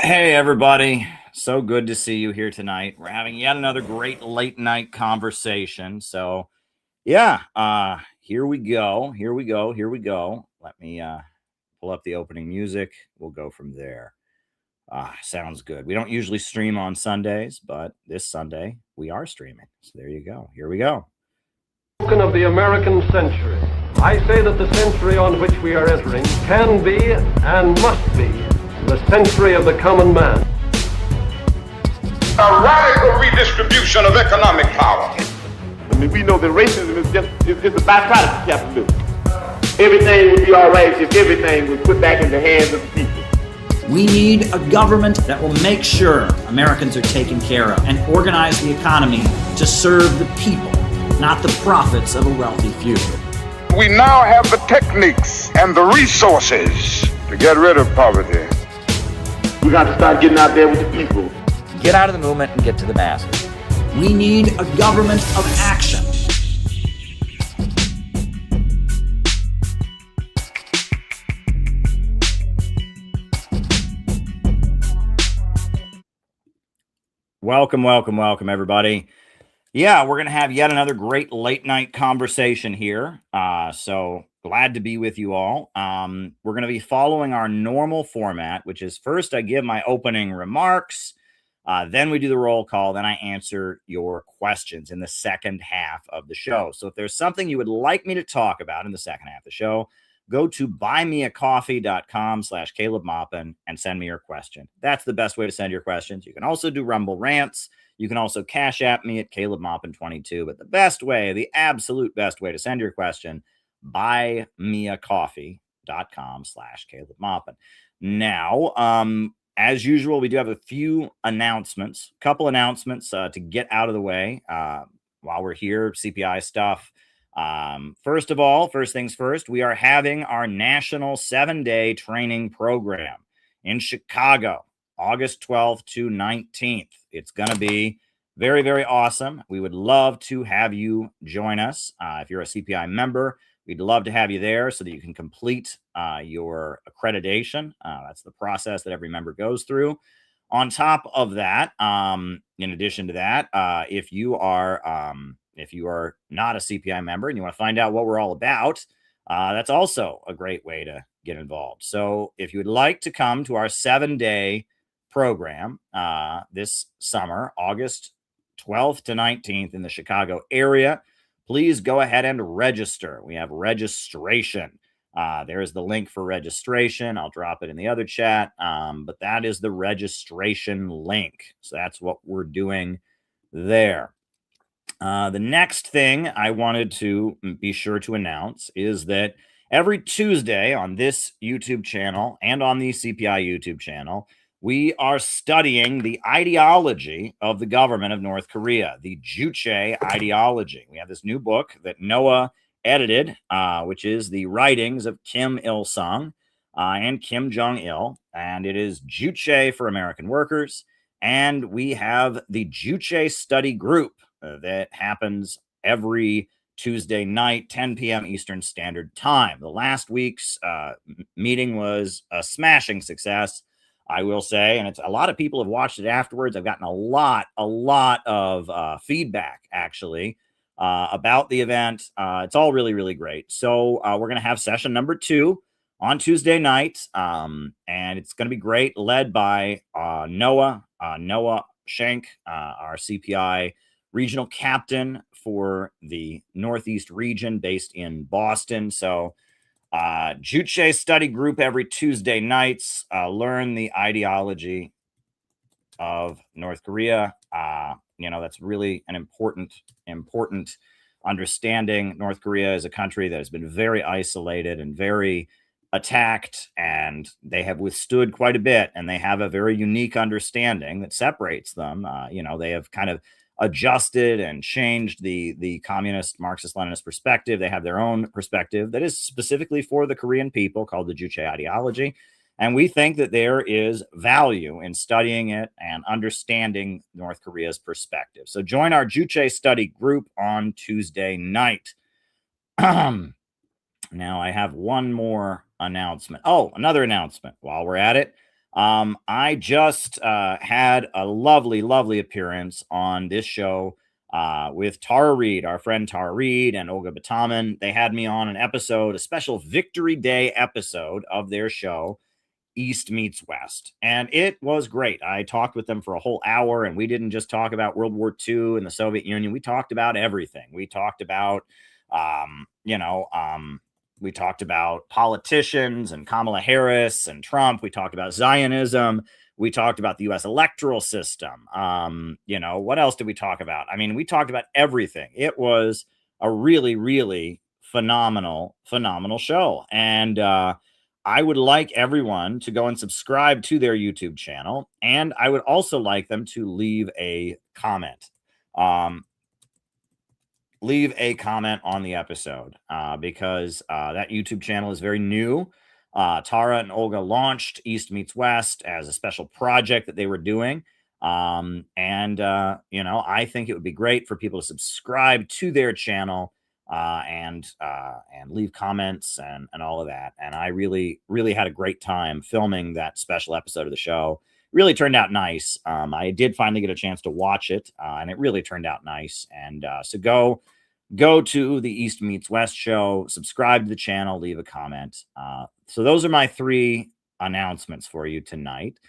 Hey, everybody. So good to see you here tonight. We're having yet another great late night conversation. So, yeah, here we go. Here we go. Here we go. Let me pull up the opening music. We'll go from there. Sounds good. We don't usually stream on Sundays, but this Sunday we are streaming. So, there you go. Here we go. Of the American century. I say that the century on which we are entering can be and must be the century of the common man. A radical redistribution of economic power. I mean, we know that racism is just a byproduct of capitalism. Everything would be all right if everything was put back in the hands of the people. We need a government that will make sure Americans are taken care of and organize the economy to serve the people, not the profits of a wealthy few. We now have the techniques and the resources to get rid of poverty. We got to start getting out there with the people. Get out of the movement and get to the masses. We need a government of action. Welcome, everybody. Yeah, we're going to have yet another great late night conversation here. So glad to be with you all. We're going to be following our normal format, which is first I give my opening remarks, then we do the roll call, then I answer your questions in the second half of the show. So if there's something you would like me to talk about in the second half of the show, go to buymeacoffee.com/Caleb Maupin and send me your question. That's the best way to send your questions. You can also do Rumble Rants. You can also Cash App me at Caleb Maupin22. But the best way, the absolute best way to send your question, buymeacoffee.com/Caleb Maupin. Now, as usual, we do have a few announcements, couple announcements to get out of the way while we're here, CPI stuff. First of all, first things first, we are having our national 7-day training program in Chicago, August 12th to 19th. It's going to be very, very awesome. We would love to have you join us. If you're a CPI member, we'd love to have you there so that you can complete your accreditation. That's the process that every member goes through. On top of that, in addition to that, if you are not a CPI member and you want to find out what we're all about, that's also a great way to get involved. So if you would like to come to our 7-day program this summer, August 12th to 19th in the Chicago area, please go ahead and register. We have registration. There is the link for registration. I'll drop it in the other chat, but that is the registration link. So that's what we're doing there. The next thing I wanted to be sure to announce is that every Tuesday on this YouTube channel and on the CPI YouTube channel, we are studying the ideology of the government of North Korea, the Juche ideology. We have this new book that Noah edited, which is the writings of Kim Il-sung and Kim Jong-il, and it is Juche for American Workers. And we have the Juche Study Group that happens every Tuesday night, 10 p.m. Eastern Standard Time. The last week's meeting was a smashing success, I will say, and it's a lot of people have watched it afterwards. I've gotten a lot of feedback, actually, about the event. It's all really, really great. So we're going to have session number 2 on Tuesday night, and it's going to be great, led by Noah Schenk, our CPI regional captain for the Northeast region based in Boston. So Juche Study Group every Tuesday nights, learn the ideology of North Korea. That's really an important understanding. North Korea is a country that has been very isolated and very attacked, and they have withstood quite a bit, and they have a very unique understanding that separates them. They have kind of adjusted and changed the communist Marxist-Leninist perspective. They have their own perspective that is specifically for the Korean people, called the Juche ideology. And we think that there is value in studying it and understanding North Korea's perspective. So join our Juche Study Group on Tuesday night. Now I have one more announcement. Oh, another announcement while we're at it. I just had a lovely appearance on this show with Tara Reid, our friend Tara Reid and Olga Bataman. They had me on an episode, a special Victory Day episode of their show, East Meets West. And it was great. I talked with them for a whole hour, and we didn't just talk about World War II and the Soviet Union. We talked about everything. We talked about, we talked about politicians and Kamala Harris and Trump. We talked about Zionism. We talked about the U.S. electoral system. What else did we talk about? I mean, we talked about everything. It was a really phenomenal show. And I would like everyone to go and subscribe to their YouTube channel. And I would also like them to leave a comment. Leave a comment on the episode because that YouTube channel is very new. Tara and Olga launched East Meets West as a special project that they were doing. I think it would be great for people to subscribe to their channel and leave comments and all of that. And I really had a great time filming that special episode of the show. Really turned out nice. I did finally get a chance to watch it, and it really turned out nice. And so go to the East Meets West show, subscribe to the channel, leave a comment. So those are my 3 announcements for you tonight.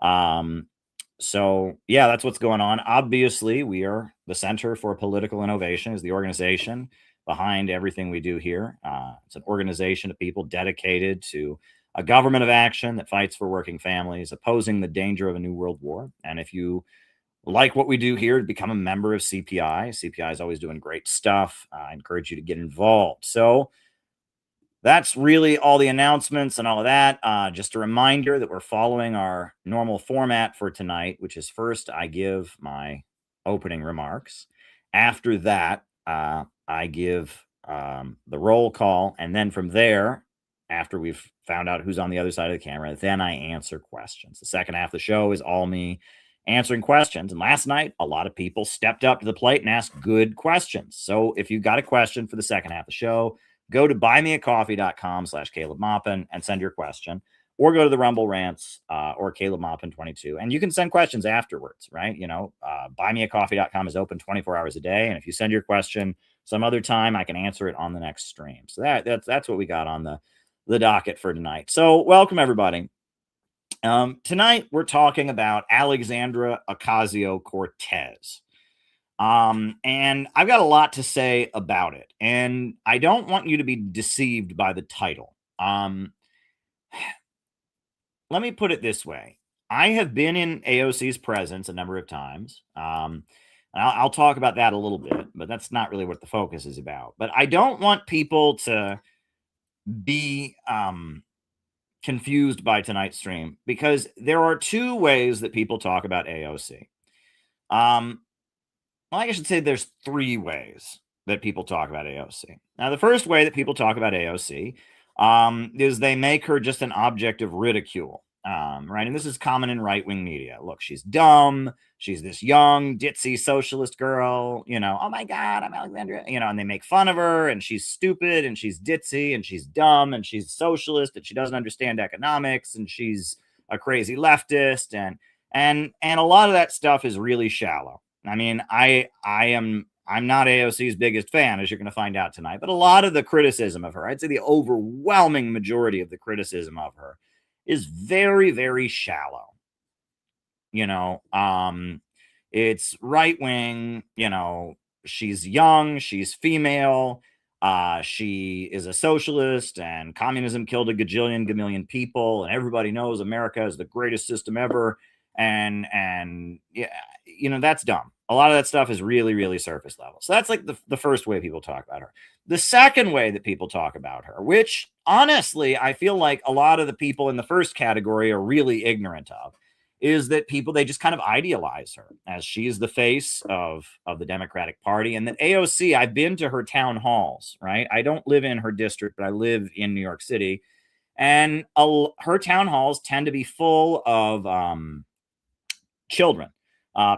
So yeah, that's what's going on. Obviously, we are the Center for Political Innovation is the organization behind everything we do here. It's an organization of people dedicated to a government of action that fights for working families, opposing the danger of a new world war. And if you like what we do here, become a member of CPI. CPI is always doing great stuff. I encourage you to get involved. So that's really all the announcements and all of that. Just a reminder that we're following our normal format for tonight, which is first I give my opening remarks. After that, I give the roll call. And then from there, after we've found out who's on the other side of the camera, then I answer questions. The second half of the show is all me answering questions. And last night, a lot of people stepped up to the plate and asked good questions. So if you've got a question for the second half of the show, go to buymeacoffee.com/Caleb Maupin and send your question, or go to the Rumble Rants or Caleb Maupin 22. And you can send questions afterwards, right? Buymeacoffee.com is open 24 hours a day. And if you send your question some other time, I can answer it on the next stream. So that's what we got on the docket for tonight. So welcome, everybody. Tonight, we're talking about Alexandria Ocasio-Cortez. And I've got a lot to say about it. And I don't want you to be deceived by the title. Let me put it this way. I have been in AOC's presence a number of times. I'll talk about that a little bit, but that's not really what the focus is about. But I don't want people to be confused by tonight's stream, because there are 2 ways that people talk about AOC. Well, I should say there's 3 ways that people talk about AOC. Now, the first way that people talk about AOC is they make her just an object of ridicule, right? And this is common in right-wing media. Look, she's dumb. She's this young, ditzy socialist girl. Oh my God, I'm Alexandria. And they make fun of her, and she's stupid, and she's ditzy, and she's dumb, and she's socialist, and she doesn't understand economics, and she's a crazy leftist, and a lot of that stuff is really shallow. I mean, I'm not AOC's biggest fan, as you're going to find out tonight, but a lot of the criticism of her, I'd say the overwhelming majority of the criticism of her, is very shallow. It's right wing. She's young, she's female, she is a socialist, and communism killed a gajillion people, and everybody knows America is the greatest system ever. And yeah, that's dumb. A lot of that stuff is really surface level. So that's like the first way people talk about her. The second way that people talk about her, which honestly, I feel like a lot of the people in the first category are really ignorant of, is that they just kind of idealize her as she's the face of the Democratic Party. And that AOC, I've been to her town halls, right? I don't live in her district, but I live in New York City. And her town halls tend to be full of children.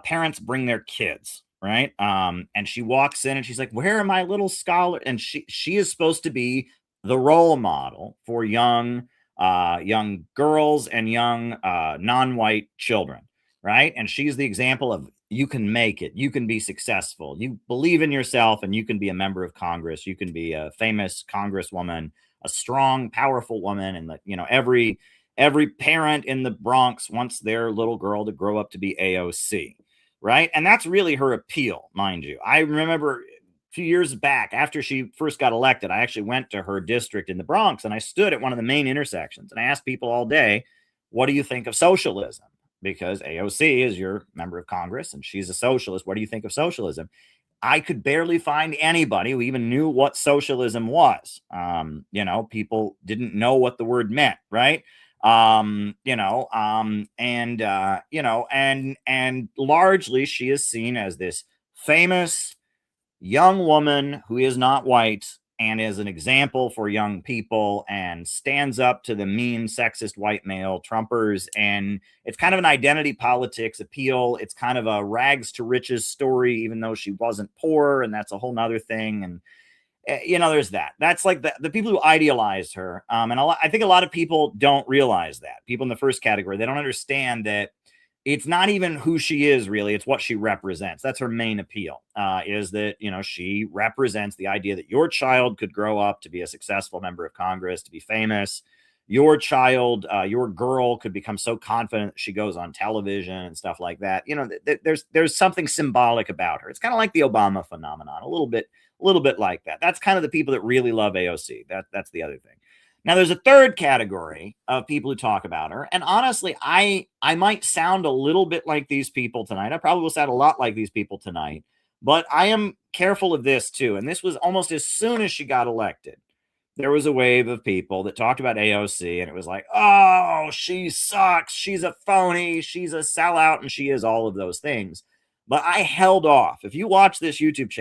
Parents bring their kids, right? And she walks in and she's like, "Where are my little scholars?" And she is supposed to be the role model for young young girls and young non-white children, right? And she's the example of you can make it, you can be successful, you believe in yourself, and you can be a member of Congress, you can be a famous congresswoman, a strong, powerful woman, and every parent in the Bronx wants their little girl to grow up to be AOC, right? And that's really her appeal, mind you. I remember a few years back, after she first got elected, I actually went to her district in the Bronx, and I stood at one of the main intersections, and I asked people all day, what do you think of socialism? Because AOC is your member of Congress, and she's a socialist. What do you think of socialism? I could barely find anybody who even knew what socialism was. People didn't know what the word meant, right? And largely she is seen as this famous young woman who is not white and is an example for young people and stands up to the mean sexist white male Trumpers. And it's kind of an identity politics appeal. It's kind of a rags to riches story, even though she wasn't poor. And that's a whole nother thing. And, there's that. That's like the people who idealize her. I think a lot of people don't realize that. People in the first category, they don't understand that it's not even who she is, really. It's what she represents. That's her main appeal, is that, she represents the idea that your child could grow up to be a successful member of Congress, to be famous. Your child, your girl could become so confident that she goes on television and stuff like that. There's something symbolic about her. It's kind of like the Obama phenomenon, a little bit like that. That's kind of the people that really love AOC. That's the other thing. Now, there's a third category of people who talk about her. And honestly, I might sound a little bit like these people tonight. I probably will sound a lot like these people tonight. But I am careful of this, too. And this was almost as soon as she got elected. There was a wave of people that talked about AOC. And it was like, oh, she sucks. She's a phony. She's a sellout. And she is all of those things. But I held off. If you watch this YouTube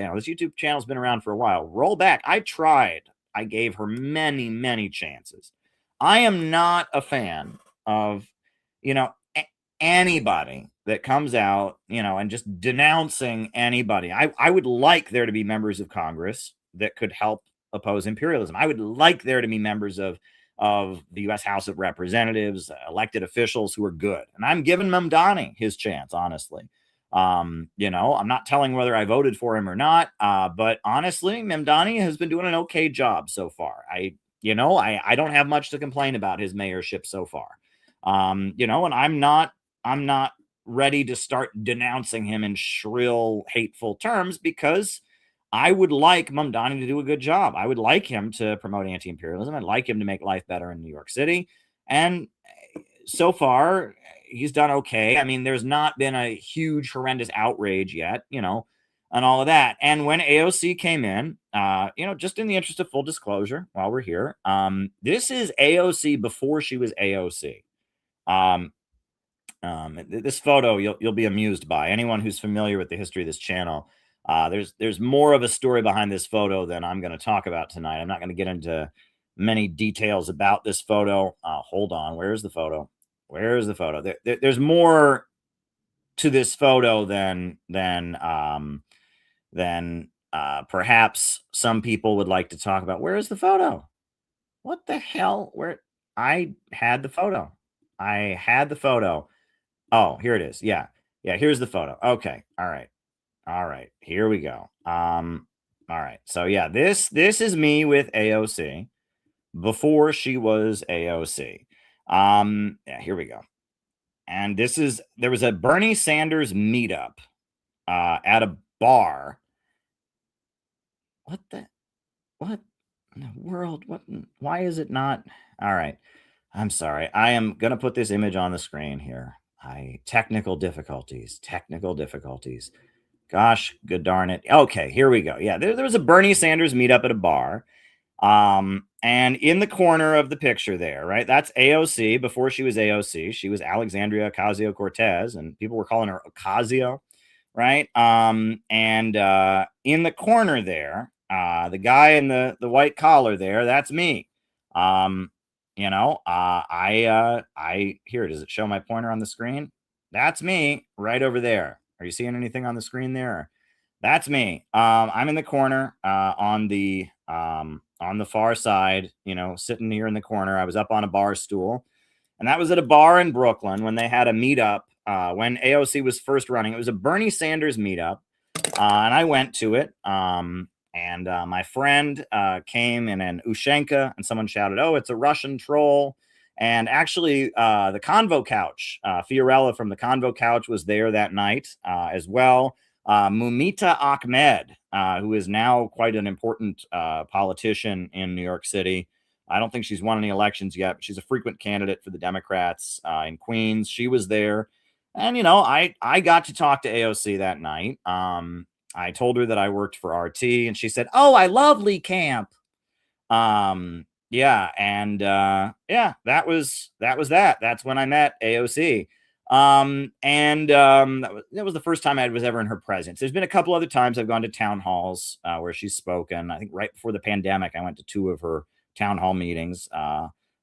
channel's been around for a while. Roll back. I tried. I gave her many, many chances. I am not a fan of, anybody that comes out, and just denouncing anybody. I would like there to be members of Congress that could help oppose imperialism. I would like there to be members of the U.S. House of Representatives, elected officials who are good. And I'm giving Mamdani his chance, honestly. I'm not telling whether I voted for him or not, but honestly, Mamdani has been doing an okay job so far. I don't have much to complain about his mayorship so far. And I'm not ready to start denouncing him in shrill, hateful terms, because I would like Mamdani to do a good job. I would like him to promote anti-imperialism. I'd like him to make life better in New York City. And so far, he's done okay. I mean, there's not been a huge, horrendous outrage yet, and all of that. And when AOC came in, just in the interest of full disclosure, while we're here, this is AOC before she was AOC. This photo you'll be amused by. Anyone who's familiar with the history of this channel, there's more of a story behind this photo than I'm going to talk about tonight. I'm not going to get into many details about this photo. Hold on, where's the photo? Where's the photo? There's more to this photo than perhaps some people would like to talk about. Where is the photo? What the hell? Where? I had the photo. Oh, here it is. Yeah. Here's the photo. Okay. All right. Here we go. All right. So yeah, this is me with AOC before she was AOC. Here we go. And there was a Bernie Sanders meetup at a bar. What in the world? Why is it not? All right. I'm sorry. I am going to put this image on the screen here. Technical difficulties. Gosh, good darn it. Okay, here we go. Yeah, there was a Bernie Sanders meetup at a bar. And in the corner of the picture there, right, that's AOC. Before she was AOC, she was Alexandria Ocasio-Cortez, and people were calling her Ocasio, right? And in the corner there, the guy in the white collar there, that's me. Here, does it show my pointer on the screen? That's me right over there. Are you seeing anything on the screen there? That's me. I'm in the corner on the on the far side, sitting here in the corner. I was up on a bar stool, and that was at a bar in Brooklyn when they had a meetup when AOC was first running. It was a Bernie Sanders meetup, and I went to it. And my friend came in an Ushanka, and someone shouted, "Oh, it's a Russian troll." And actually, the Convo Couch, Fiorella from the Convo Couch was there that night as well. Mumita Ahmed, who is now quite an important politician in New York City. I don't think she's won any elections yet, but she's a frequent candidate for the Democrats in Queens. She was there. And, I got to talk to AOC that night. I told her that I worked for RT, and she said, "Oh, I love Lee Camp." Yeah, and that was that. That's when I met AOC. That was the first time I was ever in her presence. There's been a couple other times I've gone to town halls where she's spoken. I think right before the pandemic, I went to 2 of her town hall meetings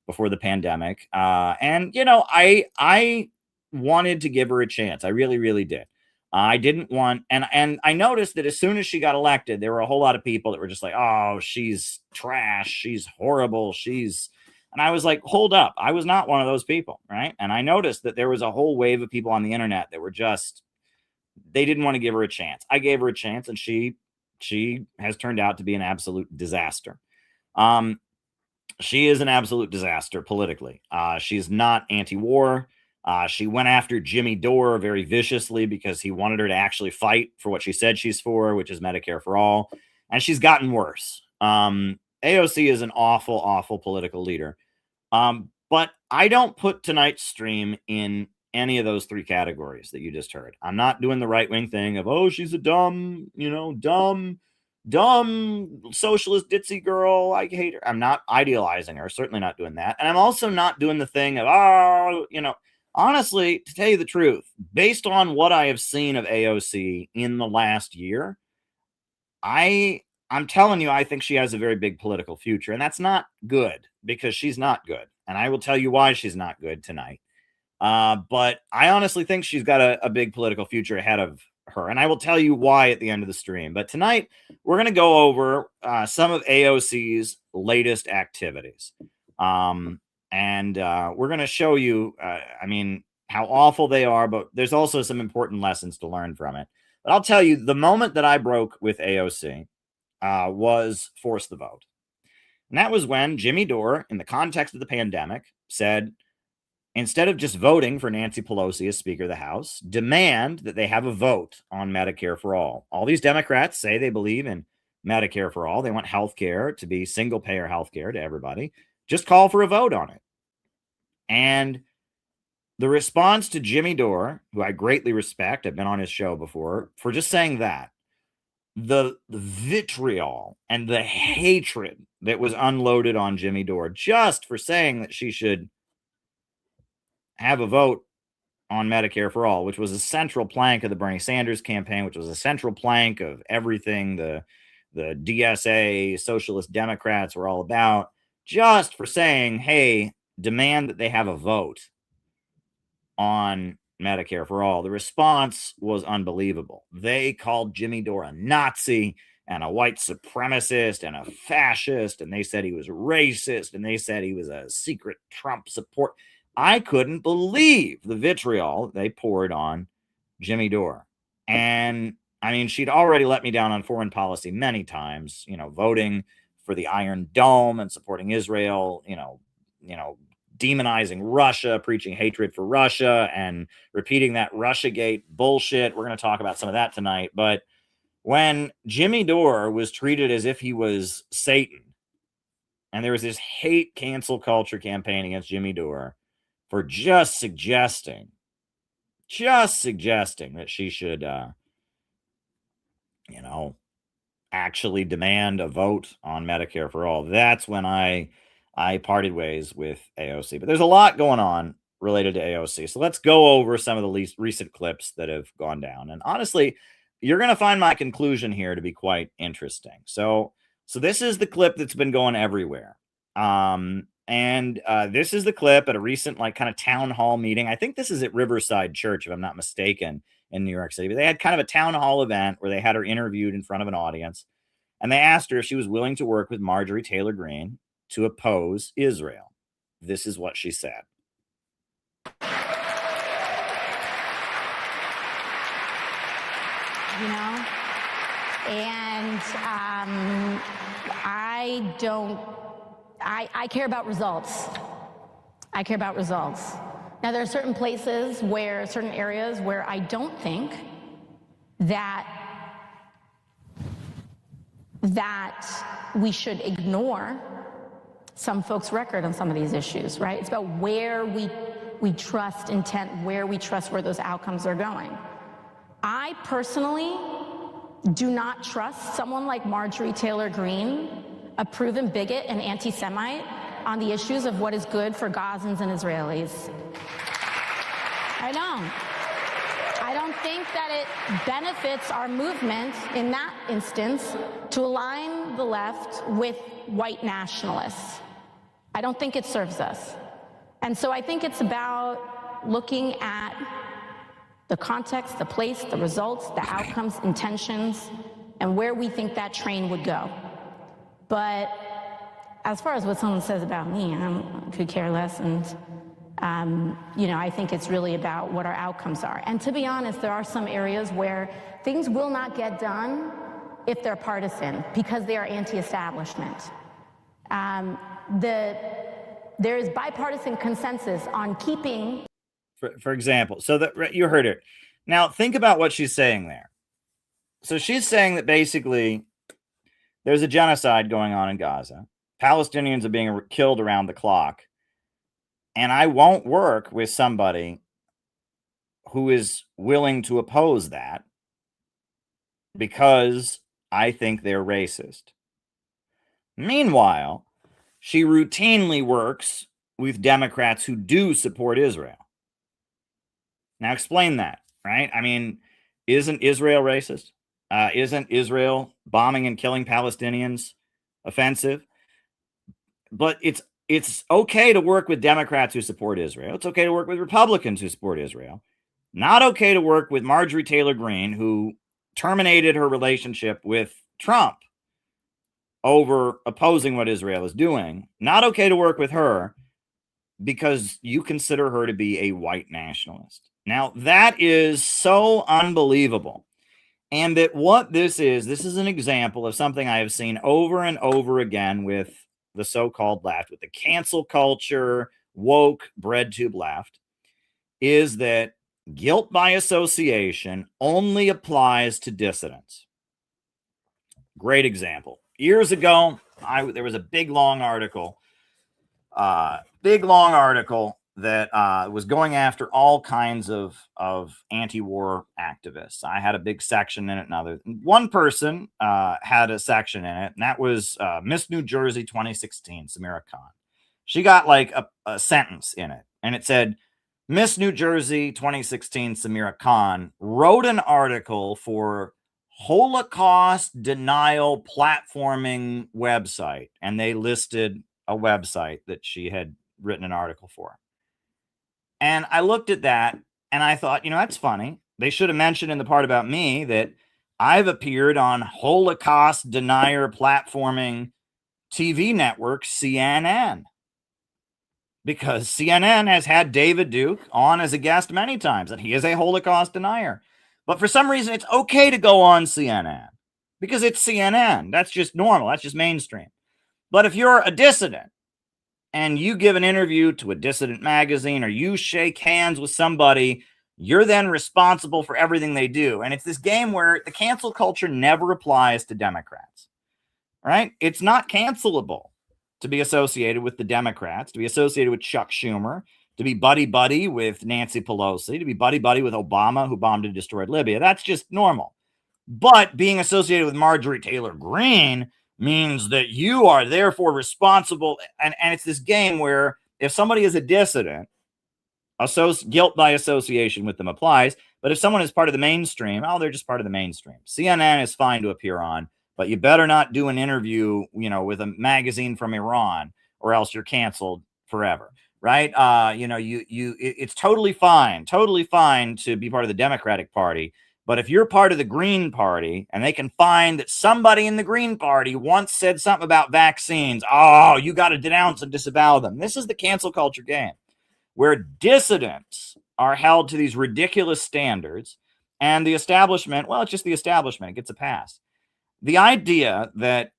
before the pandemic. I wanted to give her a chance. I really, really did. I didn't want, and I noticed that as soon as she got elected, there were a whole lot of people that were just like, "Oh, she's trash. She's horrible. And I was like, hold up. I was not one of those people, right? And I noticed that there was a whole wave of people on the internet that were they didn't want to give her a chance. I gave her a chance, and she has turned out to be an absolute disaster. She is an absolute disaster politically. She's not anti-war. She went after Jimmy Dore very viciously because he wanted her to actually fight for what she said she's for, which is Medicare for all. And she's gotten worse. AOC is an awful, awful political leader. But I don't put tonight's stream in any of those 3 categories that you just heard. I'm not doing the right-wing thing of, "Oh, she's a dumb socialist ditzy girl. I hate her." I'm not idealizing her. Certainly not doing that. And I'm also not doing the thing of, honestly, to tell you the truth, based on what I have seen of AOC in the last year, I'm telling you, I think she has a very big political future, and that's not good because she's not good. And I will tell you why she's not good tonight. But I honestly think she's got a big political future ahead of her, and I will tell you why at the end of the stream. But tonight, we're going to go over some of AOC's latest activities. And we're going to show you, how awful they are, but there's also some important lessons to learn from it. But I'll tell you, the moment that I broke with AOC was force the vote. And that was when Jimmy Dore, in the context of the pandemic, said, instead of just voting for Nancy Pelosi as Speaker of the House, demand that they have a vote on Medicare for all. All these Democrats say they believe in Medicare for all. They want health care to be single-payer health care to everybody. Just call for a vote on it. And the response to Jimmy Dore, who I greatly respect, I've been on his show before, for just saying that, the vitriol and the hatred that was unloaded on Jimmy Dore just for saying that she should have a vote on Medicare for all, which was a central plank of the Bernie Sanders campaign, which was a central plank of everything the DSA, Socialist Democrats were all about, just for saying, hey, demand that they have a vote on Medicare for all. The response was unbelievable. They called Jimmy Dore a Nazi and a white supremacist and a fascist, and they said he was racist, and they said he was a secret Trump support. I couldn't believe the vitriol they poured on Jimmy Dore. And she'd already let me down on foreign policy many times, voting for the Iron Dome and supporting Israel, demonizing Russia, preaching hatred for Russia, and repeating that Russiagate bullshit. We're going to talk about some of that tonight. But when Jimmy Dore was treated as if he was Satan, and there was this hate cancel culture campaign against Jimmy Dore for just suggesting that she should, actually demand a vote on Medicare for all. That's when I parted ways with AOC. But there's a lot going on related to AOC. So let's go over some of the least recent clips that have gone down. And honestly, you're going to find my conclusion here to be quite interesting. So this is the clip that's been going everywhere. This is the clip at a recent kind of town hall meeting. I think this is at Riverside Church, if I'm not mistaken, in New York City. But they had kind of a town hall event where they had her interviewed in front of an audience. And they asked her if she was willing to work with Marjorie Taylor Greene to oppose Israel. This is what she said. You know, and I care about results. I care about results. Now, there are certain places where, certain areas where I don't think that we should ignore some folks' record on some of these issues, right? It's about where we trust intent, where we trust where those outcomes are going. I personally do not trust someone like Marjorie Taylor Greene, a proven bigot and anti-Semite, on the issues of what is good for Gazans and Israelis. I don't think that it benefits our movement in that instance to align the left with white nationalists. I don't think it serves us. And so I think it's about looking at the context, the place, the results, the outcomes, intentions, and where we think that train would go. But as far as what someone says about me, I could care less. And, I think it's really about what our outcomes are. And to be honest, there are some areas where things will not get done if they're partisan because they are anti-establishment. There is bipartisan consensus on keeping... For example, so that you heard it. Now, think about what she's saying there. So she's saying that basically there's a genocide going on in Gaza. Palestinians are being killed around the clock. And I won't work with somebody who is willing to oppose that because I think they're racist. Meanwhile, she routinely works with Democrats who do support Israel. Now explain that, right? I mean, isn't Israel racist? Isn't Israel bombing and killing Palestinians offensive? But it's okay to work with Democrats who support Israel. It's okay to work with Republicans who support Israel. Not okay to work with Marjorie Taylor Greene, who terminated her relationship with Trump over opposing what Israel is doing. Not okay to work with her because you consider her to be a white nationalist. Now, that is so unbelievable. And that what this is an example of something I have seen over and over again with the so-called left, with the cancel culture, woke, bread tube left, is that guilt by association only applies to dissidents. Great example. Years ago, there was a big, long article that was going after all kinds of anti-war activists. I had a big section in it. One person had a section in it, and that was Miss New Jersey 2016, Samira Khan. She got like a sentence in it, and it said, Miss New Jersey 2016, Samira Khan wrote an article for Holocaust denial platforming website, and they listed a website that she had written an article for. And I looked at that and I thought, that's funny. They should have mentioned in the part about me that I've appeared on Holocaust denier platforming TV network CNN, because CNN has had David Duke on as a guest many times, and he is a Holocaust denier. But for some reason, it's okay to go on CNN because it's CNN. That's just normal. That's just mainstream. But if you're a dissident and you give an interview to a dissident magazine or you shake hands with somebody, you're then responsible for everything they do. And it's this game where the cancel culture never applies to Democrats, right? It's not cancelable to be associated with the Democrats, to be associated with Chuck Schumer, to be buddy-buddy with Nancy Pelosi, to be buddy-buddy with Obama, who bombed and destroyed Libya. That's just normal. But being associated with Marjorie Taylor Greene means that you are therefore responsible. And it's this game where if somebody is a dissident, guilt by association with them applies. But if someone is part of the mainstream, they're just part of the mainstream. CNN is fine to appear on, but you better not do an interview, with a magazine from Iran, or else you're canceled forever. Right. It's totally fine to be part of the Democratic Party, But if you're part of the Green Party and they can find that somebody in the Green Party once said something about vaccines, oh, you got to denounce and disavow them. This is the cancel culture game, where dissidents are held to these ridiculous standards, and the establishment, well, it's just the establishment. It gets a pass. The idea that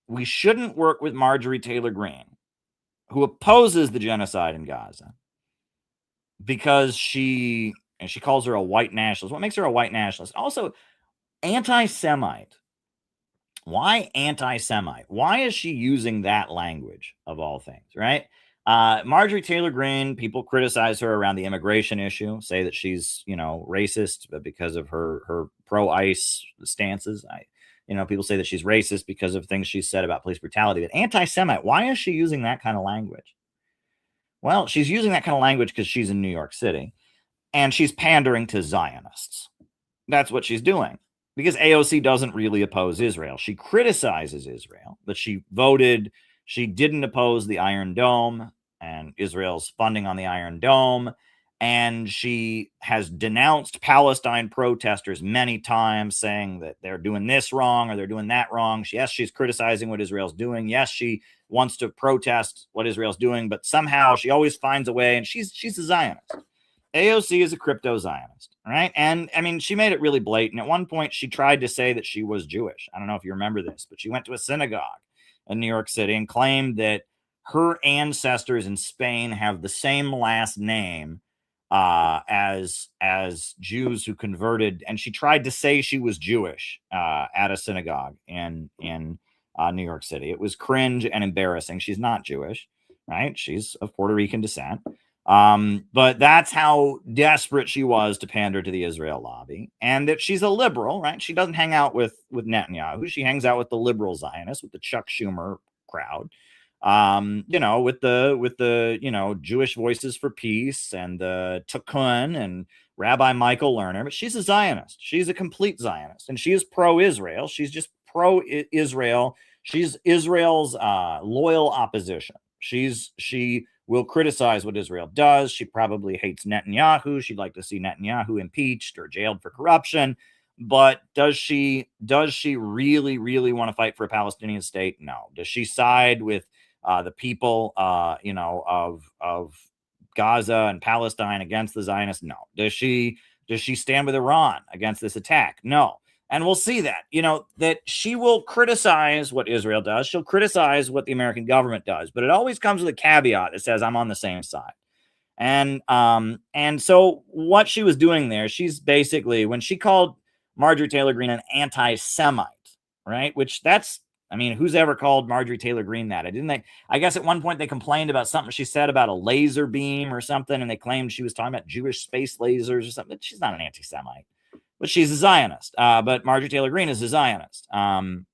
we shouldn't work with Marjorie Taylor Greene, who opposes the genocide in Gaza, because she calls her a white nationalist. What makes her a white nationalist? Also, anti-Semite. Why anti-Semite? Why is she using that language of all things, right? Marjorie Taylor Greene, people criticize her around the immigration issue, say that she's, racist because of her pro-ICE stances. People say that she's racist because of things she's said about police brutality. But anti-Semite, why is she using that kind of language? Well, she's using that kind of language because she's in New York City, and she's pandering to Zionists. That's what she's doing, because AOC doesn't really oppose Israel. She criticizes Israel, but she didn't oppose the Iron Dome and Israel's funding on the Iron Dome. And she has denounced Palestine protesters many times, saying that they're doing this wrong or they're doing that wrong. Yes, she's criticizing what Israel's doing. Yes, she wants to protest what Israel's doing, but somehow she always finds a way, and she's a Zionist. AOC is a crypto Zionist, right? And I mean, she made it really blatant. At one point, she tried to say that she was Jewish. I don't know if you remember this, but she went to a synagogue in New York City and claimed that her ancestors in Spain have the same last name as Jews who converted, and she tried to say she was Jewish at a synagogue in New York City. It was cringe and embarrassing. She's not Jewish, right? She's of Puerto Rican descent. But that's how desperate she was to pander to the Israel lobby, and that she's a liberal, right? She doesn't hang out with Netanyahu. She hangs out with the liberal Zionists, with the Chuck Schumer crowd. With the Jewish Voices for Peace and the Tikkun and Rabbi Michael Lerner, but she's a Zionist. She's a complete Zionist, and she is pro-Israel. She's just pro-Israel. She's Israel's loyal opposition. She will criticize what Israel does. She probably hates Netanyahu. She'd like to see Netanyahu impeached or jailed for corruption. But does she really, really want to fight for a Palestinian state? No. Does she side with the people, of Gaza and Palestine against the Zionists? No. Does she stand with Iran against this attack? No. And we'll see that, that she will criticize what Israel does. She'll criticize what the American government does, but it always comes with a caveat that says, I'm on the same side. And so what she was doing there, she's basically, when she called Marjorie Taylor Greene an anti-Semite, right? Who's ever called Marjorie Taylor Greene that? I guess at one point they complained about something she said about a laser beam or something, and they claimed she was talking about Jewish space lasers or something. She's not an anti-Semite, but she's a Zionist. But Marjorie Taylor Greene is a Zionist. And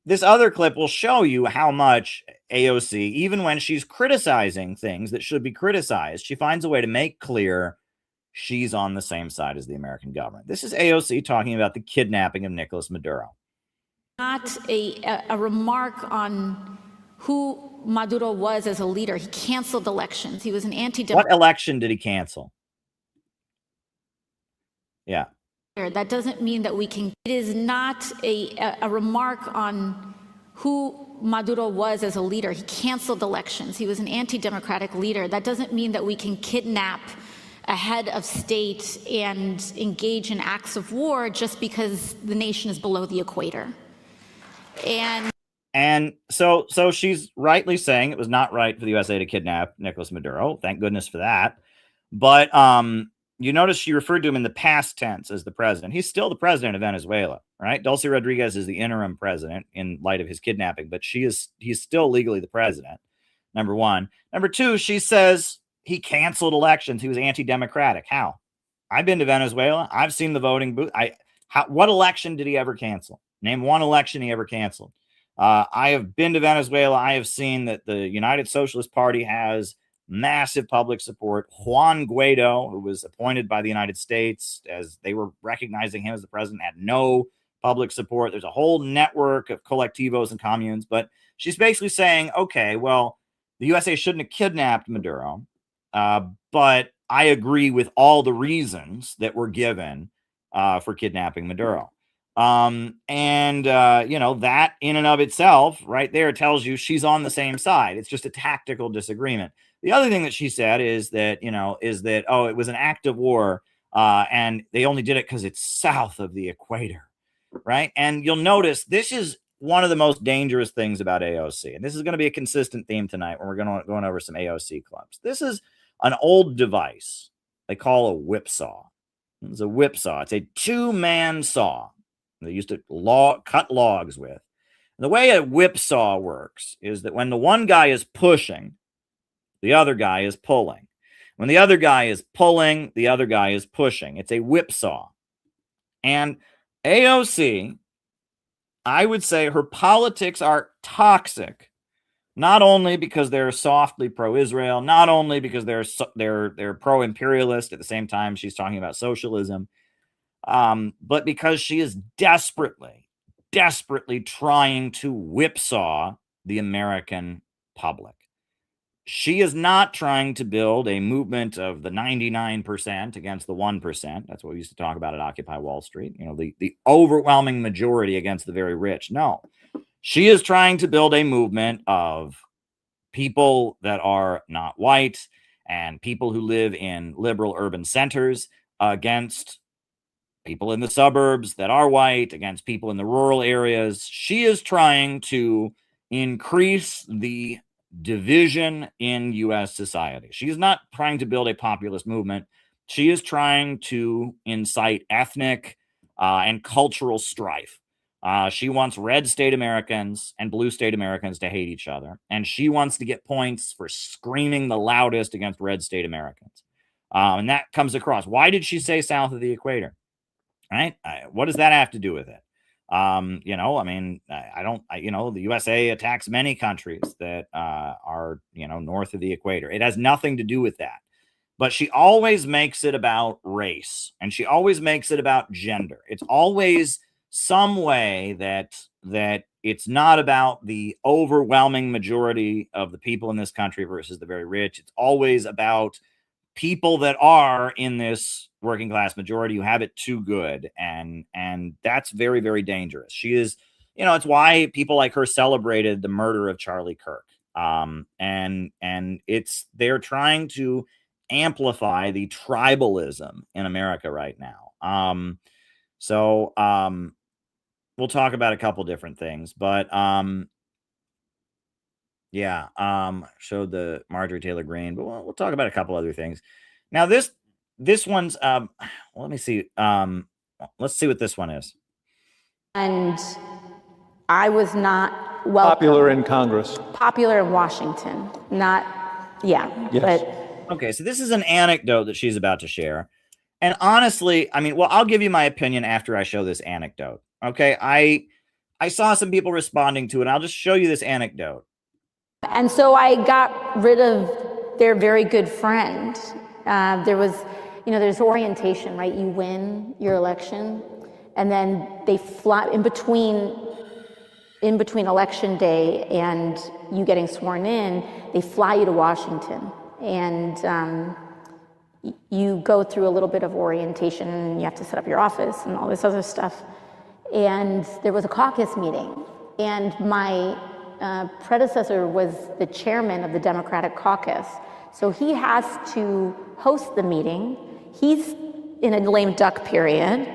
this other clip will show you how much AOC, even when she's criticizing things that should be criticized, she finds a way to make clear she's on the same side as the American government. This is AOC talking about the kidnapping of Nicolas Maduro. Not a remark on who Maduro was as a leader. He canceled elections. He was an What election did he cancel? Yeah. That doesn't mean that we can. It is not a remark on who Maduro was as a leader. He canceled elections. He was an anti-democratic leader. That doesn't mean that we can kidnap a head of state and engage in acts of war just because the nation is below the equator. And so she's rightly saying it was not right for the USA to kidnap Nicolas Maduro. Thank goodness for that. But you notice she referred to him in the past tense as the president. He's still the president of Venezuela, right? Dulce Rodriguez is the interim president in light of his kidnapping, but he's still legally the president, number one. Number two, she says he canceled elections. He was anti-democratic. How? I've been to Venezuela. I've seen the voting booth. What election did he ever cancel? Name one election he ever canceled. I have been to Venezuela. I have seen that the United Socialist Party has massive public support. Juan Guaido, who was appointed by the United States as they were recognizing him as the president, had no public support. There's a whole network of colectivos and communes. But she's basically saying, okay, well, the USA shouldn't have kidnapped Maduro. But I agree with all the reasons that were given for kidnapping Maduro. You know, that in and of itself right there tells you she's on the same side. It's just a tactical disagreement. The other thing that she said is that, oh, it was an act of war and they only did it because it's south of the equator, right? And you'll notice this is one of the most dangerous things about AOC. And this is going to be a consistent theme tonight when we're going over some AOC clubs. This is an old device they call a whipsaw. It's a whipsaw. It's a two-man saw they used to cut logs with. And the way a whipsaw works is that when the one guy is pushing, the other guy is pulling. When the other guy is pulling, the other guy is pushing. It's a whipsaw. And AOC, I would say her politics are toxic, not only because they're softly pro-Israel, not only because they're pro-imperialist at the same time she's talking about socialism, but because she is desperately trying to whipsaw the American public. She is not trying to build a movement of the 99% against the 1%. That's what we used to talk about at Occupy Wall Street. You know, the overwhelming majority against the very rich. No, she is trying to build a movement of people that are not white and people who live in liberal urban centers against people in the suburbs that are white, against people in the rural areas. She is trying to increase the division in U.S. society. She is not trying to build a populist movement. She is trying to incite ethnic and cultural strife. She wants red state Americans and blue state Americans to hate each other. And she wants to get points for screaming the loudest against red state Americans. And that comes across. Why did she say south of the equator? Right? What does that have to do with it? You know, I mean, the USA attacks many countries that are, north of the equator. It has nothing to do with that. But she always makes it about race, and she always makes it about gender. It's always some way that it's not about the overwhelming majority of the people in this country versus the very rich. It's always about people that are in this working class majority who have it too good. And that's very, very dangerous. She is, it's why people like her celebrated the murder of Charlie Kirk. And they're trying to amplify the tribalism in America right now. We'll talk about a couple different things, but showed the Marjorie Taylor Greene, but we'll talk about a couple other things. Now this one's let me see. Let's see what this one is. And I was not popular in Congress. Popular in Washington. Yes. But okay, so this is an anecdote that she's about to share. And honestly, I'll give you my opinion after I show this anecdote. Okay, I saw some people responding to it. I'll just show you this anecdote. And so I got rid of their very good friend. There was, there's orientation, right? You win your election, and then they fly in between election day and you getting sworn in, they fly you to Washington. And you go through a little bit of orientation, and you have to set up your office and all this other stuff. And there was a caucus meeting, and my predecessor was the chairman of the Democratic caucus. So he has to host the meeting. He's in a lame duck period,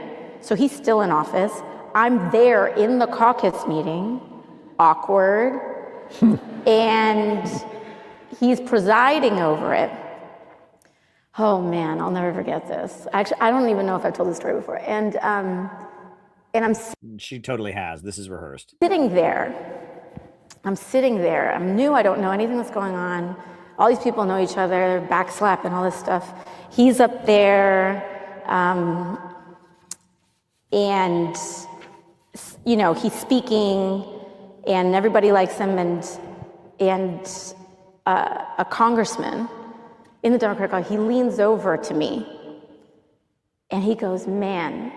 so he's still in office. I'm there in the caucus meeting, awkward, and he's presiding over it. Oh man, I'll never forget this. Actually, I don't even know if I've told this story before. And she totally has. This is rehearsed. I'm sitting there. I'm new. I don't know anything that's going on. All these people know each other, backslap and all this stuff. He's up there, and he's speaking, and everybody likes him. And a congressman in the Democratic, he leans over to me, and he goes, "Man,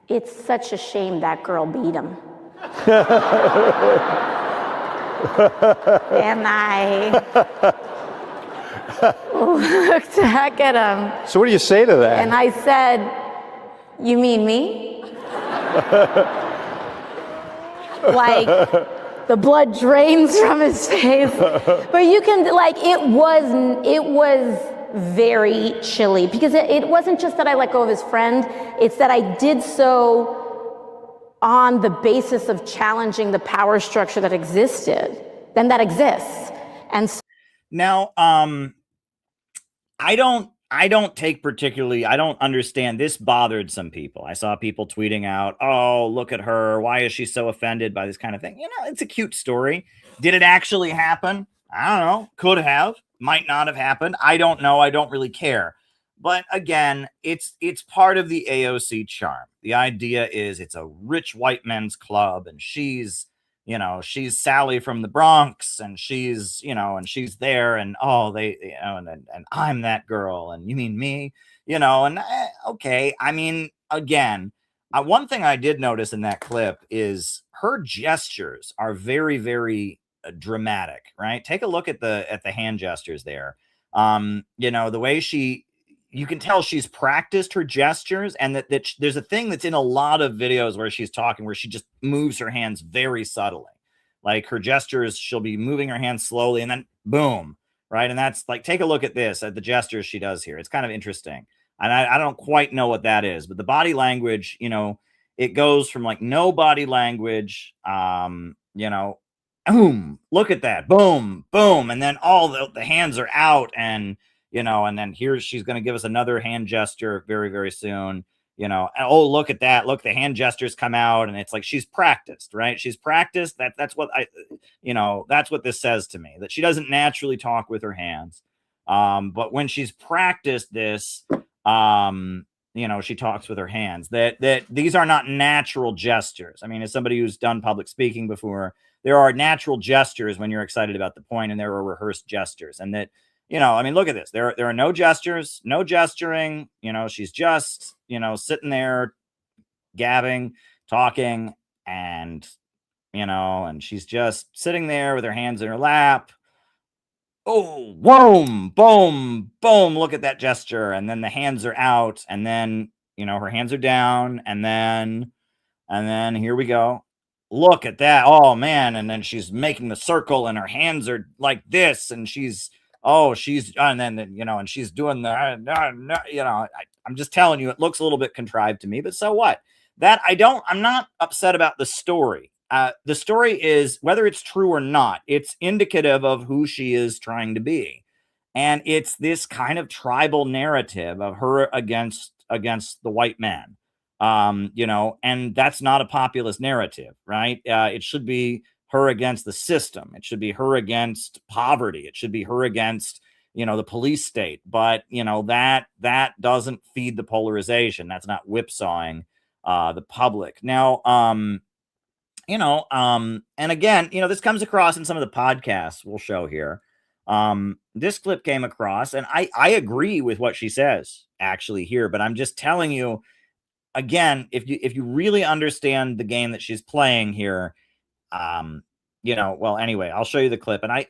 it's such a shame that girl beat him." And looked back at him. So what do you say to that? And I said, "You mean me?" Like, the blood drains from his face. But you can, like, it was very chilly, because it wasn't just that I let go of his friend, it's that I did so on the basis of challenging the power structure that existed, and that exists. And so now, I don't understand. This bothered some people. I saw people tweeting out, "Oh, look at her. Why is she so offended by this kind of thing?" You know, it's a cute story. Did it actually happen? I don't know. Could have, might not have happened. I don't know. I don't really care. But again, it's part of the AOC charm. The idea is it's a rich white men's club, and she's Sally from the Bronx, and she's there, and and I'm that girl, and you mean me, and okay. I mean, again, one thing I did notice in that clip is her gestures are very, very dramatic, right? Take a look at the hand gestures there. The way you can tell she's practiced her gestures, and that there's a thing that's in a lot of videos where she's talking, where she just moves her hands very subtly. Like, her gestures, she'll be moving her hands slowly and then boom, right? And that's like, take a look at this, at the gestures she does here. It's kind of interesting. And I don't quite know what that is, but the body language, it goes from like no body language, boom, look at that, boom, boom. And then all the hands are out, and and then she's going to give us another hand gesture very, very soon, and, oh, look at that. Look, the hand gestures come out, and it's like, she's practiced, right? She's practiced. That's what that's what this says to me, that she doesn't naturally talk with her hands. But when she's practiced this, she talks with her hands. That these are not natural gestures. I mean, as somebody who's done public speaking before, there are natural gestures when you're excited about the point, and there are rehearsed gestures. And that, I mean, look at this. There are no gestures, no gesturing. She's just, sitting there gabbing, talking, and, and she's just sitting there with her hands in her lap. Oh, boom, boom, boom. Look at that gesture. And then the hands are out, and then, her hands are down, and then here we go. Look at that. Oh, man. And then she's making the circle, and her hands are like this, and and then, and she's doing the, I'm just telling you, it looks a little bit contrived to me, but so what? I'm not upset about the story. The story is, whether it's true or not, it's indicative of who she is trying to be. And it's this kind of tribal narrative of her against the white man. And that's not a populist narrative, right? It should be her against the system. It should be her against poverty. It should be her against, the police state. But, that doesn't feed the polarization. That's not whipsawing the public. Now, and again, this comes across in some of the podcasts we'll show here. This clip came across, and I agree with what she says actually here, but I'm just telling you, again, if you really understand the game that she's playing here, well, anyway, I'll show you the clip. And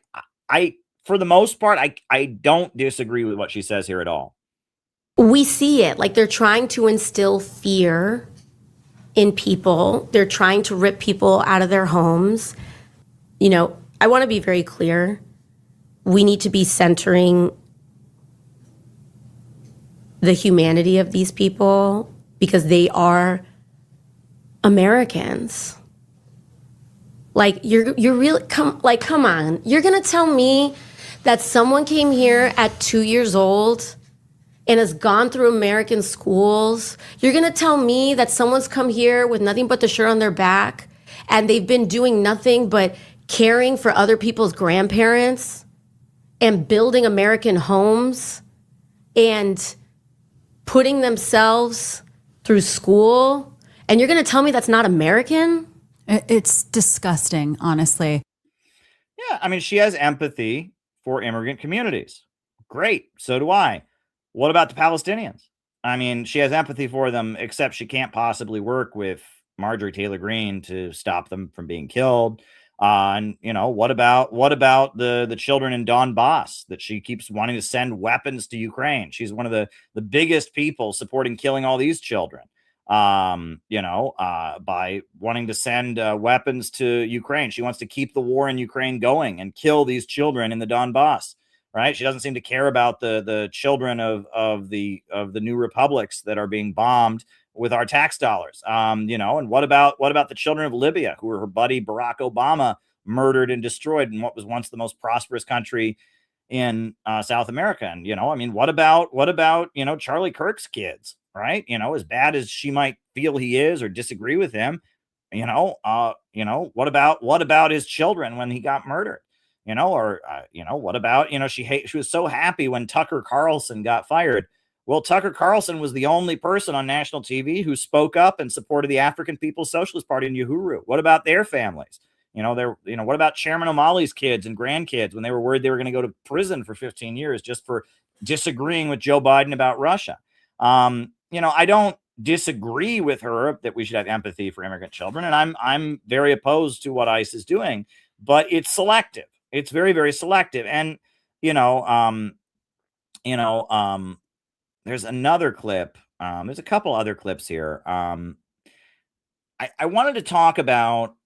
I for the most part, I don't disagree with what she says here at all. We see it, like, they're trying to instill fear in people. They're trying to rip people out of their homes. I want to be very clear. We need to be centering the humanity of these people, because they are Americans. Like, you're really, come on. You're going to tell me that someone came here at 2 years old and has gone through American schools? You're going to tell me that someone's come here with nothing but the shirt on their back, and they've been doing nothing but caring for other people's grandparents and building American homes and putting themselves through school, and you're going to tell me that's not American? It's disgusting, honestly. Yeah, I mean, she has empathy for immigrant communities. Great, so do I. What about the Palestinians? I mean, she has empathy for them, except she can't possibly work with Marjorie Taylor Greene to stop them from being killed. And what about the children in Donbass that she keeps wanting to send weapons to Ukraine? She's one of the biggest people supporting killing all these children. By wanting to send weapons to Ukraine, she wants to keep the war in Ukraine going and kill these children in the Donbass. Right? She doesn't seem to care about the children of the new republics that are being bombed with our tax dollars. And what about the children of Libya, who were her buddy Barack Obama murdered and destroyed in what was once the most prosperous country in South America? And what about Charlie Kirk's kids, right? As bad as she might feel he is or disagree with him, what about his children when he got murdered? What about, she was so happy when Tucker Carlson got fired. Well, Tucker Carlson was the only person on national TV who spoke up and supported the African People's Socialist Party in Uhuru. What about their families? What about Chairman O'Malley's kids and grandkids when they were worried they were going to go to prison for 15 years just for disagreeing with Joe Biden about Russia? I don't disagree with her that we should have empathy for immigrant children, and I'm very opposed to what ICE is doing, but it's selective. It's very, very selective. And, there's another clip. There's a couple other clips here. I wanted to talk about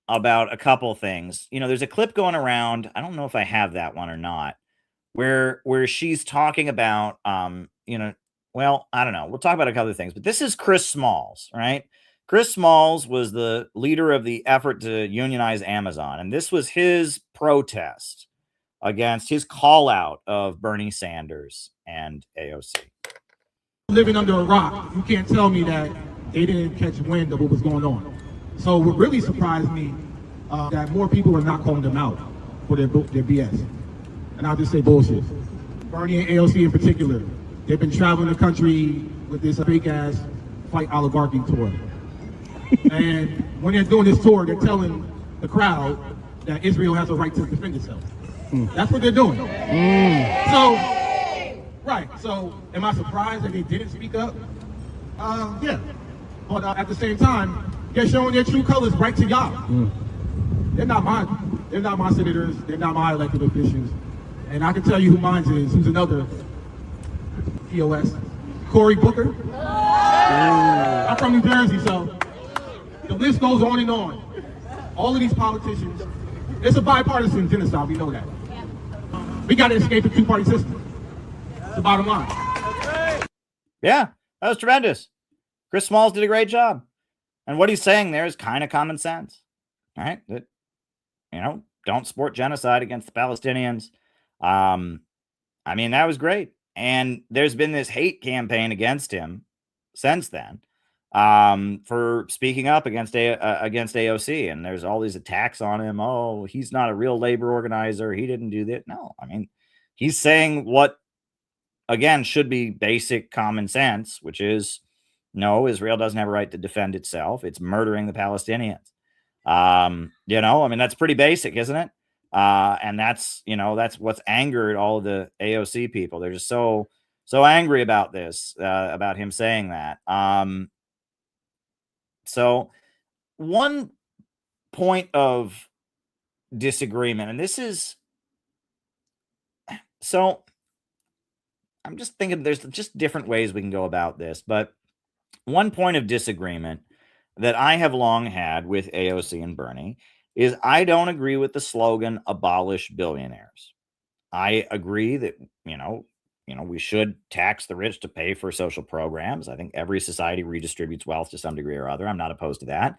a couple things. There's a clip going around. I don't know if I have that one or not, where she's talking about, well, I don't know. We'll talk about a couple of things, but this is Chris Smalls, right? Chris Smalls was the leader of the effort to unionize Amazon, and this was his protest against his call out of Bernie Sanders and AOC. Living under a rock, you can't tell me that they didn't catch wind of what was going on. So what really surprised me that more people are not calling them out for their BS. And I'll just say bullshit. Bernie and AOC in particular, they've been traveling the country with this fake ass fight oligarchy tour. And when they're doing this tour, they're telling the crowd that Israel has a right to defend itself. That's what they're doing. So am I surprised that they didn't speak up? Yeah. But at the same time, they're showing their true colors right to y'all. They're not my senators. They're not my elected officials. And I can tell you who mine is. Who's another POS? Cory Booker. I'm from New Jersey, so the list goes on and on. All of these politicians, it's a bipartisan genocide, we know that. We got to escape the two-party system. It's the bottom line. Yeah, that was tremendous. Chris Smalls did a great job. And what he's saying there is kind of common sense, right? That, don't support genocide against the Palestinians. That was great. And there's been this hate campaign against him since then for speaking up against AOC. And there's all these attacks on him. Oh, he's not a real labor organizer. He didn't do that. No, he's saying what, again, should be basic common sense, which is, no, Israel doesn't have a right to defend itself. It's murdering the Palestinians. That's pretty basic, isn't it? And that's what's angered all of the AOC people. They're just so angry about this, about him saying that. So one point of disagreement, and this is, so I'm just thinking there's just different ways we can go about this, but one point of disagreement that I have long had with AOC and Bernie is I don't agree with the slogan, abolish billionaires. I agree that, we should tax the rich to pay for social programs. I think every society redistributes wealth to some degree or other. I'm not opposed to that.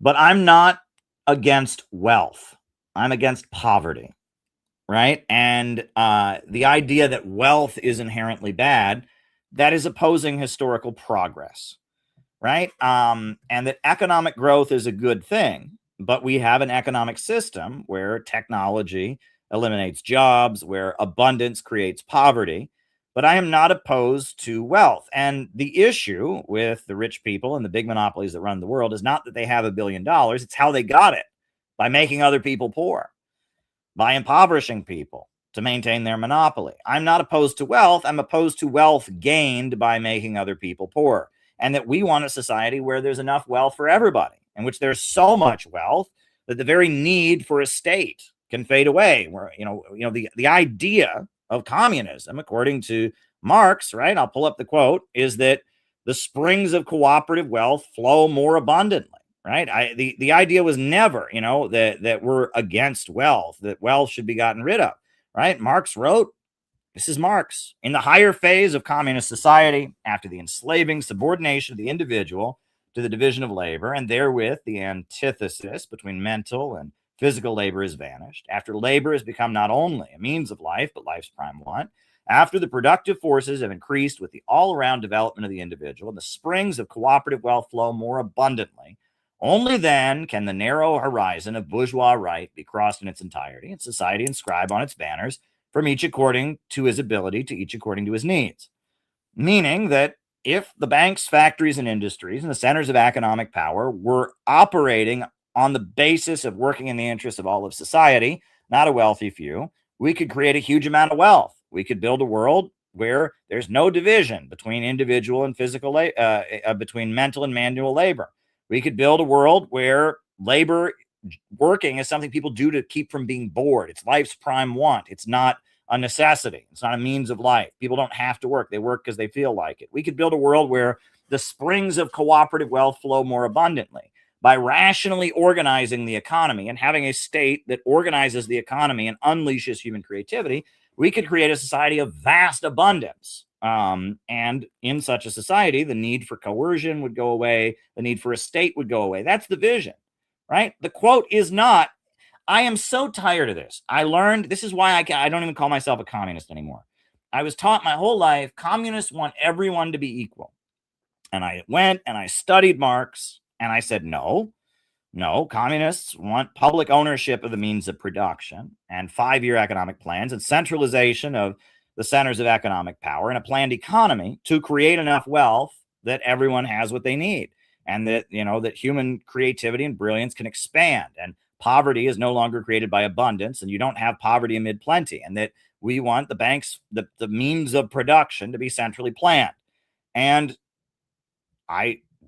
But I'm not against wealth. I'm against poverty, right? And the idea that wealth is inherently bad, that is opposing historical progress, right? And that economic growth is a good thing, but we have an economic system where technology eliminates jobs, where abundance creates poverty. But I am not opposed to wealth. And the issue with the rich people and the big monopolies that run the world is not that they have $1 billion. It's how they got it, by making other people poor, by impoverishing people to maintain their monopoly. I'm not opposed to wealth. I'm opposed to wealth gained by making other people poor. And that we want a society where there's enough wealth for everybody, in which there's so much wealth that the very need for a state can fade away. Where, the idea of communism, according to Marx, right? I'll pull up the quote, is that the springs of cooperative wealth flow more abundantly. Right. The idea was never, that we're against wealth, that wealth should be gotten rid of. Right. Marx wrote, this is Marx, in the higher phase of communist society, after the enslaving subordination of the individual to the division of labor, and therewith the antithesis between mental and physical labor has vanished, after labor has become not only a means of life, but life's prime want, after the productive forces have increased with the all-around development of the individual, and the springs of cooperative wealth flow more abundantly, only then can the narrow horizon of bourgeois right be crossed in its entirety, and society inscribe on its banners, from each according to his ability, to each according to his needs. Meaning that if the banks, factories, and industries and the centers of economic power were operating on the basis of working in the interest of all of society, not a wealthy few, we could create a huge amount of wealth. We could build a world where there's no division between individual and physical, between mental and manual labor. We could build a world where labor, working, is something people do to keep from being bored. It's life's prime want. It's not a necessity. It's not a means of life. People don't have to work. They work because they feel like it. We could build a world where the springs of cooperative wealth flow more abundantly by rationally organizing the economy and having a state that organizes the economy and unleashes human creativity. We could create a society of vast abundance. And in such a society, the need for coercion would go away. The need for a state would go away. That's the vision, right? The quote is not, I am so tired of this. I learned, this is why I don't even call myself a communist anymore. I was taught my whole life, communists want everyone to be equal. And I went and I studied Marx, and I said, no, communists want public ownership of the means of production and 5-year economic plans and centralization of the centers of economic power and a planned economy to create enough wealth that everyone has what they need. And that, that human creativity and brilliance can expand, and poverty is no longer created by abundance, and you don't have poverty amid plenty, and that we want the banks, the means of production, to be centrally planned. And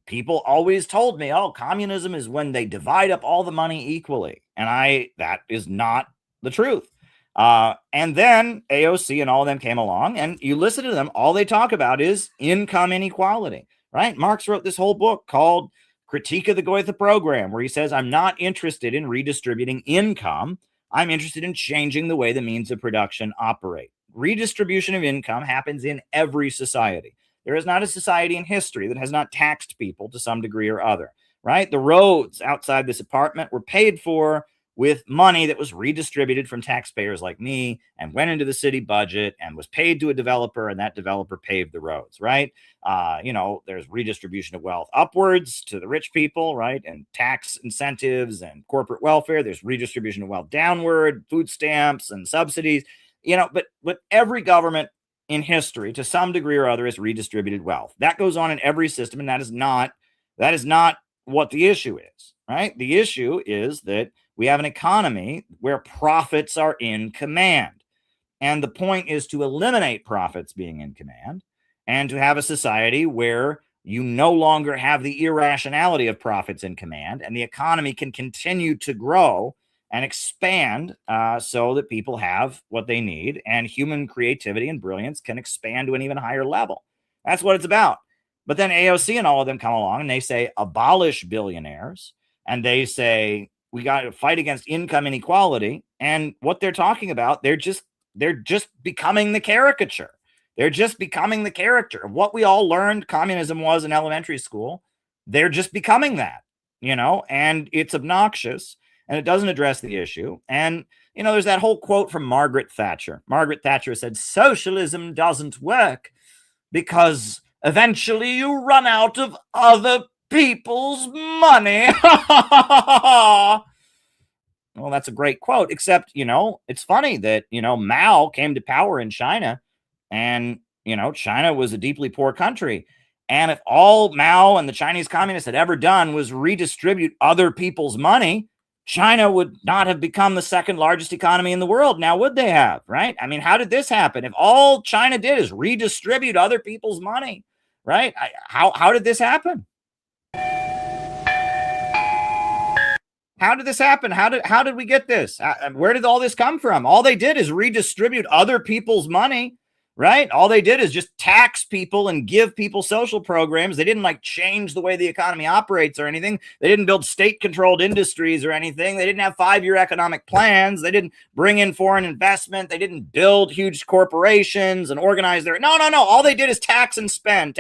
people always told me, oh, communism is when they divide up all the money equally. And that is not the truth. And then AOC and all of them came along, and you listen to them, all they talk about is income inequality, right? Marx wrote this whole book called Critique of the Goethe Program, where he says, I'm not interested in redistributing income. I'm interested in changing the way the means of production operate. Redistribution of income happens in every society. There is not a society in history that has not taxed people to some degree or other, right? The roads outside this apartment were paid for with money that was redistributed from taxpayers like me and went into the city budget and was paid to a developer, and that developer paved the roads, right? There's redistribution of wealth upwards to the rich people, right? And tax incentives and corporate welfare. There's redistribution of wealth downward, food stamps and subsidies, but every government in history to some degree or other has redistributed wealth. That goes on in every system, and that is not what the issue is, right? The issue is that we have an economy where profits are in command. And the point is to eliminate profits being in command and to have a society where you no longer have the irrationality of profits in command, and the economy can continue to grow and expand so that people have what they need, and human creativity and brilliance can expand to an even higher level. That's what it's about. But then AOC and all of them come along and they say, abolish billionaires. And they say, we got to fight against income inequality. And what they're talking about, they're just becoming the caricature. They're just becoming the character of what we all learned communism was in elementary school. They're just becoming that, and it's obnoxious, and it doesn't address the issue. And, there's that whole quote from Margaret Thatcher. Margaret Thatcher said, socialism doesn't work because eventually you run out of other people's money. Well, that's a great quote, except, it's funny that, Mao came to power in China, and, China was a deeply poor country. And if all Mao and the Chinese communists had ever done was redistribute other people's money, China would not have become the second largest economy in the world. Now, would they have, right? I mean, how did this happen? If all China did is redistribute other people's money, right? How did this happen? How did this happen? How did we get this? Where did all this come from? All they did is redistribute other people's money, right? All they did is just tax people and give people social programs. They didn't like change the way the economy operates or anything. They didn't build state-controlled industries or anything. They didn't have 5-year economic plans. They didn't bring in foreign investment. They didn't build huge corporations and organize their... No. All they did is tax and spend.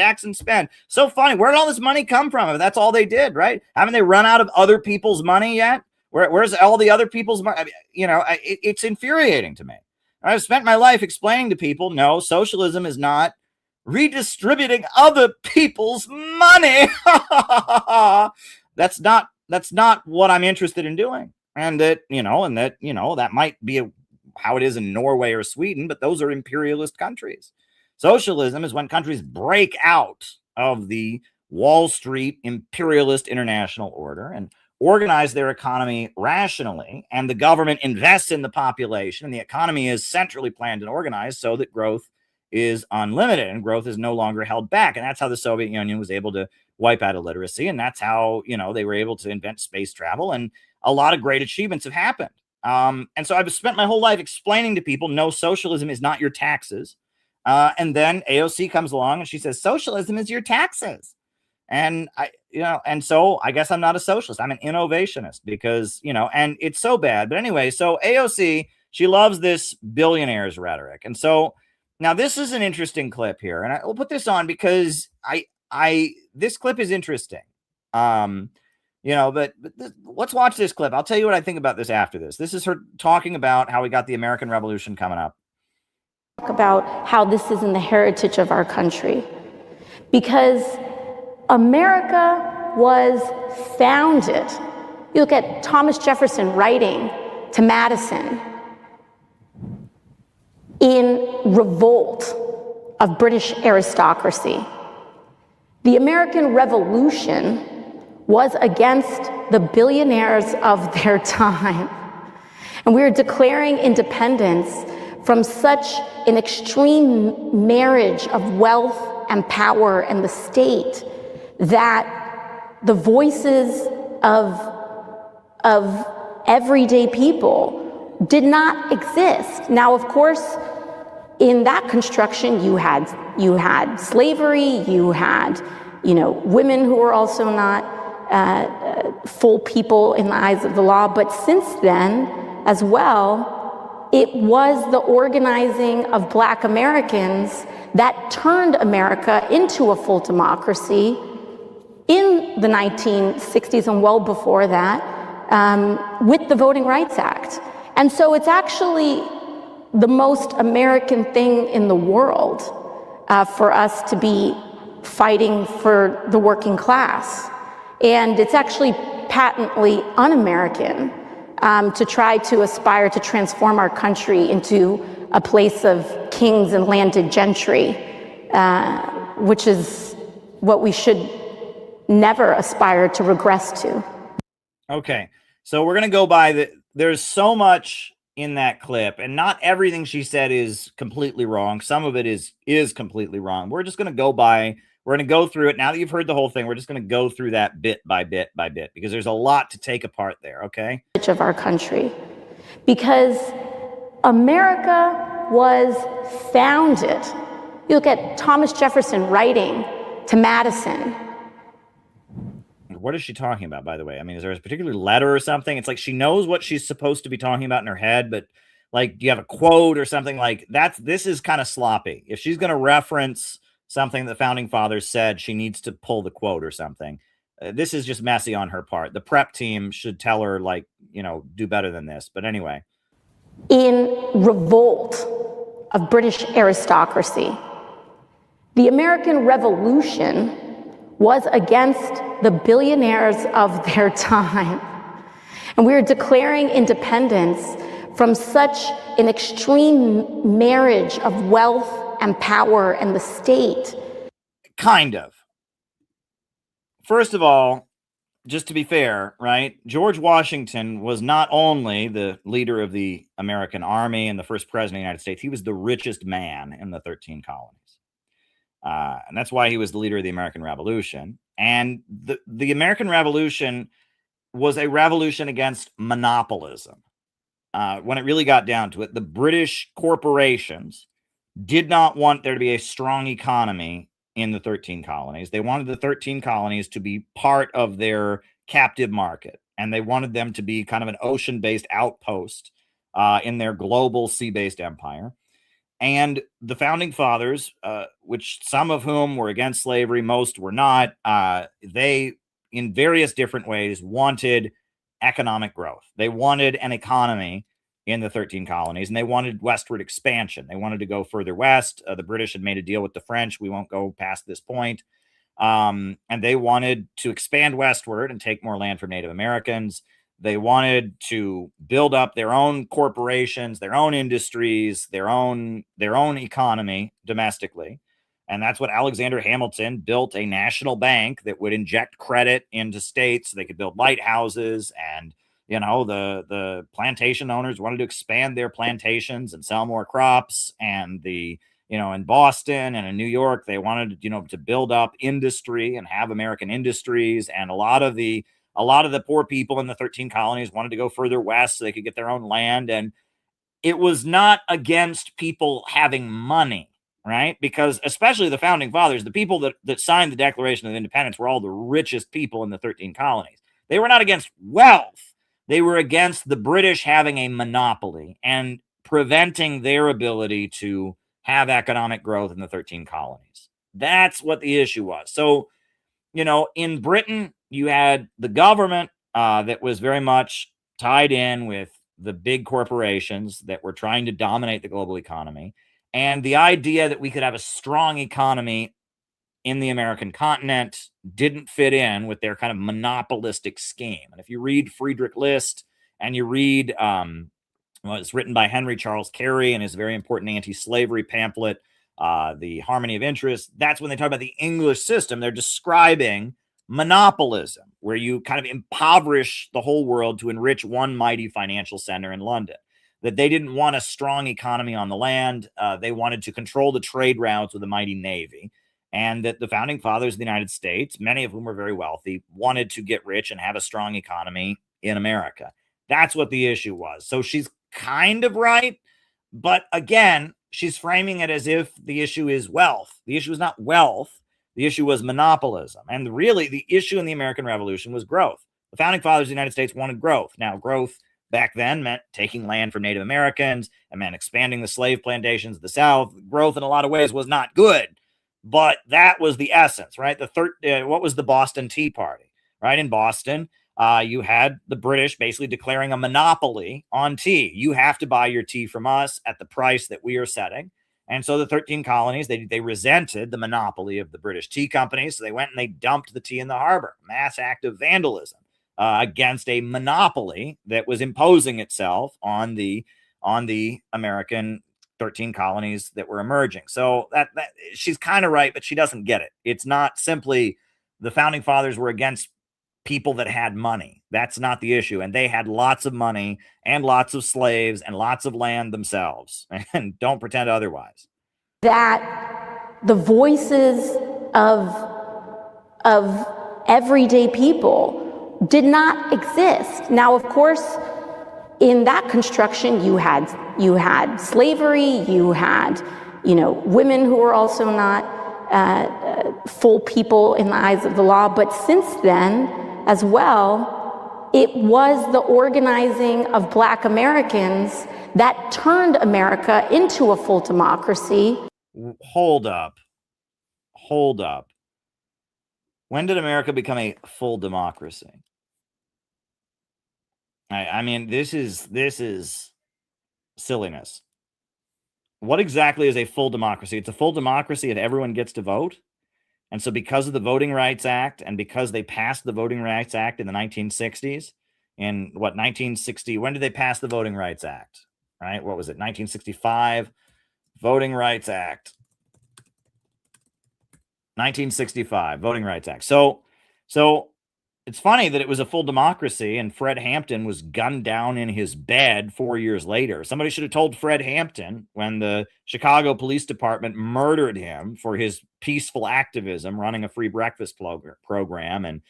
So funny. Where did all this money come from? If that's all they did, right? Haven't they run out of other people's money yet? Where's all the other people's money? I mean, it's infuriating to me. I've spent my life explaining to people, no, socialism is not redistributing other people's money. That's not what I'm interested in doing. And that might be how it is in Norway or Sweden, but those are imperialist countries. Socialism is when countries break out of the Wall Street imperialist international order and organize their economy rationally, and the government invests in the population, and the economy is centrally planned and organized so that growth is unlimited and growth is no longer held back. And that's how the Soviet Union was able to wipe out illiteracy, and that's how they were able to invent space travel, and a lot of great achievements have happened. And so I've spent my whole life explaining to people, no, socialism is not your taxes. And then AOC comes along and she says, socialism is your taxes. And so I guess I'm not a socialist. I'm an innovationist because, and it's so bad. But anyway, so AOC, she loves this billionaires rhetoric. And so now this is an interesting clip here. And we'll put this on because this clip is interesting. But let's watch this clip. I'll tell you what I think about this after this. This is her talking about how we got the American Revolution coming up. Talk about how this is in the heritage of our country. Because America was founded. You look at Thomas Jefferson writing to Madison in revolt of British aristocracy. The American Revolution was against the billionaires of their time. And we were declaring independence from such an extreme marriage of wealth and power and the state that the voices of everyday people did not exist. Now, of course, in that construction, you had slavery, you had, women who were also not full people in the eyes of the law. But since then, as well, it was the organizing of Black Americans that turned America into a full democracy in the 1960s and well before that, with the Voting Rights Act. And so it's actually the most American thing in the world for us to be fighting for the working class. And it's actually patently un-American to try to aspire to transform our country into a place of kings and landed gentry, which is what we should never aspire to regress to. Okay, so we're going to go by there's so much in that clip, and not everything she said is completely wrong. Some of it is completely wrong. We're just going to go by, we're going to go through it. Now that you've heard the whole thing, we're just going to go through that bit by bit by bit, because there's a lot to take apart there, okay? Of our country. Because America was founded. You look at Thomas Jefferson writing to Madison. What is she talking about, by the way? I mean, is there a particular letter or something? It's like she knows what she's supposed to be talking about in her head, but like, do you have a quote or something like that? This is kind of sloppy. If she's going to reference something the founding fathers said, she needs to pull the quote or something. This is just messy on her part. The prep team should tell her, like, do better than this. But anyway. In revolt of British aristocracy. The American Revolution was against the billionaires of their time. And we were declaring independence from such an extreme marriage of wealth and power and the state. Kind of. First of all, just to be fair, right? George Washington was not only the leader of the American army and the first president of the United States, he was the richest man in the 13 colonies. And that's why he was the leader of the American Revolution. And the American Revolution was a revolution against monopolism. When it really got down to it, the British corporations did not want there to be a strong economy in the 13 colonies. They wanted the 13 colonies to be part of their captive market, and they wanted them to be kind of an ocean-based outpost in their global sea-based empire. And the founding fathers, which some of whom were against slavery, most were not, they, in various different ways, wanted economic growth. They wanted an economy in the 13 colonies, and they wanted westward expansion. They wanted to go further west. The British had made a deal with the French. We won't go past this point. And they wanted to expand westward and take more land from Native Americans. They wanted to build up their own corporations, their own industries, their own economy domestically. And that's what Alexander Hamilton built, a national bank that would inject credit into states so they could build lighthouses. And, you know, the plantation owners wanted to expand their plantations and sell more crops. And in Boston and in New York, they wanted, to build up industry and have American industries. And a lot of the poor people in the 13 colonies wanted to go further west so they could get their own land. And it was not against people having money, right? Because especially the founding fathers, the people that signed the Declaration of Independence were all the richest people in the 13 colonies. They were not against wealth. They were against the British having a monopoly and preventing their ability to have economic growth in the 13 colonies. That's what the issue was. So, in Britain, you had the government that was very much tied in with the big corporations that were trying to dominate the global economy. And the idea that we could have a strong economy in the American continent didn't fit in with their kind of monopolistic scheme. And if you read Friedrich List and you read, it's written by Henry Charles Carey in his very important anti-slavery pamphlet, The Harmony of Interest, that's when they talk about the English system. They're describing monopolism, where you kind of impoverish the whole world to enrich one mighty financial center in London. That they didn't want a strong economy on the land. They wanted to control the trade routes with a mighty navy. And that the founding fathers of the United States, many of whom were very wealthy, wanted to get rich and have a strong economy in America. That's what the issue was. So she's kind of right. But again, she's framing it as if the issue is wealth. The issue is not wealth. The issue was monopolism. And really, the issue in the American Revolution was growth. The founding fathers of the United States wanted growth. Now, growth back then meant taking land from Native Americans and meant expanding the slave plantations of the South. Growth in a lot of ways was not good, but that was the essence, right? What was the Boston Tea Party, right? In Boston, you had the British basically declaring a monopoly on tea. You have to buy your tea from us at the price that we are setting. And so the 13 colonies, they resented the monopoly of the British tea companies. So they went and they dumped the tea in the harbor. Mass act of vandalism against a monopoly that was imposing itself on the American 13 colonies that were emerging. So that she's kind of right, but she doesn't get it. It's not simply the founding fathers were against people that had money. That's not the issue. And they had lots of money and lots of slaves and lots of land themselves. And don't pretend otherwise. That the voices of everyday people did not exist. Now, of course, in that construction, you had slavery, you had, women who were also not full people in the eyes of the law. But since then, as well, it was the organizing of Black Americans that turned America into a full democracy. Hold up. When did America become a full democracy? I mean, this is silliness. What exactly is a full democracy? It's a full democracy if everyone gets to vote. And so because of the Voting Rights Act and because they passed the Voting Rights Act in the 1960s, in 1960, when did they pass the Voting Rights Act? Right? What was it? 1965 Voting Rights Act. 1965 Voting Rights Act. So it's funny that it was a full democracy and Fred Hampton was gunned down in his bed 4 years later. Somebody should have told Fred Hampton when the Chicago Police Department murdered him for his peaceful activism, running a free breakfast program and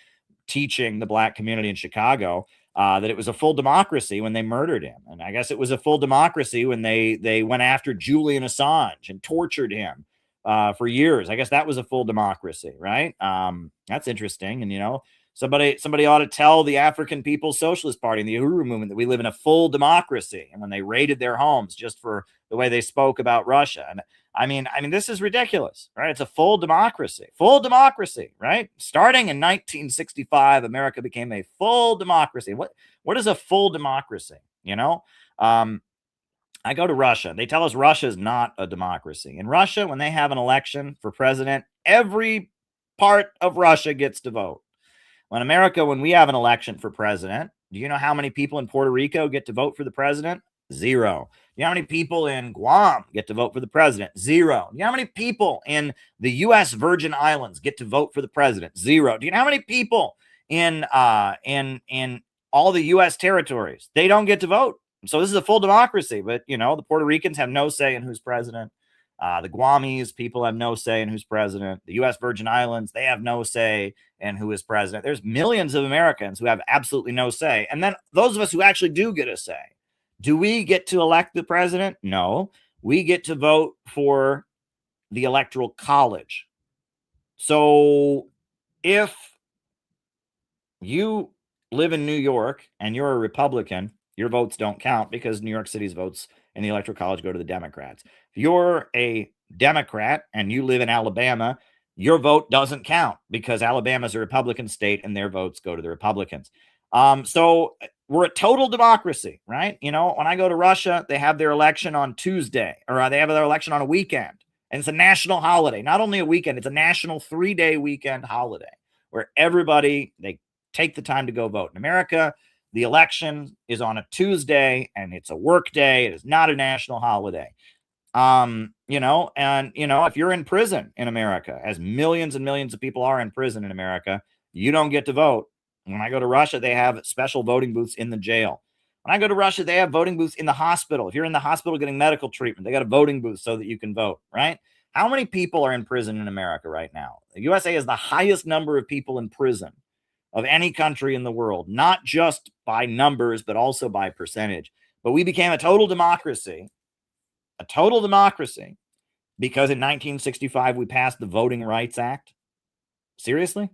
teaching the black community in Chicago that it was a full democracy when they murdered him. And I guess it was a full democracy when they went after Julian Assange and tortured him for years. I guess that was a full democracy, right? That's interesting. And, you know, somebody ought to tell the African People's Socialist Party and the Uhuru movement that we live in a full democracy. And when they raided their homes just for the way they spoke about Russia. And I mean, this is ridiculous, right? It's a full democracy, right? Starting in 1965, America became a full democracy. What is a full democracy? You know, I go to Russia. They tell us Russia is not a democracy. In Russia, when they have an election for president, every part of Russia gets to vote. When we have an election for president, do you know how many people in Puerto Rico get to vote for the president? 0. You know how many people in Guam get to vote for the president? 0. You know how many people in the U.S. Virgin Islands get to vote for the president? 0. Do you know how many people in all the U.S. territories? They don't get to vote. So this is a full democracy, but you know, the Puerto Ricans have no say in who's president. The Guamese people have no say in who's president. The U.S. Virgin Islands, they have no say in who is president. There's millions of Americans who have absolutely no say. And then those of us who actually do get a say, do we get to elect the president? No, we get to vote for the Electoral College. So if you live in New York and you're a Republican, your votes don't count because New York City's votes in the Electoral College go to the Democrats. If you're a Democrat and you live in Alabama, your vote doesn't count because Alabama's a Republican state and their votes go to the Republicans. So we're a total democracy, right? You know, when I go to Russia, they have their election on Tuesday, or they have their election on a weekend, and it's a national holiday. Not only a weekend, it's a national 3-day weekend holiday where everybody, they take the time to go vote. In America, the election is on a Tuesday and it's a work day. It is not a national holiday. You know, and, you know, if you're in prison in America, as millions and millions of people are in prison in America, you don't get to vote. When I go to Russia, they have special voting booths in the jail. When I go to Russia, they have voting booths in the hospital. If you're in the hospital getting medical treatment, they got a voting booth so that you can vote, right? How many people are in prison in America right now? The USA has the highest number of people in prison of any country in the world, not just by numbers, but also by percentage. But we became a total democracy because in 1965, we passed the Voting Rights Act. Seriously?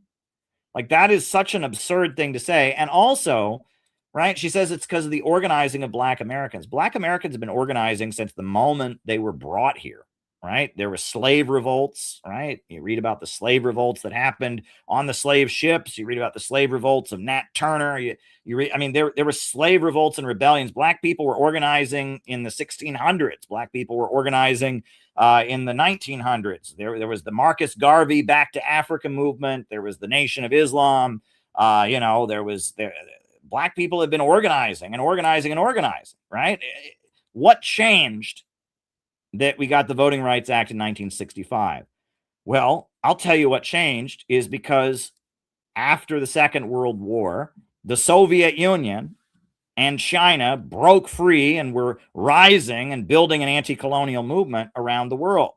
Like, that is such an absurd thing to say. And also, right, she says it's because of the organizing of Black Americans. Black Americans have been organizing since the moment they were brought here, right? There were slave revolts, right? You read about the slave revolts that happened on the slave ships. You read about the slave revolts of Nat Turner. You read, I mean, there were slave revolts and rebellions. Black people were organizing in the 1600s. Black people were organizing in the 1900s. There was the Marcus Garvey Back to Africa movement. There was the Nation of Islam. You know, Black people have been organizing, right? What changed that we got the Voting Rights Act in 1965? Well, I'll tell you what changed is because after the Second World War, the Soviet Union and China broke free and were rising and building an anti-colonial movement around the world.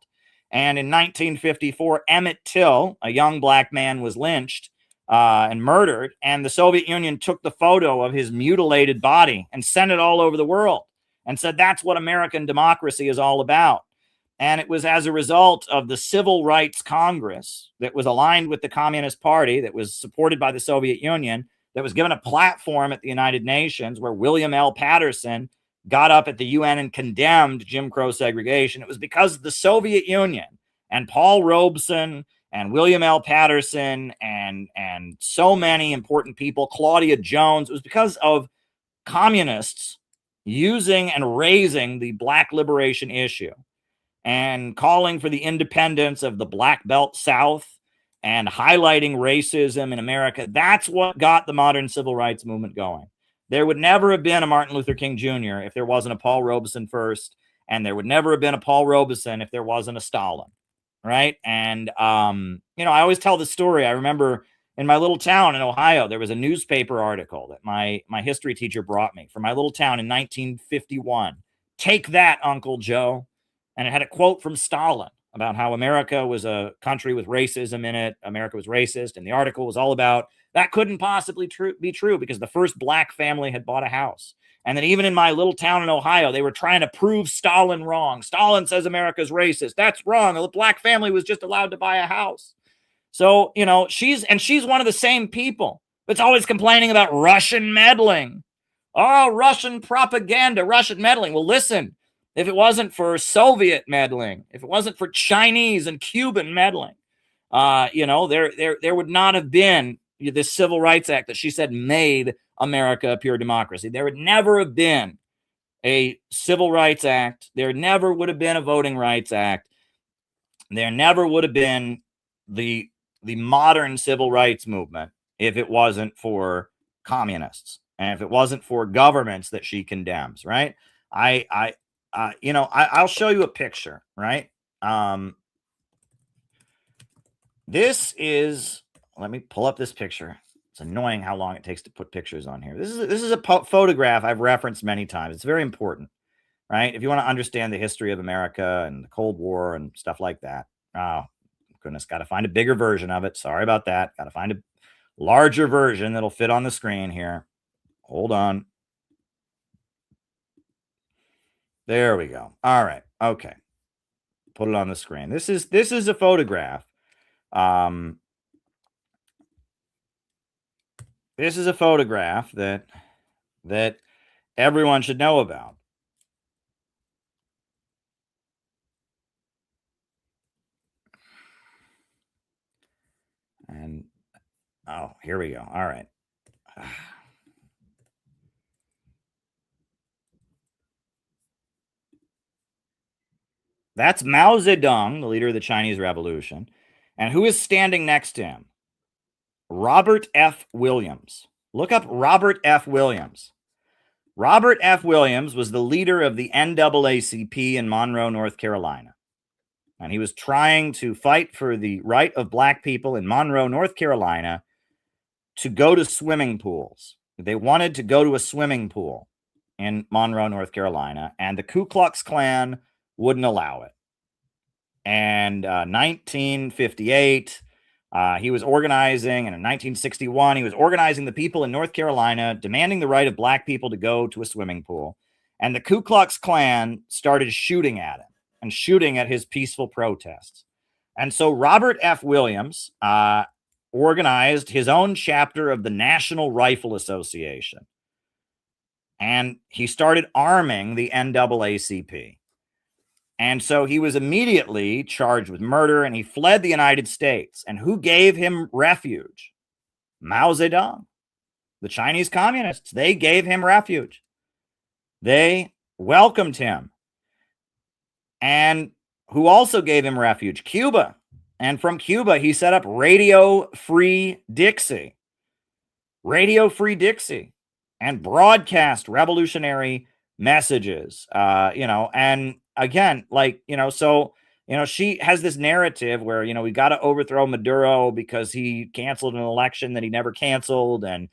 And in 1954, Emmett Till, a young Black man, was lynched and murdered. And the Soviet Union took the photo of his mutilated body and sent it all over the world and said, that's what American democracy is all about. And it was as a result of the Civil Rights Congress that was aligned with the Communist Party, that was supported by the Soviet Union, that was given a platform at the United Nations where William L. Patterson got up at the UN and condemned Jim Crow segregation. It was because of the Soviet Union and Paul Robeson and William L. Patterson and so many important people, Claudia Jones. It was because of communists using and raising the Black liberation issue and calling for the independence of the Black Belt South and highlighting racism in America. That's what got the modern civil rights movement going. There would never have been a Martin Luther King Jr. if there wasn't a Paul Robeson first, and there would never have been a Paul Robeson if there wasn't a Stalin, right? And, you know, I always tell the story. I remember in my little town in Ohio, there was a newspaper article that my history teacher brought me from my little town in 1951. Take that, Uncle Joe. And it had a quote from Stalin, about how America was a country with racism in it. America was racist. And the article was all about that couldn't possibly be true because the first black family had bought a house. And that even in my little town in Ohio, they were trying to prove Stalin wrong. Stalin says America's racist. That's wrong. The black family was just allowed to buy a house. So, you know, she's one of the same people that's always complaining about Russian meddling. Oh, Russian propaganda, Russian meddling. Well, listen, if it wasn't for Soviet meddling, if it wasn't for Chinese and Cuban meddling, you know, there would not have been this Civil Rights Act that she said made America a pure democracy. There would never have been a Civil Rights Act. There never would have been a Voting Rights Act. There never would have been the modern civil rights movement if it wasn't for communists and if it wasn't for governments that she condemns, right? I'll show you a picture, right? This is, let me pull up this picture. It's annoying how long it takes to put pictures on here. This is a photograph I've referenced many times. It's very important, right? If you want to understand the history of America and the Cold War and stuff like that. Oh, goodness, got to find a bigger version of it. Sorry about that. Got to find a larger version that'll fit on the screen here. Hold on. There we go. All right. Okay. Put it on the screen. This is a photograph. This is a photograph that everyone should know about. And oh, here we go. All right. That's Mao Zedong, the leader of the Chinese Revolution. And who is standing next to him? Robert F. Williams. Look up Robert F. Williams. Robert F. Williams was the leader of the NAACP in Monroe, North Carolina. And he was trying to fight for the right of black people in Monroe, North Carolina to go to swimming pools. They wanted to go to a swimming pool in Monroe, North Carolina, and the Ku Klux Klan wouldn't allow it. And 1958, he was organizing, and in 1961, he was organizing the people in North Carolina, demanding the right of black people to go to a swimming pool. And the Ku Klux Klan started shooting at him and shooting at his peaceful protests. And so Robert F. Williams organized his own chapter of the National Rifle Association. And he started arming the NAACP. And so he was immediately charged with murder, and he fled the United States. And who gave him refuge? Mao Zedong, the Chinese communists. They gave him refuge. They welcomed him. And who also gave him refuge? Cuba. And from Cuba, he set up Radio Free Dixie. Radio Free Dixie. And broadcast revolutionary messages. And again, she has this narrative where, we got to overthrow Maduro because he canceled an election that he never canceled. And,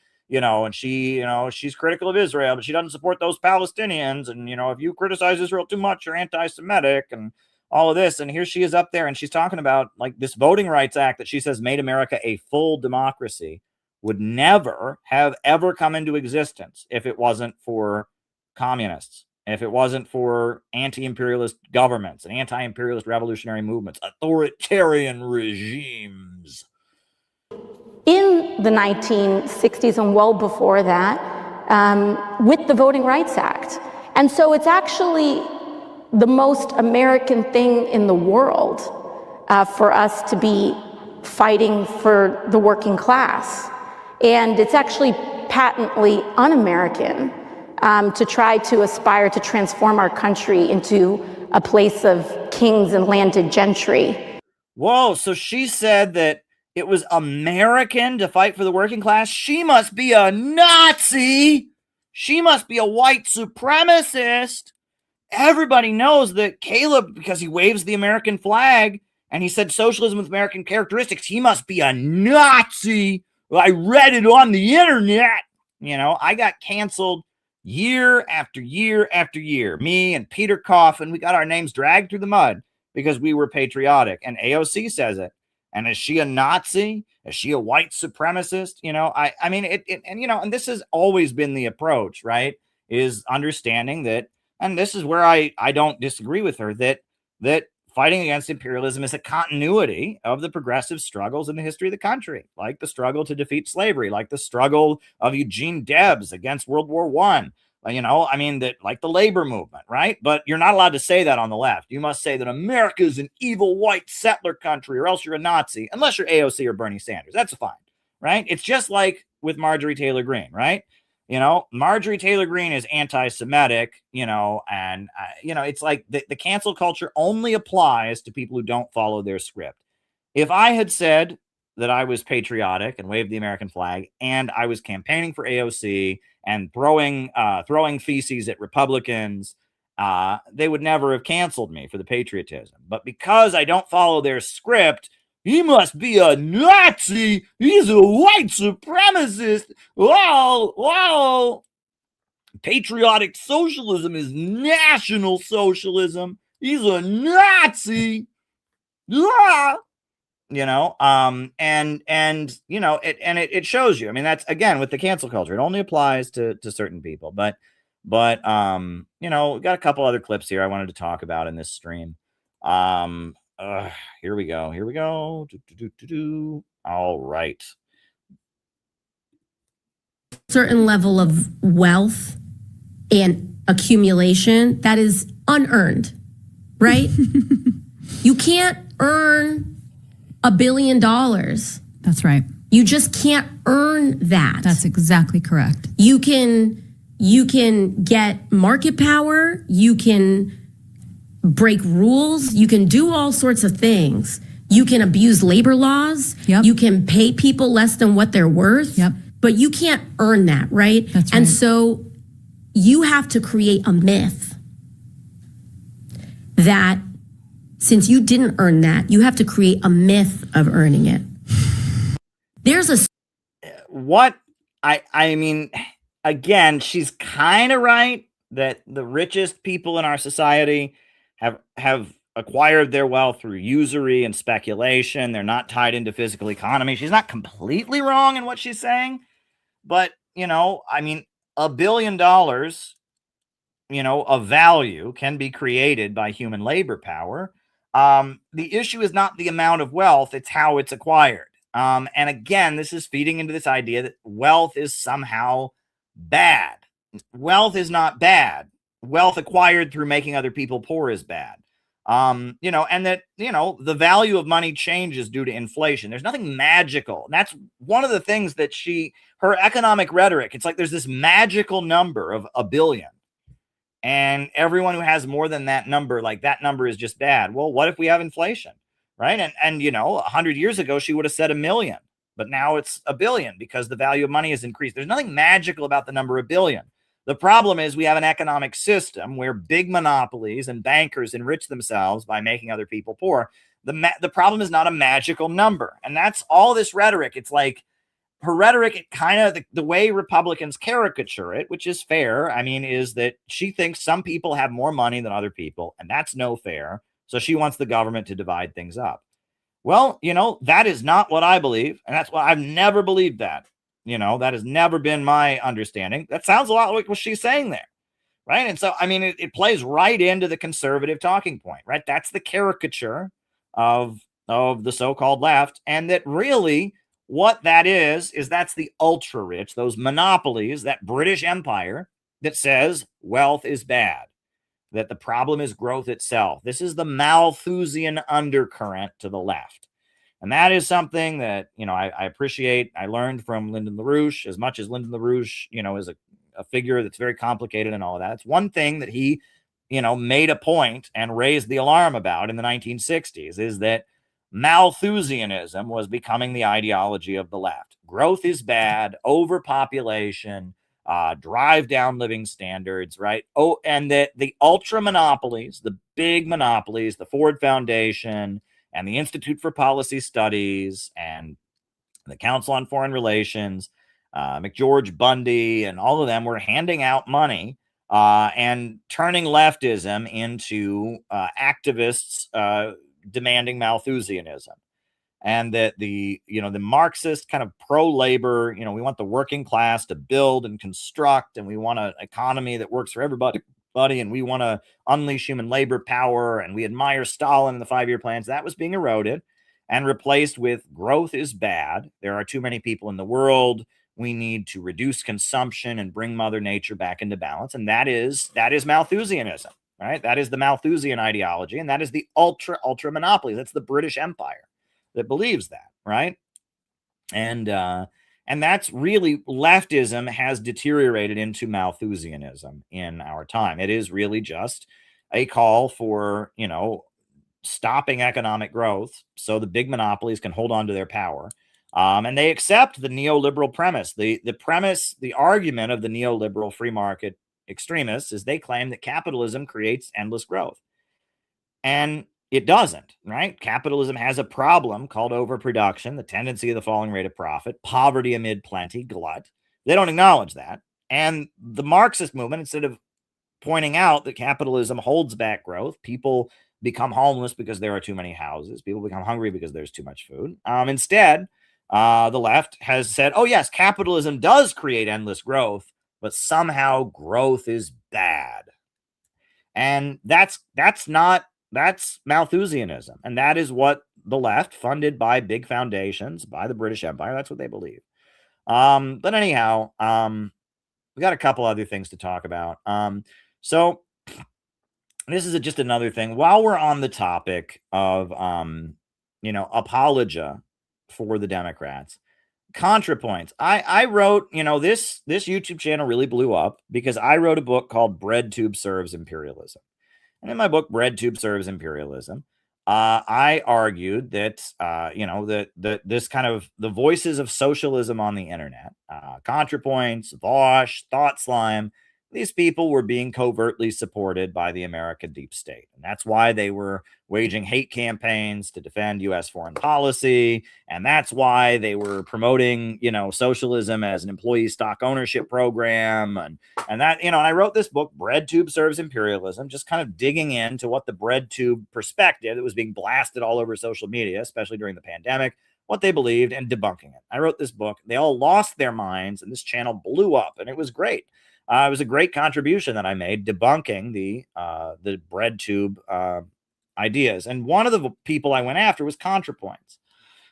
she's critical of Israel, but she doesn't support those Palestinians. And, if you criticize Israel too much, you're anti-Semitic and all of this. And here she is up there and she's talking about like this Voting Rights Act that she says made America a full democracy would never have ever come into existence if it wasn't for communists, if it wasn't for anti-imperialist governments and anti-imperialist revolutionary movements, authoritarian regimes. In the 1960s and well before that, with the Voting Rights Act. And so it's actually the most American thing in the world for us to be fighting for the working class. And it's actually patently un-American to try to aspire to transform our country into a place of kings and landed gentry. Whoa, so she said that it was American to fight for the working class? She must be a Nazi! She must be a white supremacist! Everybody knows that Caleb, because he waves the American flag, and he said socialism with American characteristics, he must be a Nazi! Well, I read it on the internet! I got canceled year after year after year. Me and Peter Coffin, we got our names dragged through the mud because we were patriotic. And AOC says it. And is she a Nazi? Is she a white supremacist? I mean, and this has always been the approach, right? Is understanding that, and this is where I don't disagree with her, that fighting against imperialism is a continuity of the progressive struggles in the history of the country, like the struggle to defeat slavery, like the struggle of Eugene Debs against World War I. That, like the labor movement, right? But you're not allowed to say that on the left. You must say that America is an evil white settler country, or else you're a Nazi, unless you're AOC or Bernie Sanders. That's fine, right? It's just like with Marjorie Taylor Greene, right? Marjorie Taylor Greene is anti-Semitic, it's like the cancel culture only applies to people who don't follow their script. If I had said that I was patriotic and waved the American flag, and I was campaigning for AOC and throwing feces at Republicans, they would never have canceled me for the patriotism. But because I don't follow their script, he must be a Nazi. He's a white supremacist. Wow. Patriotic socialism is National Socialism. He's a Nazi. It shows you. I mean, that's, again, with the cancel culture, it only applies to certain people. But we've got a couple other clips here I wanted to talk about in this stream. Here we go. All right. Certain level of wealth and accumulation that is unearned, right? You can't earn $1 billion. That's right. You just can't earn that. That's exactly correct. You can get market power. You can break rules. You can do all sorts of things. You can abuse labor laws. Yep. You can pay people less than what they're worth. Yep. But you can't earn that, right? That's right. And so you have to create a myth that since you didn't earn that, you have to create a myth of earning it. There's a... I mean, again, she's kind of right that the richest people in our society have acquired their wealth through usury and speculation. They're not tied into physical economy. She's not completely wrong in what she's saying, but $1 billion, of value can be created by human labor power. The issue is not the amount of wealth, it's how it's acquired. And again, this is feeding into this idea that wealth is somehow bad. Wealth is not bad. Wealth acquired through making other people poor is bad. And that, the value of money changes due to inflation. There's nothing magical. And that's one of the things that her economic rhetoric, it's like there's this magical number of $1 billion. And everyone who has more than that number, like that number is just bad. Well, what if we have inflation, right? And 100 years ago, she would have said 1 million, but now it's 1 billion because the value of money has increased. There's nothing magical about the number 1 billion. The problem is we have an economic system where big monopolies and bankers enrich themselves by making other people poor. The problem is not a magical number. And that's all this rhetoric. It's like her rhetoric, it kind of the way Republicans caricature it, which is fair. I mean, is that she thinks some people have more money than other people, and that's no fair. So she wants the government to divide things up. Well, that is not what I believe. And that's why I've never believed that. That has never been my understanding. That sounds a lot like what she's saying there, right? And so, it plays right into the conservative talking point, right? That's the caricature of the so-called left. And that really what that is that's the ultra rich, those monopolies, that British Empire that says wealth is bad, that the problem is growth itself. This is the Malthusian undercurrent to the left. And that is something that, I appreciate. I learned from Lyndon LaRouche, as much as Lyndon LaRouche, is a figure that's very complicated and all of that. It's one thing that he, made a point and raised the alarm about in the 1960s is that Malthusianism was becoming the ideology of the left. Growth is bad, overpopulation, drive down living standards, right? Oh, and that the ultra monopolies, the big monopolies, the Ford Foundation and the Institute for Policy Studies and the Council on Foreign Relations, McGeorge Bundy, and all of them were handing out money and turning leftism into activists demanding Malthusianism. And that the Marxist kind of pro-labor, we want the working class to build and construct, and we want an economy that works for everybody, and we want to unleash human labor power, and we admire Stalin and the 5-year plans. That was being eroded and replaced with growth is bad. There are too many people in the world. We need to reduce consumption and bring Mother Nature back into balance. And that is Malthusianism, right? That is the Malthusian ideology, and that is the ultra monopoly. That's the British Empire that believes that, right? And that's really, leftism has deteriorated into Malthusianism in our time. It is really just a call for, stopping economic growth so the big monopolies can hold on to their power. And they accept the neoliberal premise. The argument of the neoliberal free market extremists is they claim that capitalism creates endless growth. And it doesn't, right? Capitalism has a problem called overproduction, the tendency of the falling rate of profit, poverty amid plenty, glut. They don't acknowledge that. And the Marxist movement, instead of pointing out that capitalism holds back growth, people become homeless because there are too many houses, people become hungry because there's too much food. Instead, the left has said, oh yes, capitalism does create endless growth, but somehow growth is bad. And that's Malthusianism. And that is what the left, funded by big foundations, by the British Empire, that's what they believe. But anyhow, we got a couple other things to talk about. So this is just another thing. While we're on the topic of, apologia for the Democrats, ContraPoints. I wrote, this YouTube channel really blew up because I wrote a book called Bread Tube Serves Imperialism. And in my book, Bread Tube Serves Imperialism, I argued that, that this kind of the voices of socialism on the internet, ContraPoints, Vosh, Thought Slime, these people were being covertly supported by the American deep state. And that's why they were waging hate campaigns to defend U.S. foreign policy. And that's why they were promoting, socialism as an employee stock ownership program. And that, and I wrote this book, Bread Tube Serves Imperialism, just kind of digging into what the bread tube perspective that was being blasted all over social media, especially during the pandemic, what they believed, and debunking it. I wrote this book. They all lost their minds, and this channel blew up, and it was great. It was a great contribution that I made debunking the bread tube ideas. And one of the people I went after was ContraPoints.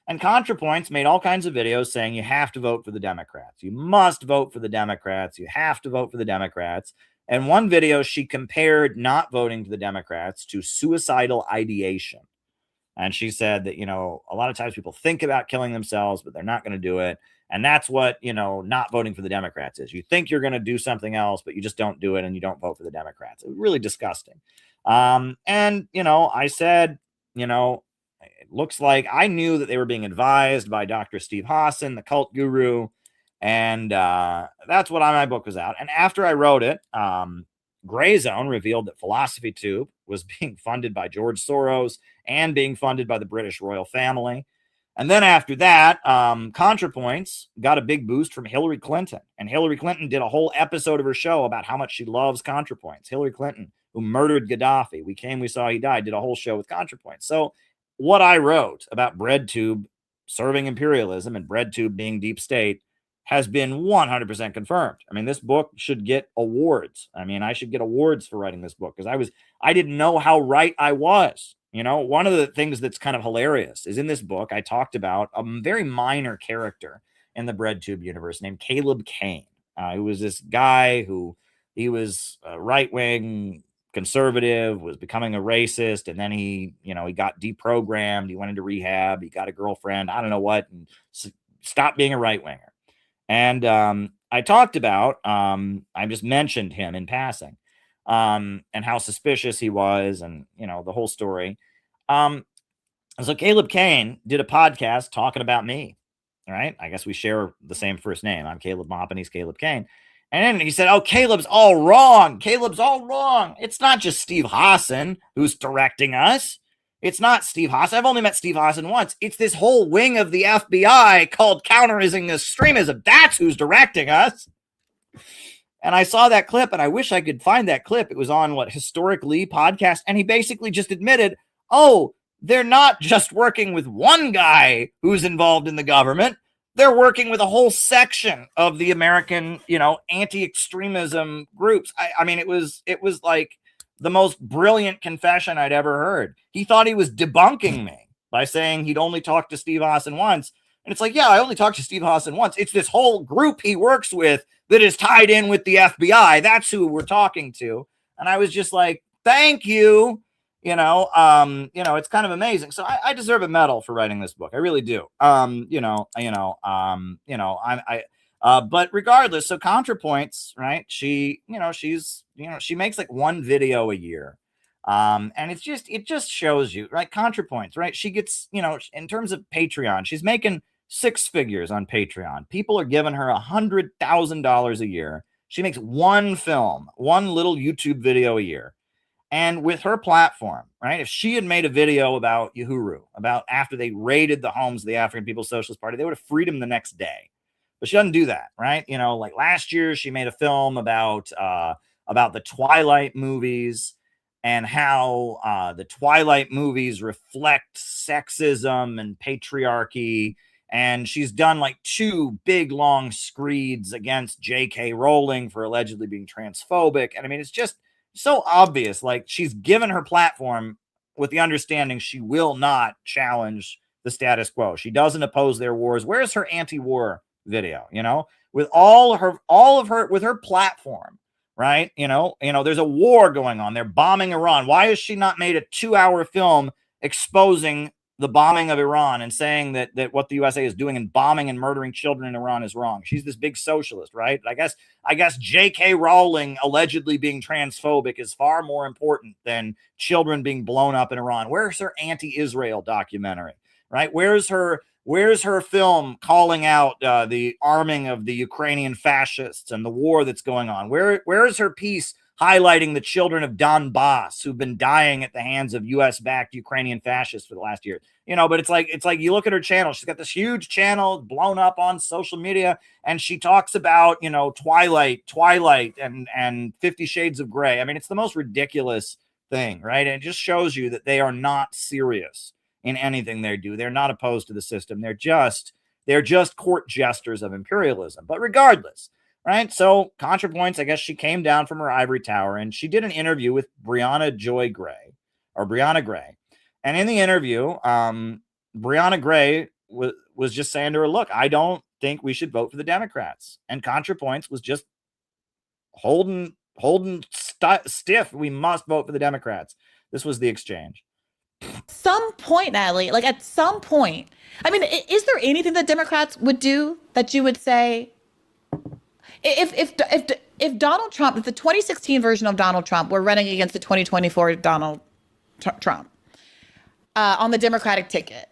And ContraPoints made all kinds of videos saying you have to vote for the Democrats. You must vote for the Democrats. You have to vote for the Democrats. And one video, she compared not voting for the Democrats to suicidal ideation. And she said that, a lot of times people think about killing themselves, but they're not going to do it. And that's what, not voting for the Democrats is. You think you're going to do something else, but you just don't do it, and you don't vote for the Democrats. It was really disgusting. And, I said, it looks like I knew that they were being advised by Dr. Steve Hassan, the cult guru. And that's what my book was out. And after I wrote it, Gray Zone revealed that Philosophy Tube was being funded by George Soros and being funded by the British royal family. And then after that, ContraPoints got a big boost from Hillary Clinton. And Hillary Clinton did a whole episode of her show about how much she loves ContraPoints. Hillary Clinton, who murdered Gaddafi. We came, we saw, he died, did a whole show with ContraPoints. So what I wrote about BreadTube serving imperialism and BreadTube being deep state has been 100% confirmed. I mean, this book should get awards. I mean, I should get awards for writing this book because I didn't know how right I was. One of the things that's kind of hilarious is in this book, I talked about a very minor character in the BreadTube universe named Caleb Kane, who was this guy who he was a right-wing conservative, was becoming a racist, and then he got deprogrammed. He went into rehab. He got a girlfriend. I don't know what, and stopped being a right-winger. And I talked about, I just mentioned him in passing. And how suspicious he was, and the whole story. So Caleb Kane did a podcast talking about me. All right, I guess we share the same first name. I'm Caleb Maupin, he's Caleb Kane. And then he said, "Oh, Caleb's all wrong. Caleb's all wrong. It's not just Steve Hassan who's directing us. It's not Steve Hassan. I've only met Steve Hassan once. It's this whole wing of the FBI called Countering Extremism. That's who's directing us." And I saw that clip, and I wish I could find that clip. It was on Historic Lee podcast, and he basically just admitted, oh, they're not just working with one guy who's involved in the government. They're working with a whole section of the American, anti-extremism groups. I mean, it was like the most brilliant confession I'd ever heard. He thought he was debunking me by saying he'd only talked to Steve Hassan once. And it's like, yeah, I only talked to Steve Hassan once. It's this whole group he works with that is tied in with the FBI. That's who we're talking to. And I was just like, thank you. It's kind of amazing. So I deserve a medal for writing this book. I really do. But regardless, so ContraPoints, right? She makes like one video a year. And it just shows you, right? ContraPoints, right? She gets, in terms of Patreon, she's making 6 figures on Patreon. People are giving her $100,000 a year. She makes one film, one little YouTube video a year. And with her platform, right? If she had made a video about Uhuru, about after they raided the homes of the African People's Socialist Party, they would have freed him the next day. But she doesn't do that, right? Like last year, she made a film about the Twilight movies and how the Twilight movies reflect sexism and patriarchy. And she's done like 2 big, long screeds against J.K. Rowling for allegedly being transphobic. And I mean, it's just so obvious. Like, she's given her platform with the understanding she will not challenge the status quo. She doesn't oppose their wars. Where's her anti-war video? With with her platform, right? There's a war going on. They're bombing Iran. Why has she not made a 2-hour film exposing the bombing of Iran and saying that what the USA is doing in bombing and murdering children in Iran is wrong? She's this big socialist, right? I guess J.K. Rowling allegedly being transphobic is far more important than children being blown up in Iran. Where's her anti-Israel documentary, right? Where's her film calling out the arming of the Ukrainian fascists and the war that's going on? Where's her piece highlighting the children of Donbass who've been dying at the hands of U.S.-backed Ukrainian fascists for the last year? But it's like you look at her channel. She's got this huge channel blown up on social media, and she talks about, Twilight and 50 Shades of Grey. I mean, it's the most ridiculous thing, right? And it just shows you that they are not serious in anything they do. They're not opposed to the system. They're just court jesters of imperialism. But regardless, right? So ContraPoints, I guess she came down from her ivory tower and she did an interview with Brianna Gray. And in the interview, Brianna Gray was just saying to her, look, I don't think we should vote for the Democrats. And ContraPoints was just holding stiff. We must vote for the Democrats. This was the exchange. Some point, Natalie, like at some point, I mean, is there anything that Democrats would do that you would say, if Donald Trump, if the 2016 version of Donald Trump were running against the 2024 Donald Trump on the Democratic ticket,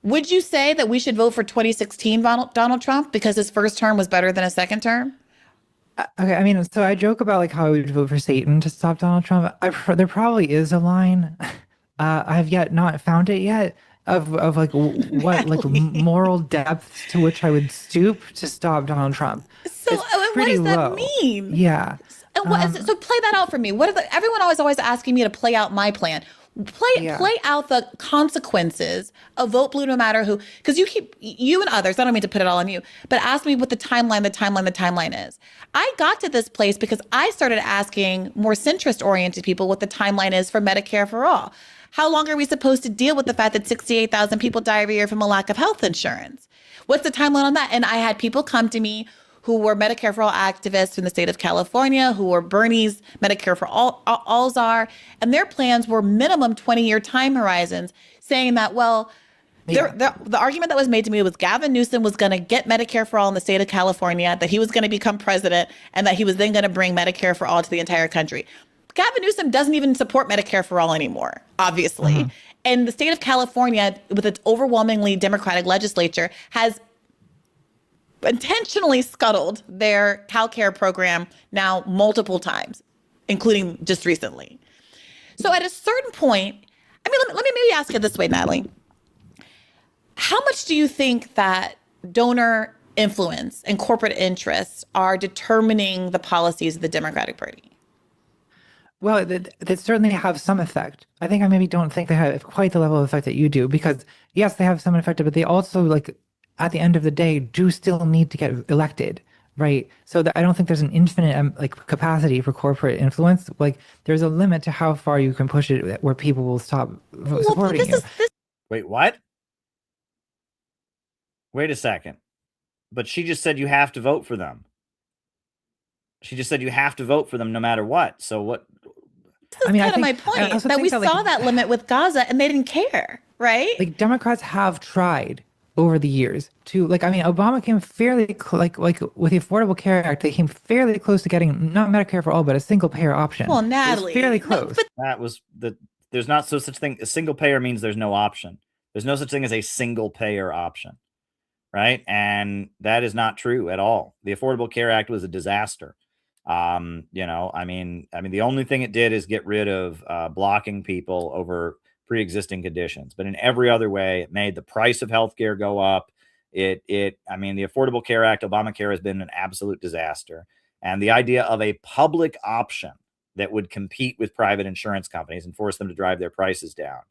would you say that we should vote for 2016 Donald Trump because his first term was better than his second term? Okay, I mean, so I joke about like how I would vote for Satan to stop Donald Trump. There probably is a line. I've yet not found it yet of like what like moral depth to which I would stoop to stop Donald Trump. So what does that mean? Yeah. And so play that out for me. Everyone always asking me to play out my plan. Play out the consequences of vote blue no matter who, because you and others, I don't mean to put it all on you, but ask me what the timeline is. I got to this place because I started asking more centrist oriented people what the timeline is for Medicare for all. How long are we supposed to deal with the fact that 68,000 people die every year from a lack of health insurance? What's the timeline on that? And I had people come to me who were Medicare for All activists in the state of California, who were Bernie's Medicare for All czar, and their plans were minimum 20-year time horizons, saying that, well, the argument that was made to me was Gavin Newsom was going to get Medicare for All in the state of California, that he was going to become president, and that he was then going to bring Medicare for All to the entire country. Gavin Newsom doesn't even support Medicare for All anymore, obviously. Mm-hmm. And the state of California, with its overwhelmingly Democratic legislature, has intentionally scuttled their CalCare program now multiple times, including just recently. So at a certain point, I mean, let me maybe ask it this way, Natalie. How much do you think that donor influence and corporate interests are determining the policies of the Democratic Party? Well, they certainly have some effect. I think I maybe don't think they have quite the level of effect that you do, because yes, they have some effect, but they also, like, at the end of the day, do still need to get elected, right? So I don't think there's an infinite like capacity for corporate influence. Like, there's a limit to how far you can push it where people will stop supporting you. Wait, what? Wait a second. But she just said you have to vote for them. She just said you have to vote for them no matter what. So what? This is kind of my point, that we saw that limit with Gaza and they didn't care, right? Like, Democrats have tried over the years to, like, I mean, Obama came fairly like with the Affordable Care Act, they came fairly close to getting not Medicare for all, but a single payer option. Well, Natalie, fairly close. That was there's not such thing. A single payer means there's no option. There's no such thing as a single payer option, right? And that is not true at all. The Affordable Care Act was a disaster. I mean, the only thing it did is get rid of blocking people over pre-existing conditions, but in every other way, it made the price of healthcare go up. I mean, the Affordable Care Act, Obamacare, has been an absolute disaster. And the idea of a public option that would compete with private insurance companies and force them to drive their prices down,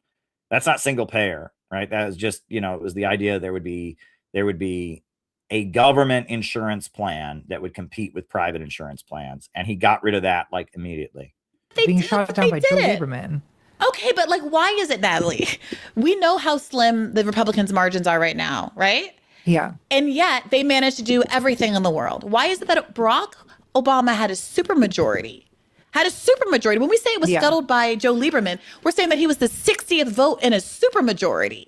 that's not single payer, right? That is just, it was the idea there would be a government insurance plan that would compete with private insurance plans. And he got rid of that, like, immediately. Being shot down by Joe Lieberman. Okay, but, like, why is it, Natalie? We know how slim the Republicans' margins are right now, right? Yeah. And yet they managed to do everything in the world. Why is it that Barack Obama had a supermajority? When we say it was scuttled by Joe Lieberman, we're saying that he was the 60th vote in a supermajority.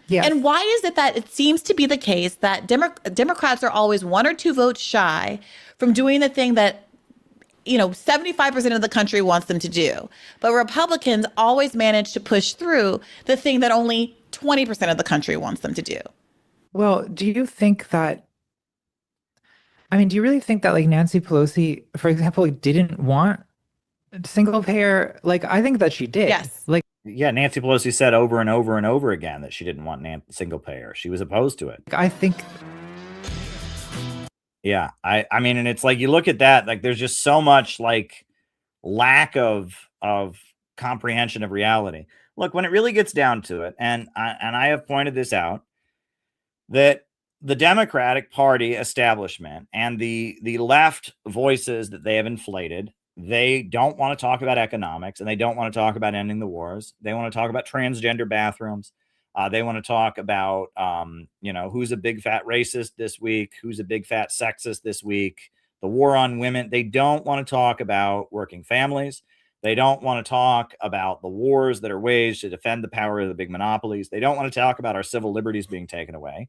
Yes. And why is it that it seems to be the case that Democrats are always 1 or 2 votes shy from doing the thing that 75% of the country wants them to do, but Republicans always manage to push through the thing that only 20% of the country wants them to do? Well, do you really think that, like, Nancy Pelosi, for example, didn't want single payer? Like, I think that she did. Yes. Like, yeah, Nancy Pelosi said over and over and over again that she didn't want single payer. She was opposed to it. I think. Yeah, I mean, and it's like, you look at that, like, there's just so much, like, lack of comprehension of reality. Look, when it really gets down to it, and I have pointed this out, that the Democratic Party establishment and the left voices that they have inflated, they don't want to talk about economics, and they don't want to talk about ending the wars. They want to talk about transgender bathrooms. They want to talk about, who's a big fat racist this week, who's a big fat sexist this week, the war on women. They don't want to talk about working families. They don't want to talk about the wars that are waged to defend the power of the big monopolies. They don't want to talk about our civil liberties being taken away.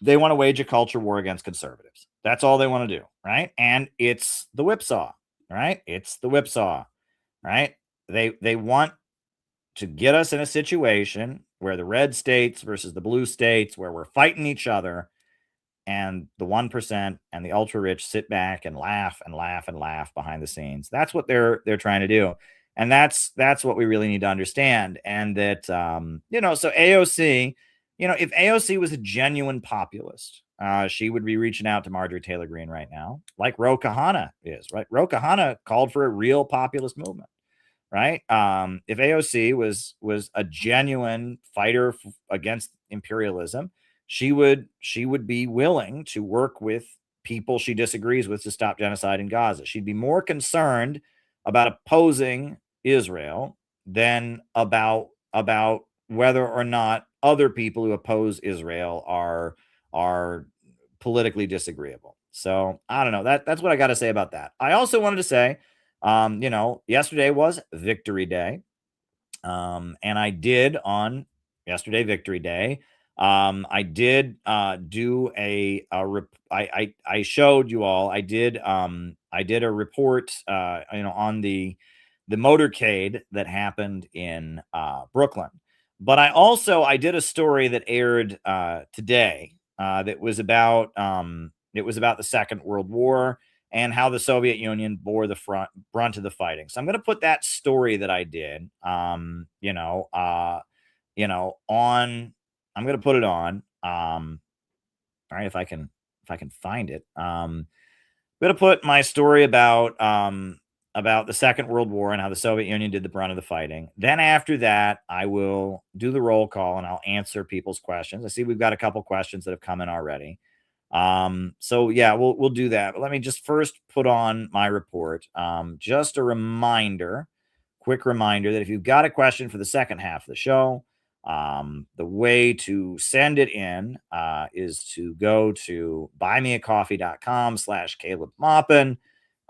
They want to wage a culture war against conservatives. That's all they want to do, right? And it's the whipsaw, right? It's the whipsaw, right? They want to get us in a situation where the red states versus the blue states, where we're fighting each other, and the 1% and the ultra rich sit back and laugh and laugh and laugh behind the scenes. That's what they're trying to do. And that's what we really need to understand. And that, so AOC, if AOC was a genuine populist, she would be reaching out to Marjorie Taylor Greene right now, like Ro Khanna is, right? Ro Khanna called for a real populist movement. Right. If AOC was a genuine fighter against imperialism, she would be willing to work with people she disagrees with to stop genocide in Gaza. She'd be more concerned about opposing Israel than about whether or not other people who oppose Israel are politically disagreeable. So I don't know. That's what I got to say about that. I also wanted to say, yesterday was Victory Day. And I did on yesterday, Victory Day, I did do I showed you all, I did a report, on the motorcade that happened in Brooklyn. But I did a story that aired today that was about the Second World War and how the Soviet Union bore the brunt of the fighting. So I'm going to put that story that I did, I'm going to put it on. All right, if I can find it. I'm going to put my story about the Second World War and how the Soviet Union did the brunt of the fighting. Then after that, I will do the roll call and I'll answer people's questions. I see we've got a couple questions that have come in already. So yeah, we'll do that. But let me just first put on my report. Just a reminder, quick reminder that if you've got a question for the second half of the show, the way to send it in is to go to buymeacoffee.com/Caleb Maupin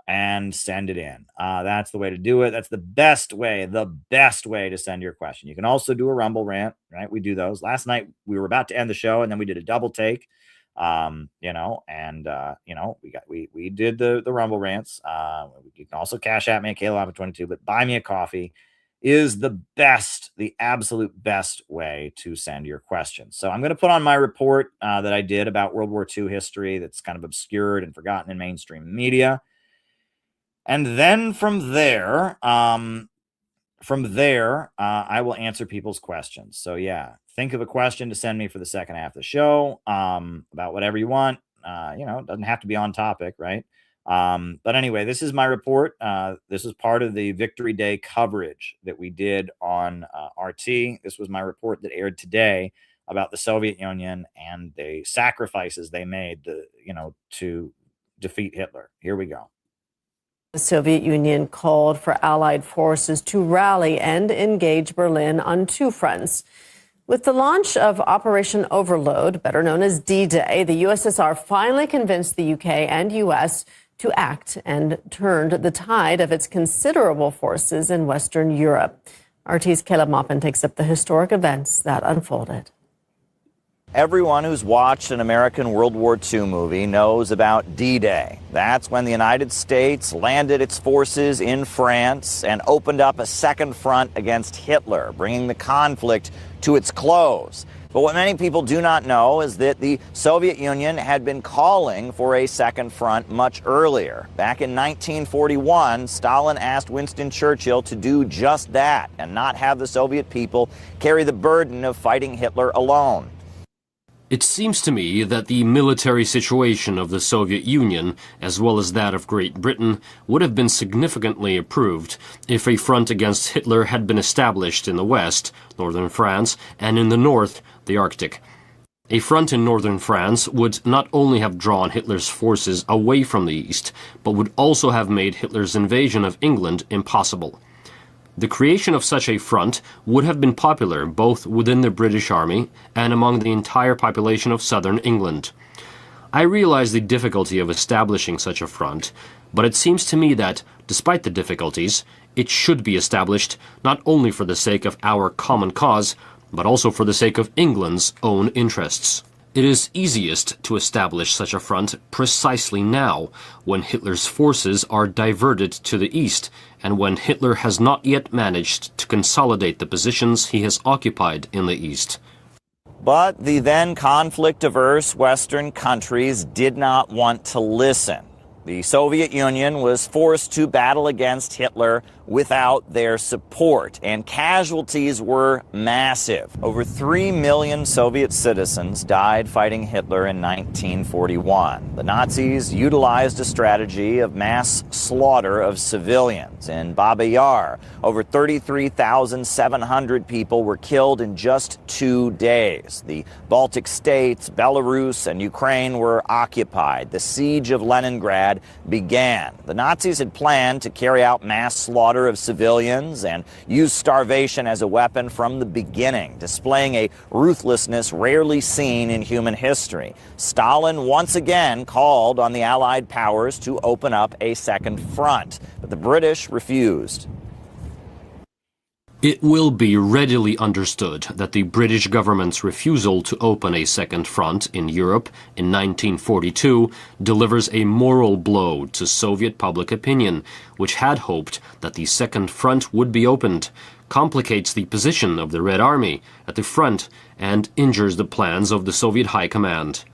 and send it in. That's the way to do it. That's the best way to send your question. You can also do a Rumble rant, right? We do those. Last night we were about to end the show and then we did a double take. We did the Rumble rants. You can also cash at me at Caleb22, but buy me a coffee is the absolute best way to send your questions. So I'm going to put on my report that I did about World War II history that's kind of obscured and forgotten in mainstream media. And then from there, I will answer people's questions. So yeah, think of a question to send me for the second half of the show about whatever you want. It doesn't have to be on topic, right? But anyway, this is my report. This is part of the Victory Day coverage that we did on RT. This was my report that aired today about the Soviet Union and the sacrifices they made to defeat Hitler. Here we go. The Soviet Union called for Allied forces to rally and engage Berlin on two fronts. With the launch of Operation Overload, better known as D-Day, the USSR finally convinced the UK and US to act and turned the tide of its considerable forces in Western Europe. RT's Caleb Maupin takes up the historic events that unfolded. Everyone who's watched an American World War II movie knows about D-Day. That's when the United States landed its forces in France and opened up a second front against Hitler, bringing the conflict to its close. But what many people do not know is that the Soviet Union had been calling for a second front much earlier. Back in 1941, Stalin asked Winston Churchill to do just that and not have the Soviet people carry the burden of fighting Hitler alone. It seems to me that the military situation of the Soviet Union, as well as that of Great Britain, would have been significantly improved if a front against Hitler had been established in the west, northern France, and in the north, the Arctic. A front in northern France would not only have drawn Hitler's forces away from the east, but would also have made Hitler's invasion of England impossible. The creation of such a front would have been popular both within the British Army and among the entire population of southern England. I realize the difficulty of establishing such a front, but it seems to me that, despite the difficulties, it should be established not only for the sake of our common cause, but also for the sake of England's own interests. It is easiest to establish such a front precisely now, when Hitler's forces are diverted to the east, and when Hitler has not yet managed to consolidate the positions he has occupied in the east. But the then conflict-averse Western countries did not want to listen. The Soviet Union was forced to battle against Hitler without their support, and casualties were massive. Over 3 million Soviet citizens died fighting Hitler in 1941. The Nazis utilized a strategy of mass slaughter of civilians. In Baba Yar, over 33,700 people were killed in just 2 days. The Baltic states, Belarus, and Ukraine were occupied. The siege of Leningrad began. The Nazis had planned to carry out mass slaughter of civilians and use starvation as a weapon from the beginning, displaying a ruthlessness rarely seen in human history. Stalin once again called on the Allied powers to open up a second front, but the British refused. It will be readily understood that the British government's refusal to open a second front in Europe in 1942 delivers a moral blow to Soviet public opinion, which had hoped that the second front would be opened, complicates the position of the Red Army at the front, and injures the plans of the Soviet High Command.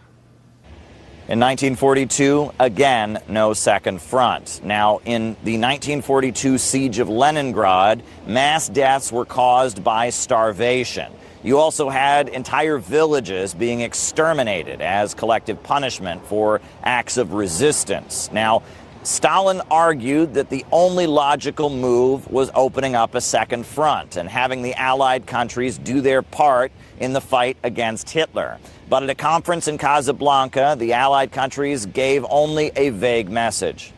In 1942, again, no second front. Now, in the 1942 siege of Leningrad, mass deaths were caused by starvation. You also had entire villages being exterminated as collective punishment for acts of resistance. Now, Stalin argued that the only logical move was opening up a second front and having the Allied countries do their part in the fight against Hitler. But at a conference in Casablanca, the Allied countries gave only a vague message.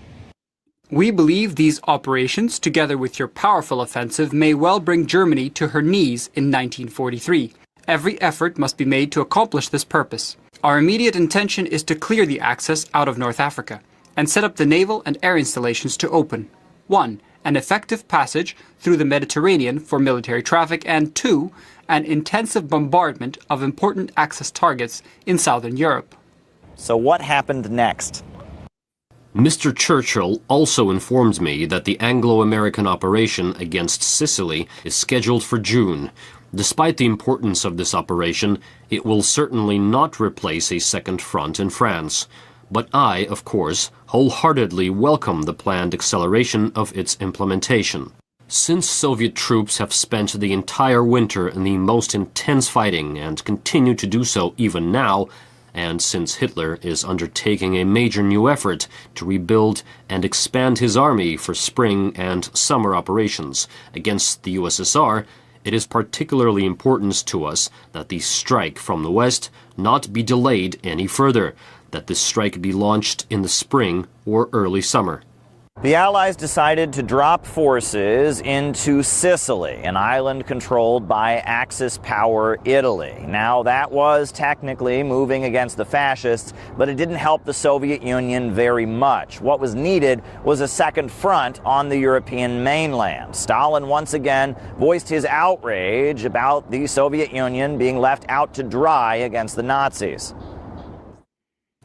We believe these operations, together with your powerful offensive, may well bring Germany to her knees in 1943. Every effort must be made to accomplish this purpose. Our immediate intention is to clear the access out of North Africa and set up the naval and air installations to open 1. An effective passage through the Mediterranean for military traffic, and 2. An intensive bombardment of important access targets in southern Europe. So what happened next? Mr. Churchill also informed me that the Anglo-American operation against Sicily is scheduled for June. Despite the importance of this operation, it will certainly not replace a second front in France. But I, of course, wholeheartedly welcome the planned acceleration of its implementation. Since Soviet troops have spent the entire winter in the most intense fighting and continue to do so even now, and since Hitler is undertaking a major new effort to rebuild and expand his army for spring and summer operations against the USSR, it is particularly important to us that the strike from the West not be delayed any further, that this strike be launched in the spring or early summer. The Allies decided to drop forces into Sicily, an island controlled by Axis power Italy. Now, that was technically moving against the fascists, but it didn't help the Soviet Union very much. What was needed was a second front on the European mainland. Stalin once again voiced his outrage about the Soviet Union being left out to dry against the Nazis.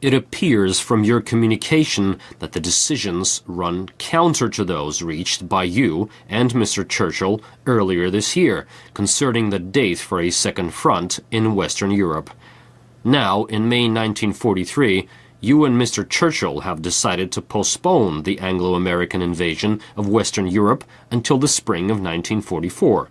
It appears from your communication that the decisions run counter to those reached by you and Mr. Churchill earlier this year concerning the date for a second front in Western Europe. Now, in May 1943, you and Mr. Churchill have decided to postpone the Anglo-American invasion of Western Europe until the spring of 1944.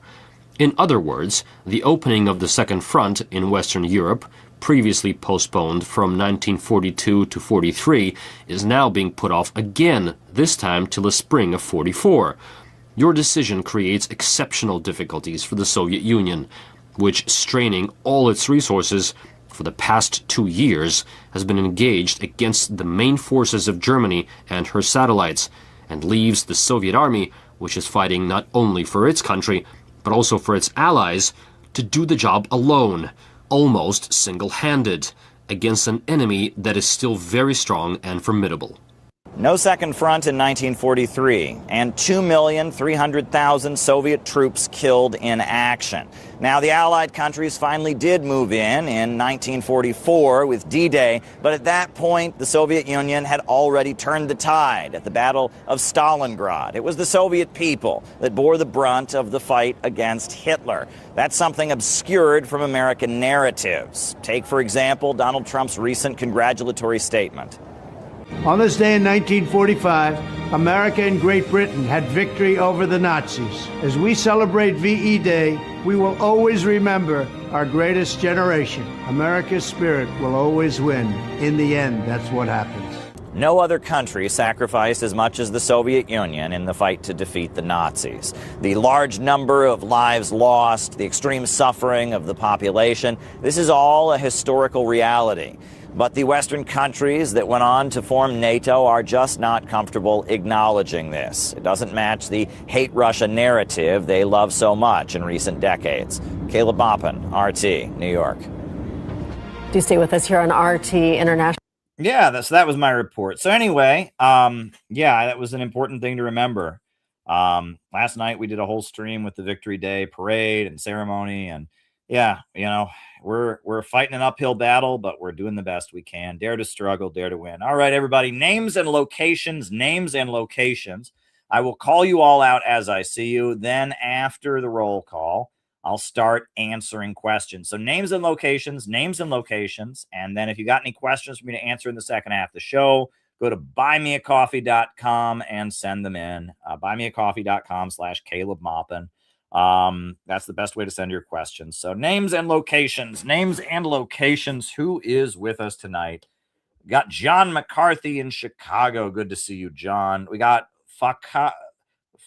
In other words, the opening of the second front in Western Europe, previously postponed from 1942 to 43, is now being put off again, this time till the spring of 44. Your decision creates exceptional difficulties for the Soviet Union, which, straining all its resources for the past 2 years, has been engaged against the main forces of Germany and her satellites, and leaves the Soviet army, which is fighting not only for its country, but also for its allies, to do the job alone, almost single-handed, against an enemy that is still very strong and formidable. No second front in 1943, and 2,300,000 Soviet troops killed in action. Now, the Allied countries finally did move in 1944 with D-Day, but at that point, the Soviet Union had already turned the tide at the Battle of Stalingrad. It was the Soviet people that bore the brunt of the fight against Hitler. That's something obscured from American narratives. Take, for example, Donald Trump's recent congratulatory statement. On this day in 1945, America and Great Britain had victory over the Nazis. As we celebrate VE Day, we will always remember our greatest generation. America's spirit will always win. In the end, that's what happens. No other country sacrificed as much as the Soviet Union in the fight to defeat the Nazis. The large number of lives lost, the extreme suffering of the population, this is all a historical reality. But the Western countries that went on to form NATO are just not comfortable acknowledging this. It doesn't match the hate Russia narrative they love so much in recent decades. Caleb Maupin, RT, New York. Do stay with us here on RT International. Yeah, that was my report. So anyway, yeah, that was an important thing to remember. Last night we did a whole stream with the Victory Day parade and ceremony, and yeah, you know, we're fighting an uphill battle, but we're doing the best we can. Dare to struggle, dare to win. All right, everybody, names and locations. I will call you all out as I see you. Then after the roll call, I'll start answering questions. So names and locations. And then if you got any questions for me to answer in the second half of the show, go to buymeacoffee.com and send them in. Buymeacoffee.com/Caleb Maupin. That's the best way to send your questions. So names and locations. Who is with us tonight? We got John McCarthy in Chicago. Good to see you, John. We got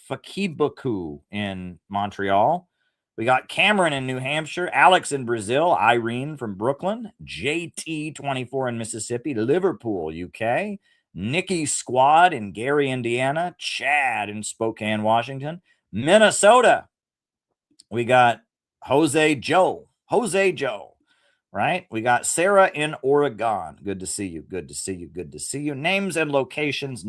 Fakibuku in Montreal. We got Cameron in New Hampshire, Alex in Brazil, Irene from Brooklyn, JT24 in Mississippi, Liverpool, UK, Nikki Squad in Gary, Indiana, Chad in Spokane, Washington, Minnesota. We got Jose Joe, right? We got Sarah in Oregon. Good to see you. Names and locations.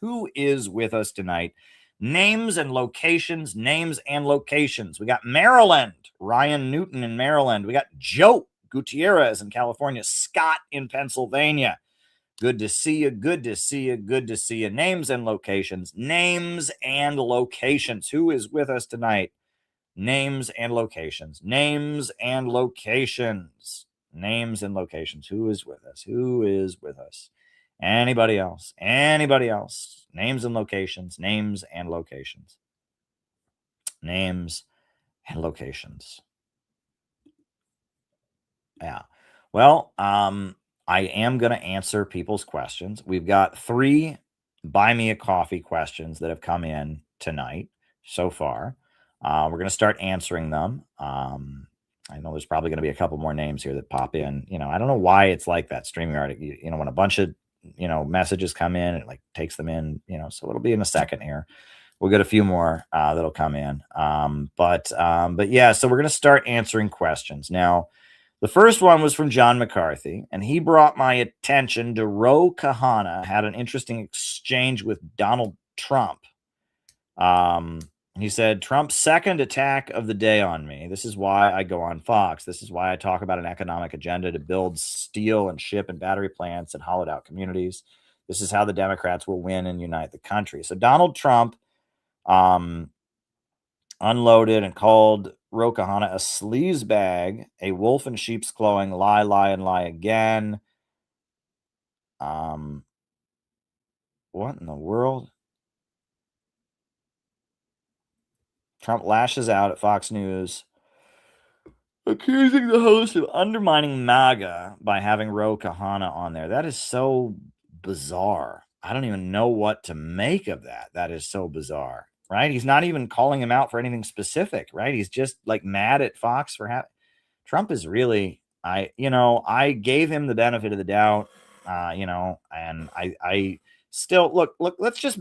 Who is with us tonight? Names and locations. We got Maryland, Ryan Newton in Maryland. We got Joe Gutierrez in California, Scott in Pennsylvania. Good to see you. Names and locations. Who is with us tonight? Names and locations. Who is with us? Anybody else? Names and locations. Yeah. Well, I am going to answer people's questions. We've got 3 buy me a coffee questions that have come in tonight so far. We're going to start answering them. I know there's probably going to be a couple more names here that pop in. I don't know why it's like that. StreamYard, when a bunch of, messages come in, it like takes them in, so it'll be in a second here. We'll get a few more that'll come in. But yeah, so we're going to start answering questions. Now, the first one was from John McCarthy, and he brought my attention to Ro Khanna had an interesting exchange with Donald Trump. He said, Trump's second attack of the day on me. This is why I go on Fox. This is why I talk about an economic agenda to build steel and ship and battery plants and hollowed out communities. This is how the Democrats will win and unite the country. So Donald Trump unloaded and called Ro Khanna a sleazebag, a wolf in sheep's clothing, lie, and lie again. What in the world? Trump lashes out at Fox News, accusing the host of undermining MAGA by having Ro Khanna on there. That is so bizarre. I don't even know what to make of that. That is so bizarre, right? He's not even calling him out for anything specific, right? He's just like mad at Fox for having. Trump is really, I gave him the benefit of the doubt, and I still look, let's just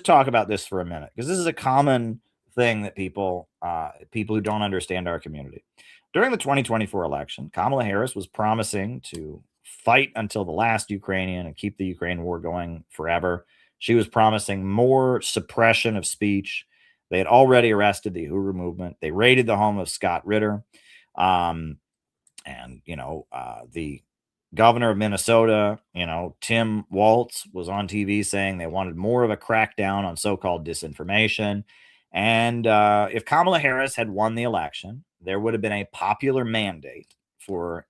talk about this for a minute, because this is a common thing that people who don't understand our community. During the 2024 election, Kamala Harris was promising to fight until the last Ukrainian and keep the Ukraine war going forever. She was promising more suppression of speech. They had already arrested the Uhuru movement. They raided the home of Scott Ritter. The governor of Minnesota, Tim Walz, was on TV saying they wanted more of a crackdown on so-called disinformation. And if Kamala Harris had won the election, there would have been a popular mandate for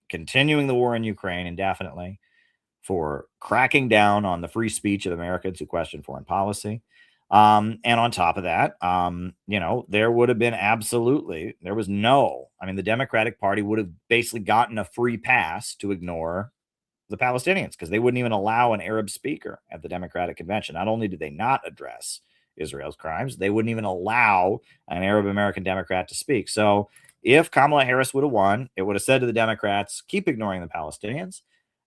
continuing the war in Ukraine indefinitely, for cracking down on the free speech of Americans who question foreign policy. And on top of that, there would have been the Democratic Party would have basically gotten a free pass to ignore the Palestinians, because they wouldn't even allow an Arab speaker at the Democratic Convention. Not only did they not address Israel's crimes, they wouldn't even allow an Arab American Democrat to speak. So if Kamala Harris would have won, it would have said to the Democrats, keep ignoring the Palestinians.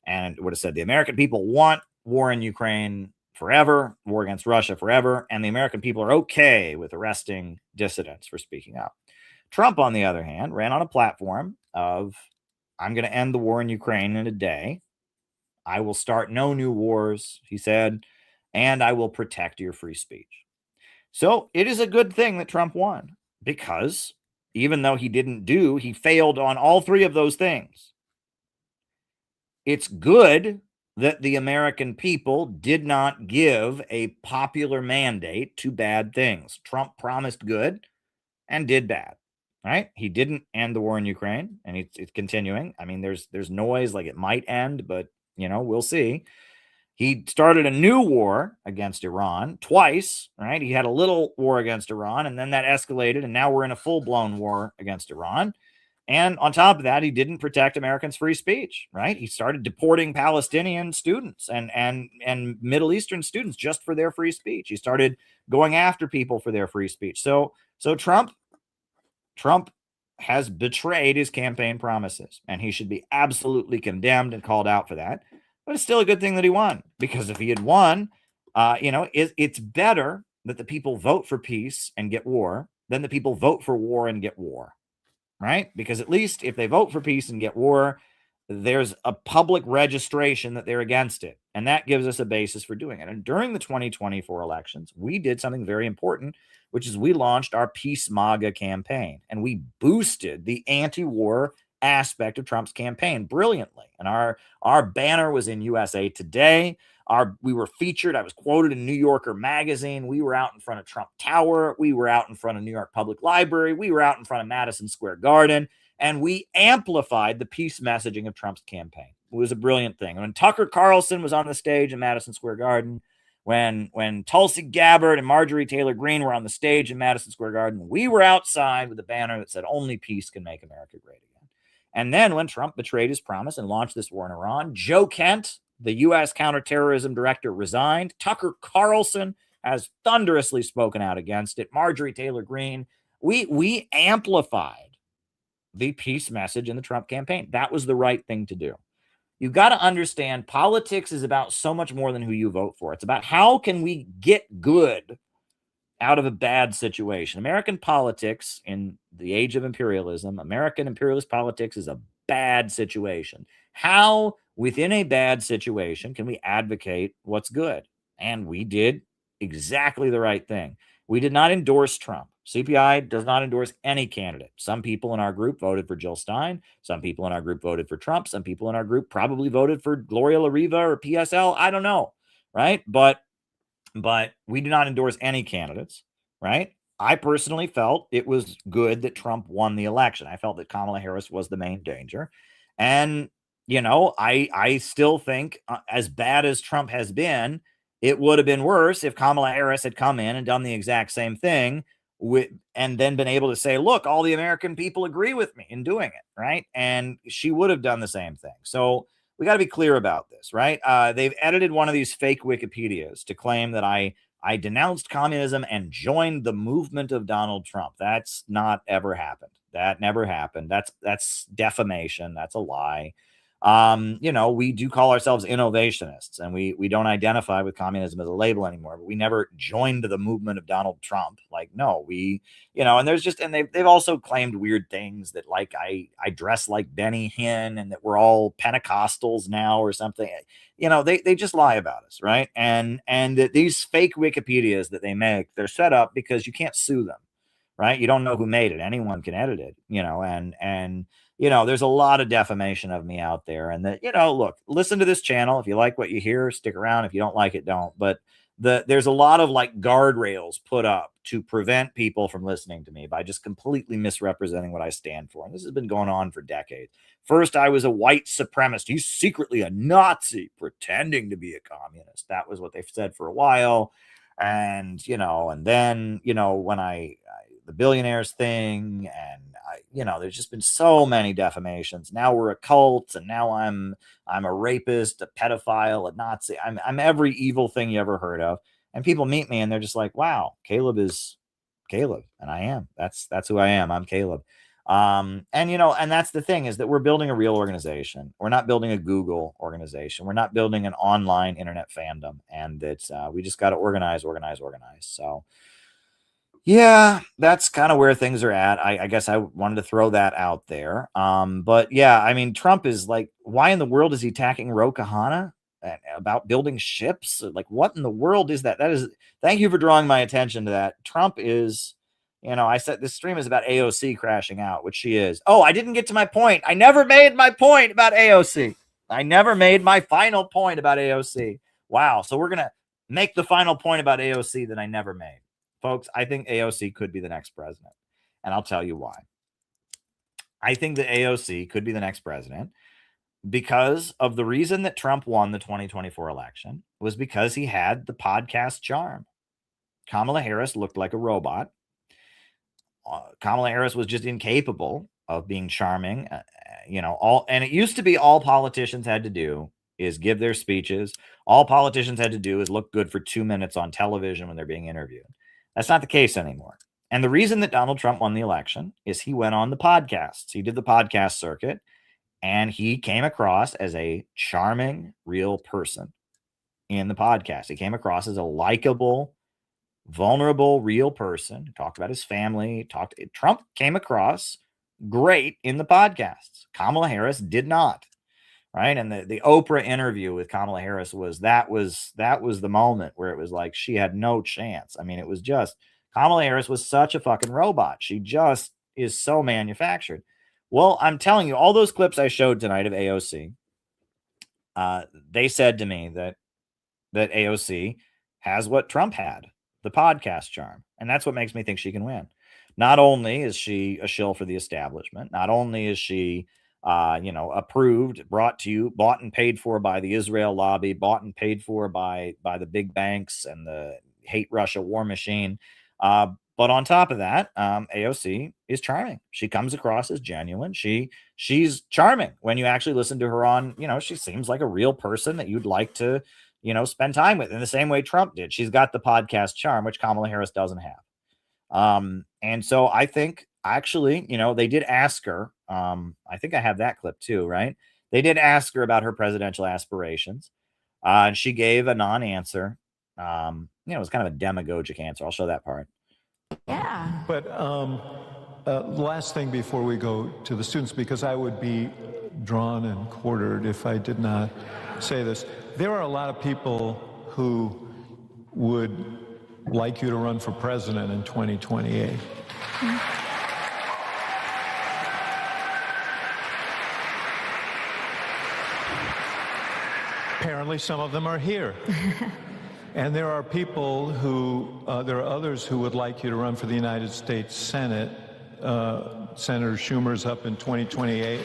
And it would have said the American people want war in Ukraine forever, war against Russia forever, and the American people are okay with arresting dissidents for speaking up. Trump, on the other hand, ran on a platform of, I'm going to end the war in Ukraine in a day. I will start no new wars, he said, and I will protect your free speech. So it is a good thing that Trump won, because even though he failed on all 3 of those things. It's good that the American people did not give a popular mandate to bad things. Trump promised good and did bad, right? He didn't end the war in Ukraine, and it's continuing. I mean, there's noise like it might end, but we'll see. He started a new war against Iran twice, right? He had a little war against Iran, and then that escalated, and now we're in a full-blown war against Iran. And on top of that, he didn't protect Americans' free speech, right? He started deporting Palestinian students and Middle Eastern students just for their free speech. He started going after people for their free speech. So Trump has betrayed his campaign promises, and he should be absolutely condemned and called out for that. But it's still a good thing that he won, because if he had won, it's better that the people vote for peace and get war than the people vote for war and get war, right? Because at least if they vote for peace and get war, there's a public registration that they're against it. And that gives us a basis for doing it. And during the 2024 elections, we did something very important, which is we launched our Peace MAGA campaign, and we boosted the anti-war aspect of Trump's campaign brilliantly. And our banner was in USA Today. We were featured. I was quoted in New Yorker magazine. We were out in front of Trump Tower. We were out in front of New York Public Library. We were out in front of Madison Square Garden. And we amplified the peace messaging of Trump's campaign. It was a brilliant thing. When Tucker Carlson was on the stage in Madison Square Garden, when Tulsi Gabbard and Marjorie Taylor Greene were on the stage in Madison Square Garden, we were outside with a banner that said, "Only peace can make America great again." And then when Trump betrayed his promise and launched this war in Iran, Joe Kent, the U.S. counterterrorism director, resigned. Tucker Carlson has thunderously spoken out against it. Marjorie Taylor Greene. We amplified the peace message in the Trump campaign. That was the right thing to do. You've got to understand, politics is about so much more than who you vote for. It's about how can we get good out of a bad situation. American politics, in the age of imperialism, American imperialist politics is a bad situation. How, within a bad situation, can we advocate what's good? And we did exactly the right thing. We did not endorse Trump. CPI does not endorse any candidate. Some people in our group voted for Jill Stein. Some people in our group voted for Trump. Some people in our group probably voted for Gloria La Riva or PSL. I don't know, right? But we do not endorse any candidates, right? I personally felt it was good that Trump won the election. I felt that Kamala Harris was the main danger. And, I still think, as bad as Trump has been, it would have been worse if Kamala Harris had come in and done the exact same thing and then been able to say, look, all the American people agree with me in doing it, right? And she would have done the same thing. So we got to be clear about this, right? They've edited one of these fake Wikipedias to claim that I denounced communism and joined the movement of Donald Trump. That's not ever happened. That never happened. That's defamation. That's a lie. We do call ourselves innovationists, and we don't identify with communism as a label anymore, but we never joined the movement of Donald Trump. Like, no, and there's just, and they've also claimed weird things that, like, I dress like Benny Hinn and that we're all Pentecostals now or something. They just lie about us, right? And these fake Wikipedias that they make, they're set up because you can't sue them, right? You don't know who made it. Anyone can edit it, and there's a lot of defamation of me out there. And that, look, listen to this channel. If you like what you hear, stick around. If you don't like it, don't. But there's a lot of guardrails put up to prevent people from listening to me by just completely misrepresenting what I stand for. And this has been going on for decades. First, I was a white supremacist. He's secretly a Nazi pretending to be a communist. That was what they've said for a while. And, and then, when the billionaires thing, and there's just been so many defamations. Now we're a cult, and now I'm a rapist, a pedophile, a Nazi. I'm every evil thing you ever heard of. And people meet me and they're just like, wow, Caleb is Caleb. And I am. That's who I am. I'm Caleb. And that's the thing, is that we're building a real organization. We're not building a Google organization. We're not building an online internet fandom. And it's we just got to organize. So yeah, that's kind of where things are at. I guess I wanted to throw that out there. But yeah, I mean, Trump is like, why in the world is he attacking Ro Khanna about building ships? Like, what in the world is that? Thank you for drawing my attention to that. Trump is, I said this stream is about AOC crashing out, which she is. Oh, I didn't get to my point. I never made my point about AOC. I never made my final point about AOC. Wow. So we're going to make the final point about AOC that I never made. Folks, I think AOC could be the next president. And I'll tell you why. I think that AOC could be the next president because of the reason that Trump won the 2024 election was because he had the podcast charm. Kamala Harris looked like a robot. Kamala Harris was just incapable of being charming. And it used to be all politicians had to do is give their speeches. All politicians had to do is look good for 2 minutes on television when they're being interviewed. That's not the case anymore. And the reason that Donald Trump won the election is he went on the podcasts. He did the podcast circuit, and he came across as a charming, real person in the podcast. He came across as a likable, vulnerable, real person. Talked about his family. Trump came across great in the podcasts. Kamala Harris did not. Right. And the Oprah interview with Kamala Harris was the moment where it was like she had no chance. I mean, it was just Kamala Harris was such a fucking robot. She just is so manufactured. Well, I'm telling you, all those clips I showed tonight of AOC, they said to me that AOC has what Trump had, the podcast charm. And that's what makes me think she can win. Not only is she a shill for the establishment, not only is she approved, brought and paid for by the Israel lobby, bought and paid for by the big banks and the hate Russia war machine. But on top of that, AOC is charming. She comes across as genuine. She's charming when you actually listen to her on, she seems like a real person that you'd like to, spend time with in the same way Trump did. She's got the podcast charm, which Kamala Harris doesn't have. And so I think actually, they did ask her, I think I have that clip too, right? They did ask her about her presidential aspirations. And she gave a non-answer. It was kind of a demagogic answer. I'll show that part. Yeah. But last thing before we go to the students, because I would be drawn and quartered if I did not say this. There are a lot of people who would like you to run for president in 2028. Apparently, some of them are here. And there are people there are others who would like you to run for the United States Senate. Senator Schumer's up in 2028.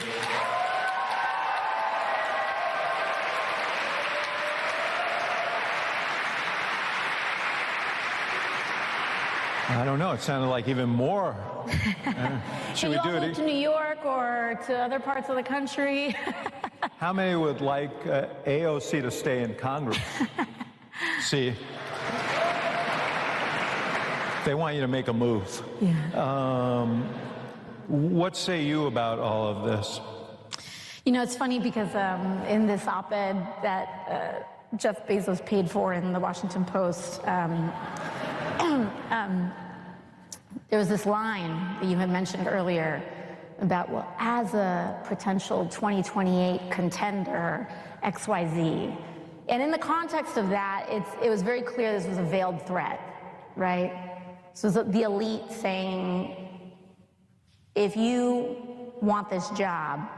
I don't know. It sounded like even more. Should we do it? To New York or to other parts of the country? How many would like AOC to stay in Congress? See, they want you to make a move. Yeah. What say you about all of this? It's funny because in this op-ed that Jeff Bezos paid for in the Washington Post, there was this line that you had mentioned earlier about, well, as a potential 2028 contender, XYZ. And in the context of that, it was very clear this was a veiled threat, right? So it was the elite saying, if you want this job,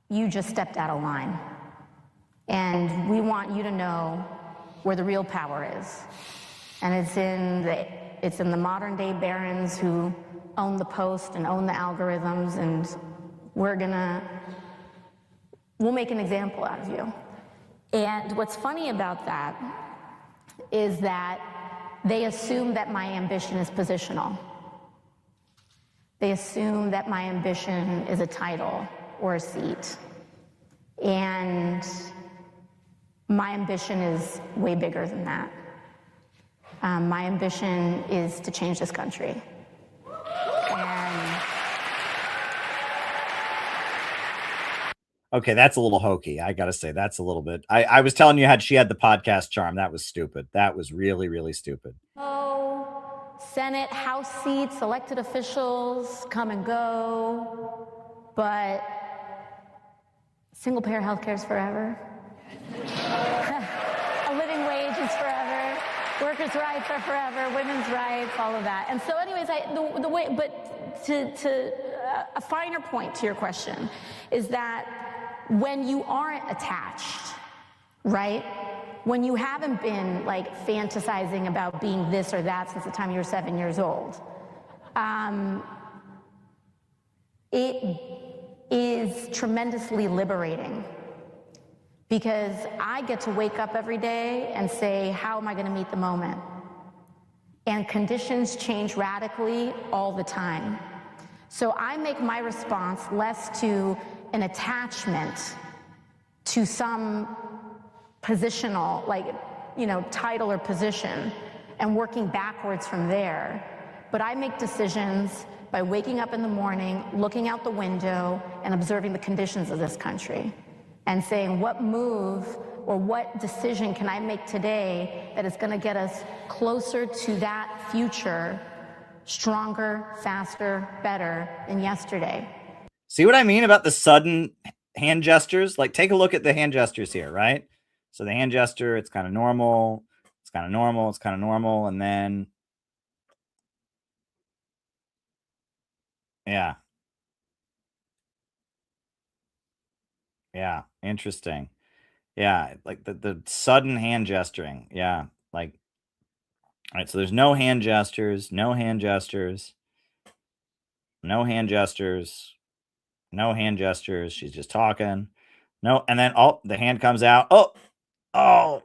you just stepped out of line. And we want you to know where the real power is. And it's in the modern day barons who own the Post and own the algorithms, and we'll make an example out of you. And what's funny about that is that they assume that my ambition is positional. They assume that my ambition is a title or a seat. And my ambition is way bigger than that. My ambition is to change this country. Okay, that's a little hokey. I gotta say, that's a little bit. I was telling you she had the podcast charm. That was stupid. That was really, really stupid. Senate, House seats, elected officials come and go, but single-payer health care is forever. A living wage is forever. Workers' rights are forever. Women's rights, all of that. And so, anyways, a finer point to your question is that when you aren't attached, right? When you haven't been fantasizing about being this or that since the time you were 7 years old, is tremendously liberating, because I get to wake up every day and say, how am I going to meet the moment? And conditions change radically all the time. So I make my response less to an attachment to some positional, like, title or position, and working backwards from there. But I make decisions by waking up in the morning, looking out the window, and observing the conditions of this country, and saying, what move or what decision can I make today that is going to get us closer to that future, stronger, faster, better than yesterday? See what I mean about the sudden hand gestures? Like, take a look at the hand gestures here, right? So the hand gesture, it's kind of normal. It's kind of normal. It's kind of normal. And then, yeah. Yeah. Interesting. Yeah. Like the sudden hand gesturing. Yeah. Like, all right. So there's no hand gestures, no hand gestures, no hand gestures, no hand gestures. She's just talking. No. And then, oh, the hand comes out. Oh, oh,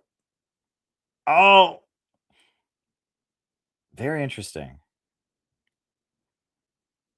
oh. Very interesting.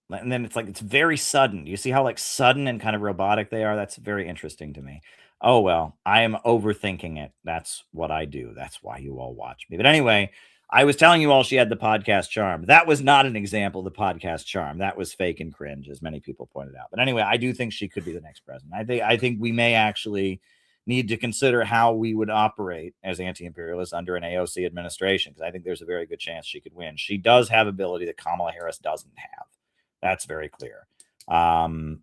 And then it's like, it's very sudden. You see how like sudden and kind of robotic they are? That's very interesting to me. Oh, well, I am overthinking it. That's what I do. That's why you all watch me. But anyway, I was telling you all she had the podcast charm. That was not an example of the podcast charm. That was fake and cringe, as many people pointed out. But anyway, I do think she could be the next president. I think we may actually need to consider how we would operate as anti-imperialists under an AOC administration, because I think there's a very good chance she could win. She does have ability that Kamala Harris doesn't have. That's very clear. John,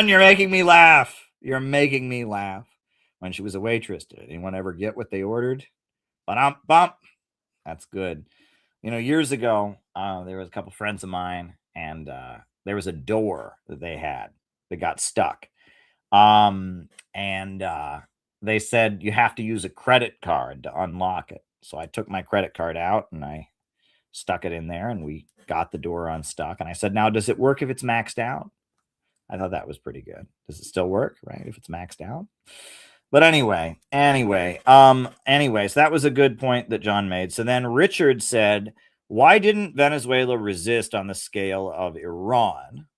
you're making me laugh. You're making me laugh. When she was a waitress, did anyone ever get what they ordered? Bump. That's good. Years ago, there was a couple friends of mine, and there was a door that they had that got stuck. They said you have to use a credit card to unlock it. So I took my credit card out and I stuck it in there, and we got the door unstuck. And I said, now, does it work if it's maxed out? I thought that was pretty good. Does it still work, right, if it's maxed out? But anyway, so that was a good point that John made. So then Richard said, why didn't Venezuela resist on the scale of Iran?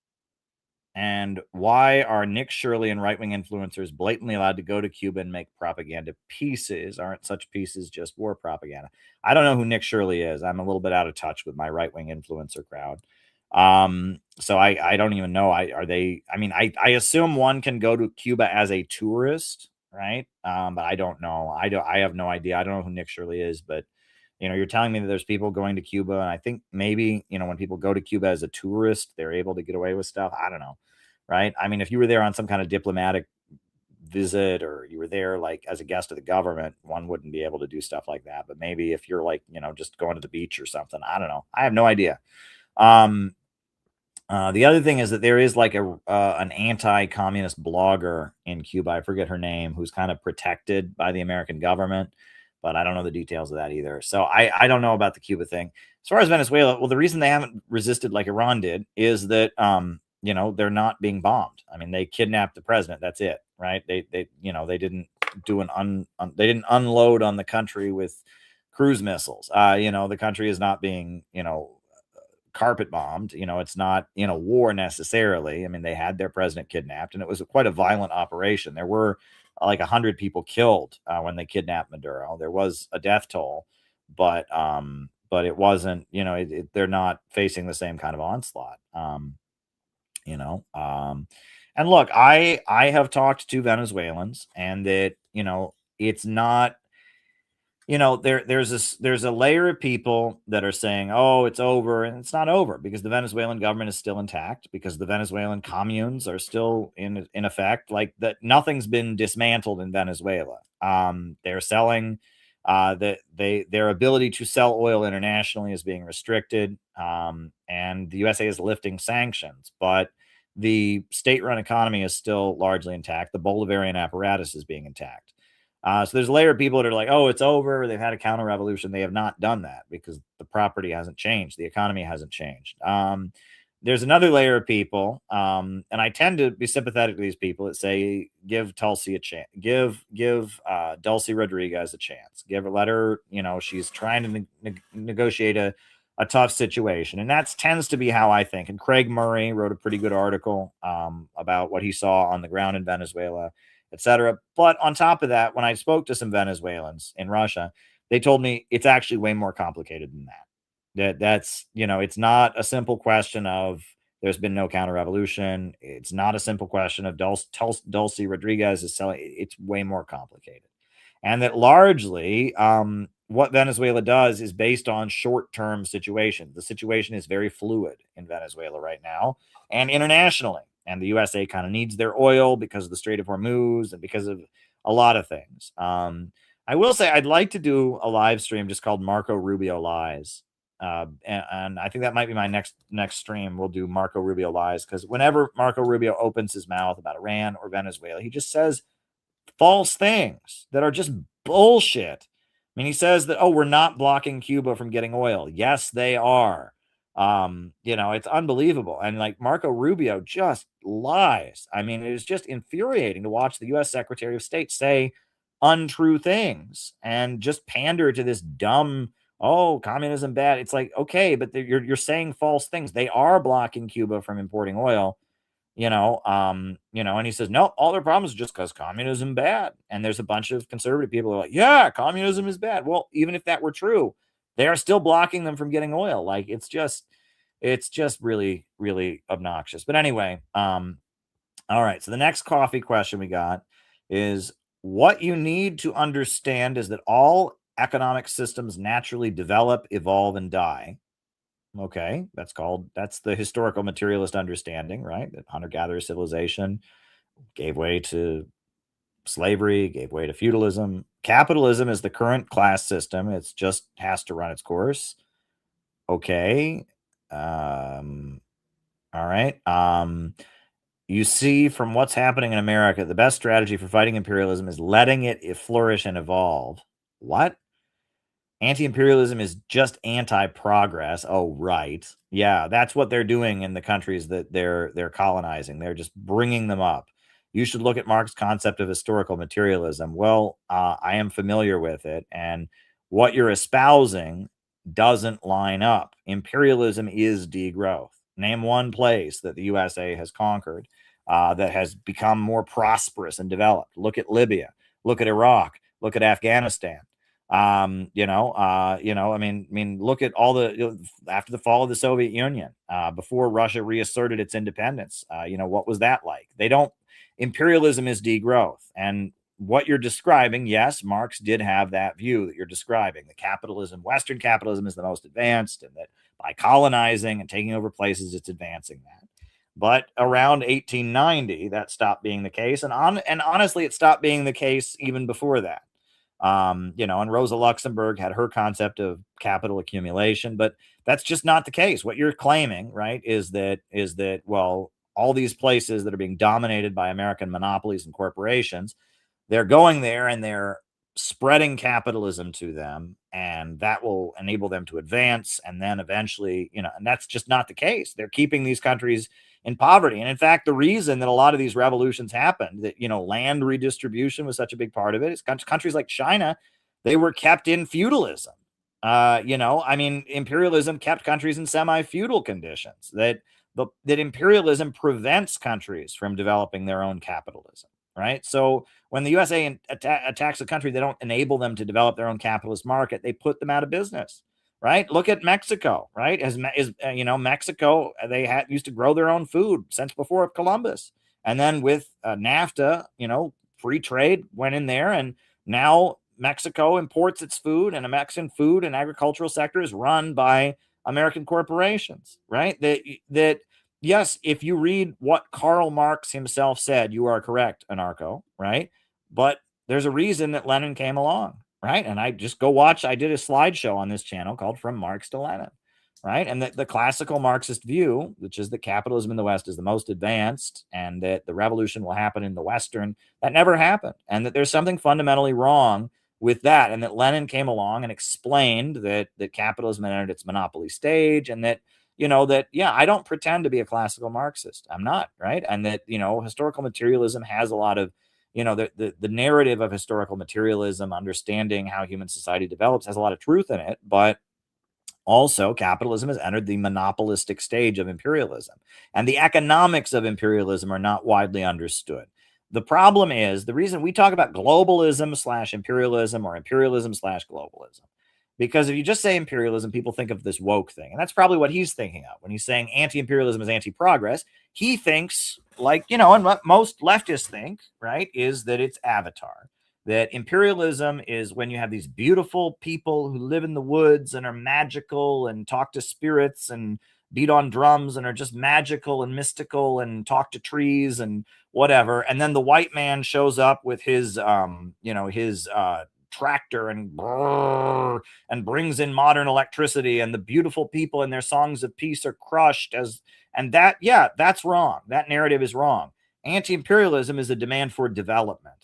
And why are Nick Shirley and right-wing influencers blatantly allowed to go to Cuba and make propaganda pieces? Aren't such pieces just war propaganda? I don't know who Nick Shirley is. I'm a little bit out of touch with my right-wing influencer crowd. So I don't even know. I assume one can go to Cuba as a tourist, right? But I don't know. I have no idea. I don't know who Nick Shirley is, but you're telling me that there's people going to Cuba, and I think maybe, when people go to Cuba as a tourist, they're able to get away with stuff. I don't know. Right. I mean, if you were there on some kind of diplomatic visit, or you were there like as a guest of the government, one wouldn't be able to do stuff like that. But maybe if you're like, just going to the beach or something, I don't know. I have no idea. The other thing is that there is like an anti-communist blogger in Cuba. I forget her name, who's kind of protected by the American government, but I don't know the details of that either. So I don't know about the Cuba thing. As far as Venezuela, well, the reason they haven't resisted like Iran did is that, they're not being bombed. I mean, they kidnapped the president. That's it, right? They didn't do they didn't unload on the country with cruise missiles. The country is not being, carpet bombed. It's not war necessarily. I mean, they had their president kidnapped, and it was quite a violent operation. There were like 100 people killed when they kidnapped Maduro. There was a death toll, but it wasn't. They're not facing the same kind of onslaught. And look, I have talked to Venezuelans, and that, it's not, there's a layer of people that are saying, oh, it's over, and it's not over, because the Venezuelan government is still intact, because the Venezuelan communes are still in effect. Like, that nothing's been dismantled in Venezuela. They're selling, their ability to sell oil internationally is being restricted, and the USA is lifting sanctions, but the state-run economy is still largely intact. The Bolivarian apparatus is being intact. So there's a layer of people that are like, oh, it's over. They've had a counter revolution. They have not done that because the property hasn't changed. The economy hasn't changed. There's another layer of people, and I tend to be sympathetic to these people that say, give Tulsi a chance, give Dulcie Rodriguez a chance, let her, she's trying to negotiate a tough situation. And that tends to be how I think. And Craig Murray wrote a pretty good article about what he saw on the ground in Venezuela, etc. But on top of that, when I spoke to some Venezuelans in Russia, they told me it's actually way more complicated than that. That's it's not a simple question of there's been no counter revolution. It's not a simple question of Dulcie Rodriguez is selling. It's way more complicated, and that largely what Venezuela does is based on short-term situations. The situation is very fluid in Venezuela right now and internationally, and the USA kind of needs their oil because of the Strait of Hormuz and because of a lot of things. I will say I'd like to do a live stream just called Marco Rubio Lies. And I think that might be my next stream. We'll do Marco Rubio Lies, because whenever Marco Rubio opens his mouth about Iran or Venezuela, he just says false things that are just bullshit. I mean, he says that, oh, we're not blocking Cuba from getting oil. Yes, they are. It's unbelievable. And like Marco Rubio just lies. I mean, it is just infuriating to watch the U.S. Secretary of State say untrue things and just pander to this dumb, oh, communism bad. It's like, okay, but you're saying false things. They are blocking Cuba from importing oil, and he says, no, all their problems are just because communism bad. And there's a bunch of conservative people who are like, yeah, communism is bad. Well, even if that were true, they are still blocking them from getting oil. Like, it's just really, really obnoxious. But anyway, all right. So the next coffee question we got is, what you need to understand is that all economic systems naturally develop, evolve, and die. Okay, that's the historical materialist understanding, right? That hunter-gatherer civilization gave way to slavery, gave way to feudalism. Capitalism is the current class system. It's just has to run its course. Okay. All right. You see, from what's happening in America, the best strategy for fighting imperialism is letting it flourish and evolve. What? Anti-imperialism is just anti-progress. Oh, right. Yeah, that's what they're doing in the countries that they're colonizing. They're just bringing them up. You should look at Marx's concept of historical materialism. Well, I am familiar with it, and what you're espousing doesn't line up. Imperialism is degrowth. Name one place that the USA has conquered that has become more prosperous and developed. Look at Libya. Look at Iraq. Look at Afghanistan. I mean, look at all after the fall of the Soviet Union, before Russia reasserted its independence. What was that like? Imperialism is degrowth. And what you're describing, yes, Marx did have that view that you're describing. Western capitalism is the most advanced, and that by colonizing and taking over places, it's advancing that. But around 1890, that stopped being the case. And honestly, it stopped being the case even before that. And Rosa Luxemburg had her concept of capital accumulation, but that's just not the case. What you're claiming, right, is that, well, all these places that are being dominated by American monopolies and corporations, they're going there and they're spreading capitalism to them, and that will enable them to advance. And then eventually, and that's just not the case. They're keeping these countries in poverty. And in fact, the reason that a lot of these revolutions happened, that, land redistribution was such a big part of it, is countries like China, they were kept in feudalism. Imperialism kept countries in semi-feudal conditions. That imperialism prevents countries from developing their own capitalism, right? So when the USA attacks a country, they don't enable them to develop their own capitalist market. They put them out of business. Right? Look at Mexico, right? Mexico, they used to grow their own food since before Columbus. And then with NAFTA, free trade went in there, and now Mexico imports its food, and a Mexican food and agricultural sector is run by American corporations, right? That yes, if you read what Karl Marx himself said, you are correct, anarcho, right? But there's a reason that Lenin came along. Right. And I just go watch. I did a slideshow on this channel called From Marx to Lenin. right? And the classical Marxist view, which is that capitalism in the West is the most advanced and that the revolution will happen in the Western, that never happened. And that there's something fundamentally wrong with that. And that Lenin came along and explained that capitalism entered its monopoly stage, and that, I don't pretend to be a classical Marxist. I'm not, right? And that, historical materialism has a lot of, the narrative of historical materialism, understanding how human society develops, has a lot of truth in it. But also, capitalism has entered the monopolistic stage of imperialism, and the economics of imperialism are not widely understood. The problem is, the reason we talk about globalism / imperialism or imperialism / globalism, because if you just say imperialism, people think of this woke thing. And that's probably what he's thinking of when he's saying anti-imperialism is anti-progress. He thinks, like, and what most leftists think, right, is that it's Avatar. That imperialism is when you have these beautiful people who live in the woods and are magical and talk to spirits and beat on drums and are just magical and mystical and talk to trees and whatever. And then the white man shows up with his, tractor and brings in modern electricity, and the beautiful people in their songs of peace are crushed that's wrong. That narrative is wrong. Anti-imperialism is a demand for development.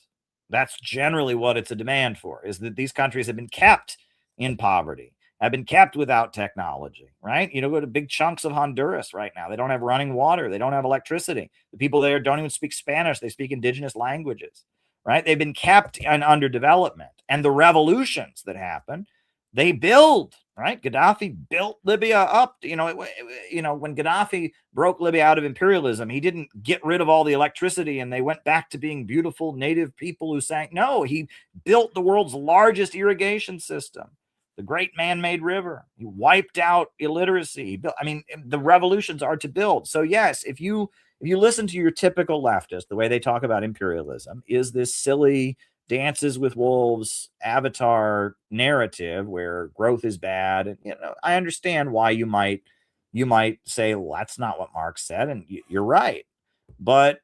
That's generally what it's a demand for, is that these countries have been kept in poverty, have been kept without technology, right? Go to big chunks of Honduras right now. They don't have running water. They don't have electricity. The people there don't even speak Spanish. They speak indigenous languages, right? They've been kept in underdevelopment. And the revolutions that happen, they build, right? Gaddafi built Libya up. When Gaddafi broke Libya out of imperialism, he didn't get rid of all the electricity and they went back to being beautiful native people who sang. No, he built the world's largest irrigation system, the Great Man-Made River. He wiped out illiteracy. The revolutions are to build. So yes, if you listen to your typical leftist, the way they talk about imperialism is this silly Dances with Wolves Avatar narrative where growth is bad. And I understand why you might say, well, that's not what Marx said, and you're right. But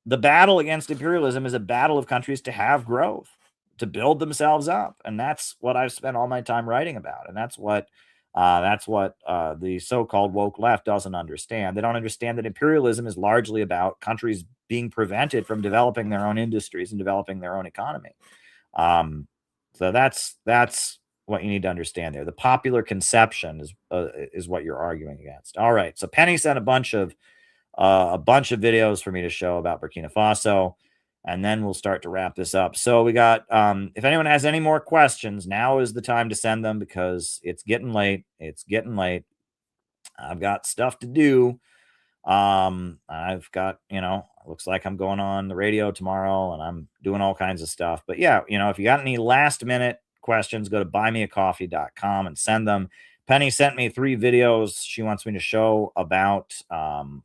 the battle against imperialism is a battle of countries to have growth, to build themselves up, and that's what I've spent all my time writing about. And that's what the so-called woke left doesn't understand. They don't understand that imperialism is largely about countries being prevented from developing their own industries and developing their own economy. So that's what you need to understand there. The popular conception is what you're arguing against. All right. So Penny sent a bunch of videos for me to show about Burkina Faso, and then we'll start to wrap this up. So we got, if anyone has any more questions, now is the time to send them, because it's getting late. I've got stuff to do. I've got, looks like I'm going on the radio tomorrow and I'm doing all kinds of stuff. But yeah, if you got any last minute questions, go to buymeacoffee.com and send them. Penny sent me 3 videos she wants me to show about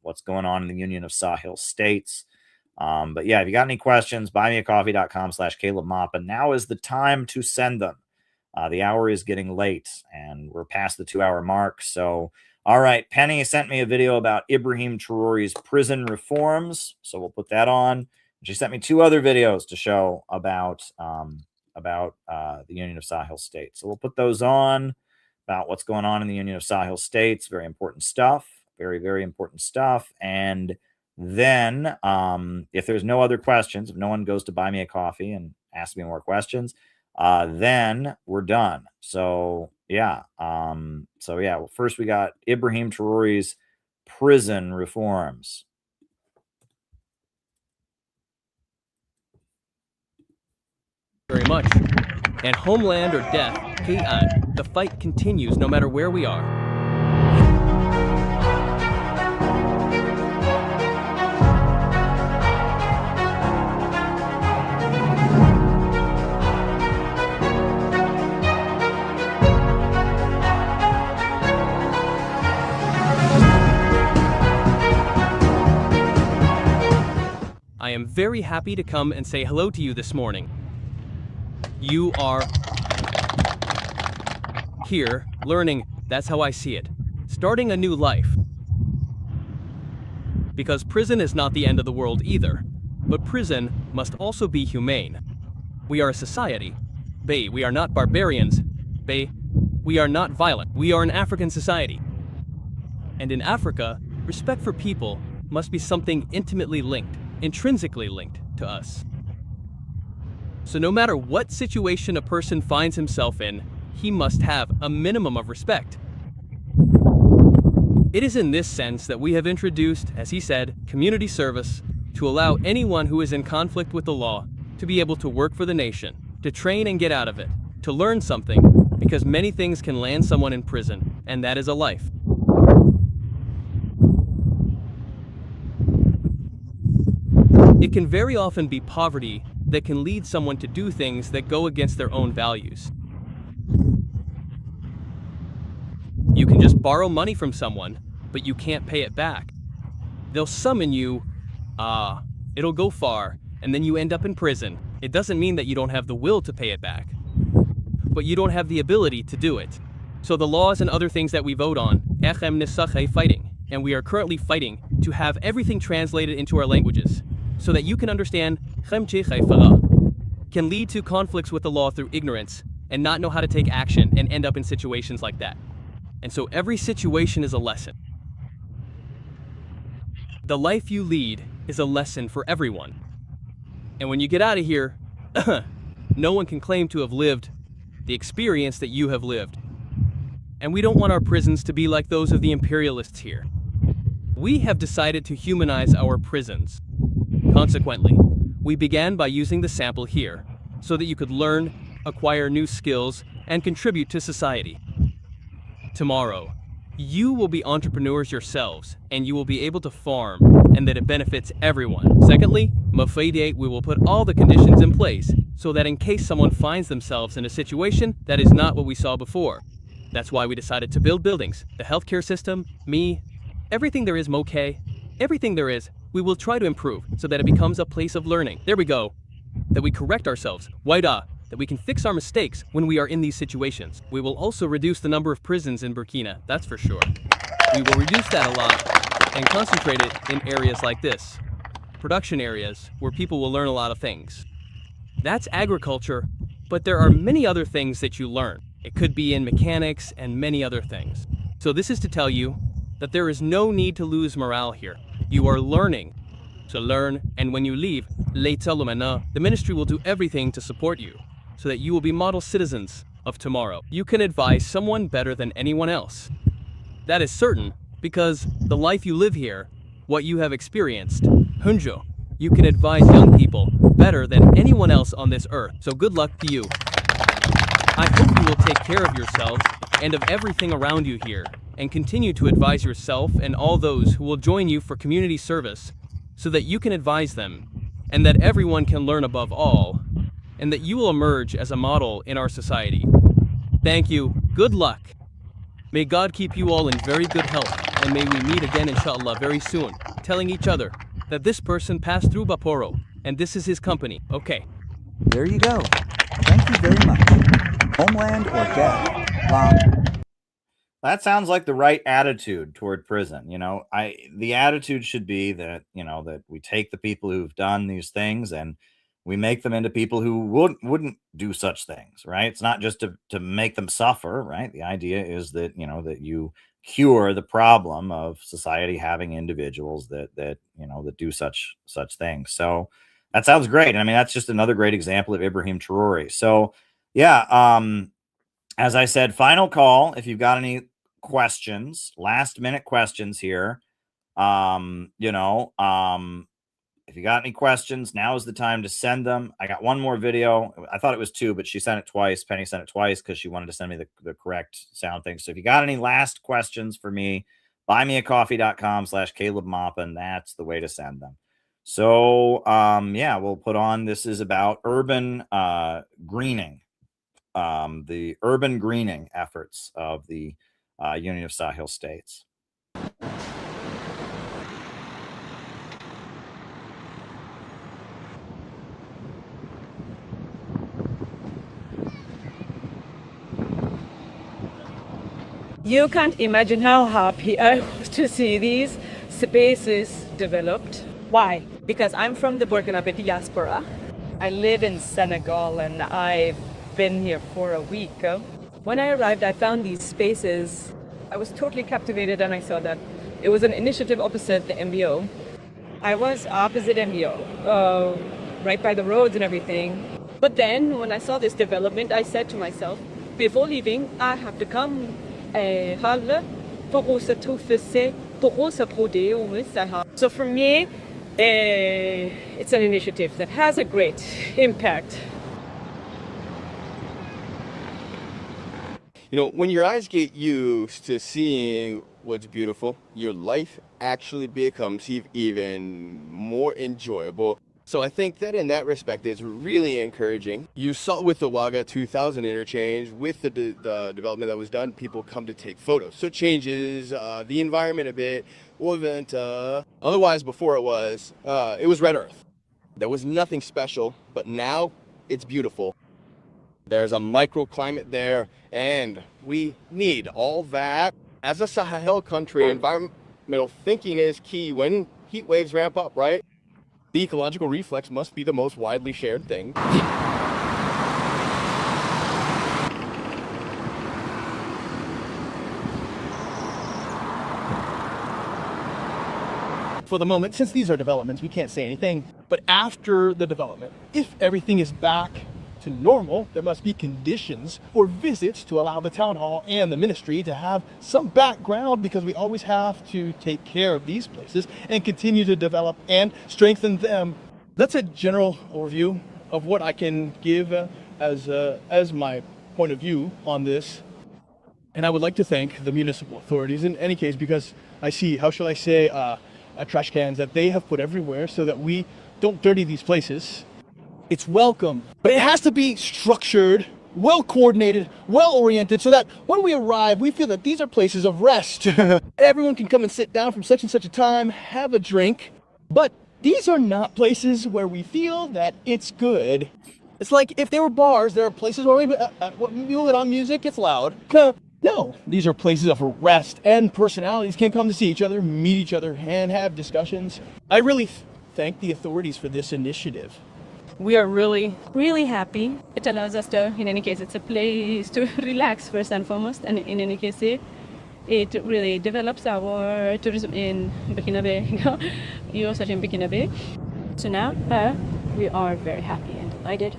what's going on in the Union of Sahel States. But yeah, if you got any questions, buymeacoffee.com/Caleb Maupin. Now is the time to send them. The hour is getting late and we're past the 2-hour mark. So, all right, Penny sent me a video about Ibrahim Traore's prison reforms. So we'll put that on. She sent me 2 other videos to show about the Union of Sahel States. So we'll put those on, about what's going on in the Union of Sahel States. Very important stuff. Very, very important stuff. And then if there's no other questions, if no one goes to buy me a coffee and asks me more questions, then we're done. So yeah. Well, first we got Ibrahim Traore's prison reforms. Very much. And homeland or death, the fight continues no matter where we are. I am very happy to come and say hello to you this morning. You are here, learning, that's how I see it, starting a new life. Because prison is not the end of the world either, but prison must also be humane. We are a society. We are not barbarians. We are not violent. We are an African society. And in Africa, respect for people must be something intimately linked, intrinsically linked to us. So no matter what situation a person finds himself in, he must have a minimum of respect. It is in this sense that we have introduced, as he said, community service to allow anyone who is in conflict with the law to be able to work for the nation, to train and get out of it, to learn something, because many things can land someone in prison, and that is a life. It can very often be poverty that can lead someone to do things that go against their own values. You can just borrow money from someone, but you can't pay it back. They'll summon you, it'll go far, and then you end up in prison. It doesn't mean that you don't have the will to pay it back, but you don't have the ability to do it. So the laws and other things that we vote on, fighting, and we are currently fighting to have everything translated into our languages, so that you can understand can lead to conflicts with the law through ignorance and not know how to take action and end up in situations like that. And so every situation is a lesson. The life you lead is a lesson for everyone. And when you get out of here, no one can claim to have lived the experience that you have lived. And we don't want our prisons to be like those of the imperialists here. We have decided to humanize our prisons. Consequently, we began by using the sample here, so that you could learn, acquire new skills, and contribute to society. Tomorrow, you will be entrepreneurs yourselves, and you will be able to farm, and that it benefits everyone. Secondly, we will put all the conditions in place, so that in case someone finds themselves in a situation that is not what we saw before. That's why we decided to build buildings, the healthcare system, everything there is everything there is, we will try to improve so that it becomes a place of learning. There we go. That we correct ourselves. That we can fix our mistakes when we are in these situations. We will also reduce the number of prisons in Burkina, that's for sure. We will reduce that a lot and concentrate it in areas like this. Production areas where people will learn a lot of things. That's agriculture, but there are many other things that you learn. It could be in mechanics and many other things. So this is to tell you that there is no need to lose morale here. You are learning to learn, and when you leave, the ministry will do everything to support you, so that you will be model citizens of tomorrow. You can advise someone better than anyone else. That is certain, because the life you live here, what you have experienced, Hunjo, you can advise young people better than anyone else on this earth. So good luck to you. I hope you will take care of yourselves and of everything around you here, and continue to advise yourself and all those who will join you for community service, so that you can advise them, and that everyone can learn above all, and that you will emerge as a model in our society. Thank you. Good luck. May God keep you all in very good health, and may we meet again inshallah very soon, telling each other that this person passed through Baporo, and this is his company. Okay. There you go. Thank you very much. Homeland or death? That sounds like the right attitude toward prison. The attitude should be that, that we take the people who've done these things and we make them into people who wouldn't do such things, right? It's not just to make them suffer, right? The idea is that, that you cure the problem of society having individuals that do such things. So that sounds great. And I mean, that's just another great example of Ibrahim Traore. So yeah, as I said, final call. If you've got any questions, last minute questions here, if you got any questions, now is the time to send them. I got one more video. I thought it was two, but she sent it twice. Penny sent it twice because she wanted to send me the correct sound thing. So if you got any last questions for me, buymeacoffee.com/Caleb Maupin. That's the way to send them. So yeah, we'll put on, this is about urban greening, the urban greening efforts of the Union of Sahel States. You can't imagine how happy I was to see these spaces developed. Why? Because I'm from the Burkinabe diaspora. I live in Senegal and I've been here for a week. When I arrived, I found these spaces I was totally captivated and I saw that it was an initiative opposite the MBO. I was opposite MBO, right by the roads and everything. But then when I saw this development, I said to myself, before leaving, I have to come So for me, it's an initiative that has a great impact. You know, when your eyes get used to seeing what's beautiful, your life actually becomes even more enjoyable. So I think that in that respect, it's really encouraging. You saw with the Waga 2000 interchange, with the development that was done, people come to take photos. So it changes the environment a bit. Otherwise, before it was Red Earth. There was nothing special, but now it's beautiful. There's a microclimate there, and we need all that. As a Sahel country, environmental thinking is key when heat waves ramp up, right? The ecological reflex must be the most widely shared thing. For the moment, since these are developments, we can't say anything. But after the development, if everything is back to normal, there must be conditions for visits to allow the town hall and the ministry to have some background, because we always have to take care of these places and continue to develop and strengthen them. That's a general overview of what I can give as my point of view on this. And I would like to thank the municipal authorities in any case, because I see, how shall I say, trash cans that they have put everywhere so that we don't dirty these places. It's welcome, but it has to be structured, well coordinated, well oriented, so that when we arrive, we feel that these are places of rest. Everyone can come and sit down from such and such a time, have a drink, but these are not places where we feel that it's good. It's like if there were bars, there are places where we put on music, it's loud. No, these are places of rest, and personalities can come to see each other, meet each other, and have discussions. I really thank the authorities for this initiative. We are really, really happy. It allows us to, in any case, it's a place to relax first and foremost. And in any case, it really develops our tourism in Burkina Faso. You also in Burkina Faso. So now we are very happy and delighted.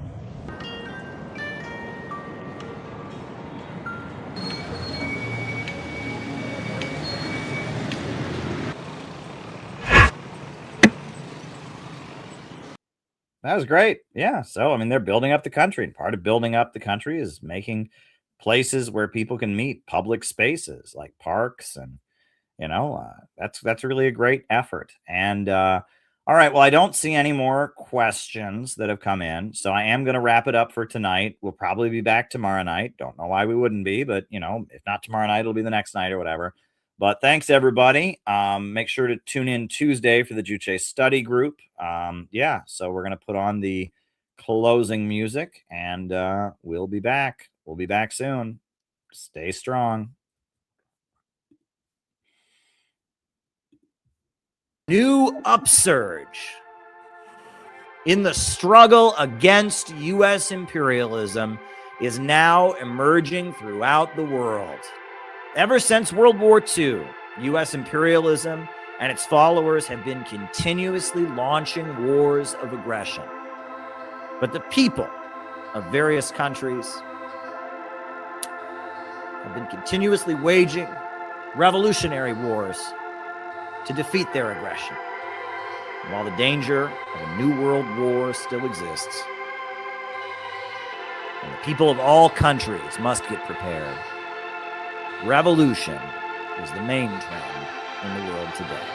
That was great. Yeah. So, I mean, they're building up the country, and part of building up the country is making places where people can meet, public spaces like parks, and that's really a great effort. And all right, well, I don't see any more questions that have come in, so I am going to wrap it up for tonight. We'll probably be back tomorrow night. Don't know why we wouldn't be, but if not tomorrow night, it'll be the next night or whatever. But thanks, everybody. Make sure to tune in Tuesday for the Juche study group. So we're going to put on the closing music, and we'll be back. We'll be back soon. Stay strong. New upsurge in the struggle against U.S. imperialism is now emerging throughout the world. Ever since World War II, U.S. imperialism and its followers have been continuously launching wars of aggression. But the people of various countries have been continuously waging revolutionary wars to defeat their aggression. And while the danger of a new world war still exists, and the people of all countries must get prepared, revolution is the main trend in the world today.